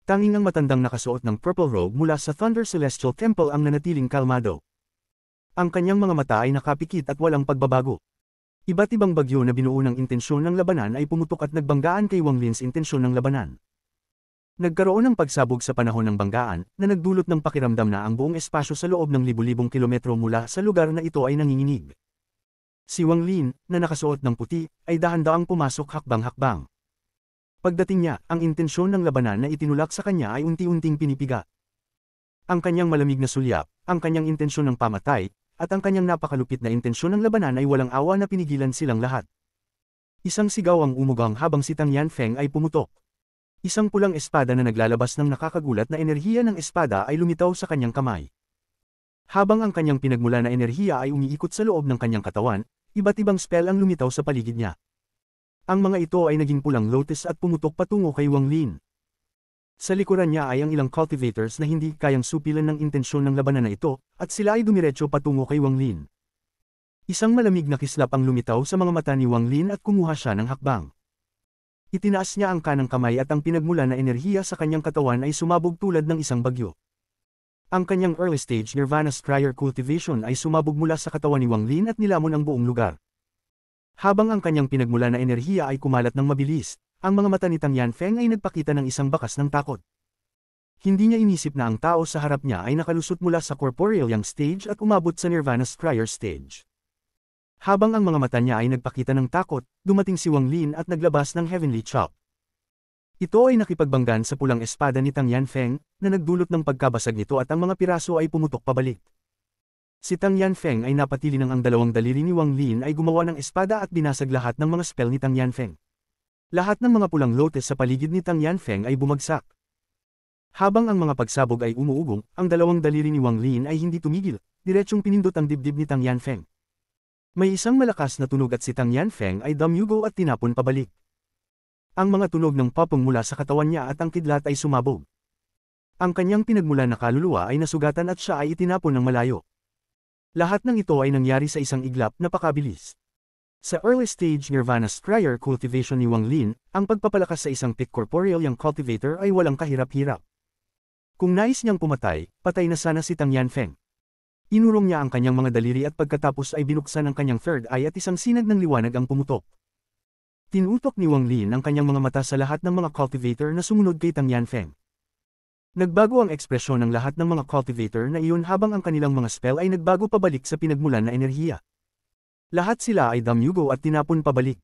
Tanging ang matandang nakasuot ng purple robe mula sa Thunder Celestial Temple ang nanatiling kalmado. Ang kanyang mga mata ay nakapikit at walang pagbabago. Iba't ibang bagyo na binuo ng intensyon ng labanan ay pumutok at nagbanggaan kay Wang Lin's intensyon ng labanan. Nagkaroon ng pagsabog sa panahon ng banggaan, na nagdulot ng pakiramdam na ang buong espasyo sa loob ng libu-libong kilometro mula sa lugar na ito ay nanginginig. Si Wang Lin, na nakasuot ng puti, ay dahan-dahang pumasok hakbang-hakbang. Pagdating niya, ang intensyon ng labanan na itinulak sa kanya ay unti-unting pinipiga. Ang kanyang malamig na sulyap, ang kanyang intensyon ng pamatay, at ang kanyang napakalupit na intensyon ng labanan ay walang awa na pinigilan silang lahat. Isang sigaw ang umugang habang si Tang Yanfeng ay pumutok. Isang pulang espada na naglalabas ng nakakagulat na enerhiya ng espada ay lumitaw sa kanyang kamay. Habang ang kanyang pinagmula na enerhiya ay umiikot sa loob ng kanyang katawan, iba't ibang spell ang lumitaw sa paligid niya. Ang mga ito ay naging pulang lotus at pumutok patungo kay Wang Lin. Sa likuran niya ay ang ilang cultivators na hindi kayang supilan ng intensyon ng labanan na ito, at sila ay dumiretso patungo kay Wang Lin. Isang malamig na kislap ang lumitaw sa mga mata ni Wang Lin at kumuha siya ng hakbang. Itinaas niya ang kanang kamay at ang pinagmula na enerhiya sa kanyang katawan ay sumabog tulad ng isang bagyo. Ang kanyang early stage Nirvana Scryer cultivation ay sumabog mula sa katawan ni Wang Lin at nilamon ang buong lugar. Habang ang kanyang pinagmula na enerhiya ay kumalat ng mabilis, ang mga mata ni Tang Yanfeng ay nagpakita ng isang bakas ng takot. Hindi niya inisip na ang tao sa harap niya ay nakalusot mula sa corporeal yang stage at umabot sa Nirvana Scryer stage. Habang ang mga mata niya ay nagpakita ng takot, dumating si Wang Lin at naglabas ng Heavenly Chop. Ito ay nakipagbanggan sa pulang espada ni Tang Yanfeng, na nagdulot ng pagkabasag nito at ang mga piraso ay pumutok pabalik. Si Tang Yanfeng ay napatili ng ang dalawang daliri ni Wang Lin ay gumawa ng espada at binasag lahat ng mga spell ni Tang Yanfeng. Lahat ng mga pulang lotus sa paligid ni Tang Yanfeng ay bumagsak. Habang ang mga pagsabog ay umuugong, ang dalawang daliri ni Wang Lin ay hindi tumigil, diretsong pinindot ang dibdib ni Tang Yanfeng. May isang malakas na tunog at si Tang Yanfeng ay damyugo at tinapon pabalik. Ang mga tunog ng papong mula sa katawan niya at ang kidlat ay sumabog. Ang kanyang pinagmula na kaluluwa ay nasugatan at siya ay itinapon ng malayo. Lahat ng ito ay nangyari sa isang iglap na pakabilis. Sa early stage Nirvana Scryer cultivation ni Wang Lin, ang pagpapalakas sa isang peak corporeal yang cultivator ay walang kahirap-hirap. Kung nais niyang pumatay, patay na sana si Tang Yanfeng. Inurong niya ang kanyang mga daliri at pagkatapos ay binuksan ang kanyang third eye at isang sinag ng liwanag ang pumutok. Tinutok ni Wang Lin ang kanyang mga mata sa lahat ng mga cultivator na sumunod kay Tang Yanfeng. Nagbago ang ekspresyon ng lahat ng mga cultivator na iyon habang ang kanilang mga spell ay nagbago pabalik sa pinagmulan na enerhiya. Lahat sila ay damyugo at tinapon pabalik.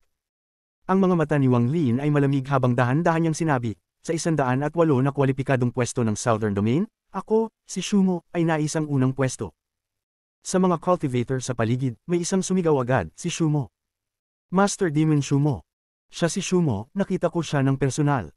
Ang mga mata ni Wang Lin ay malamig habang dahan-dahan niyang sinabi, sa 108 na kwalipikadong pwesto ng Southern Domain, ako, si Shu Mu, ay naisang unang pwesto. Sa mga cultivator sa paligid, may isang sumigaw agad, si Shu Mu. Master Demon Shu Mu. Siya si Shu Mu, nakita ko siya ng personal.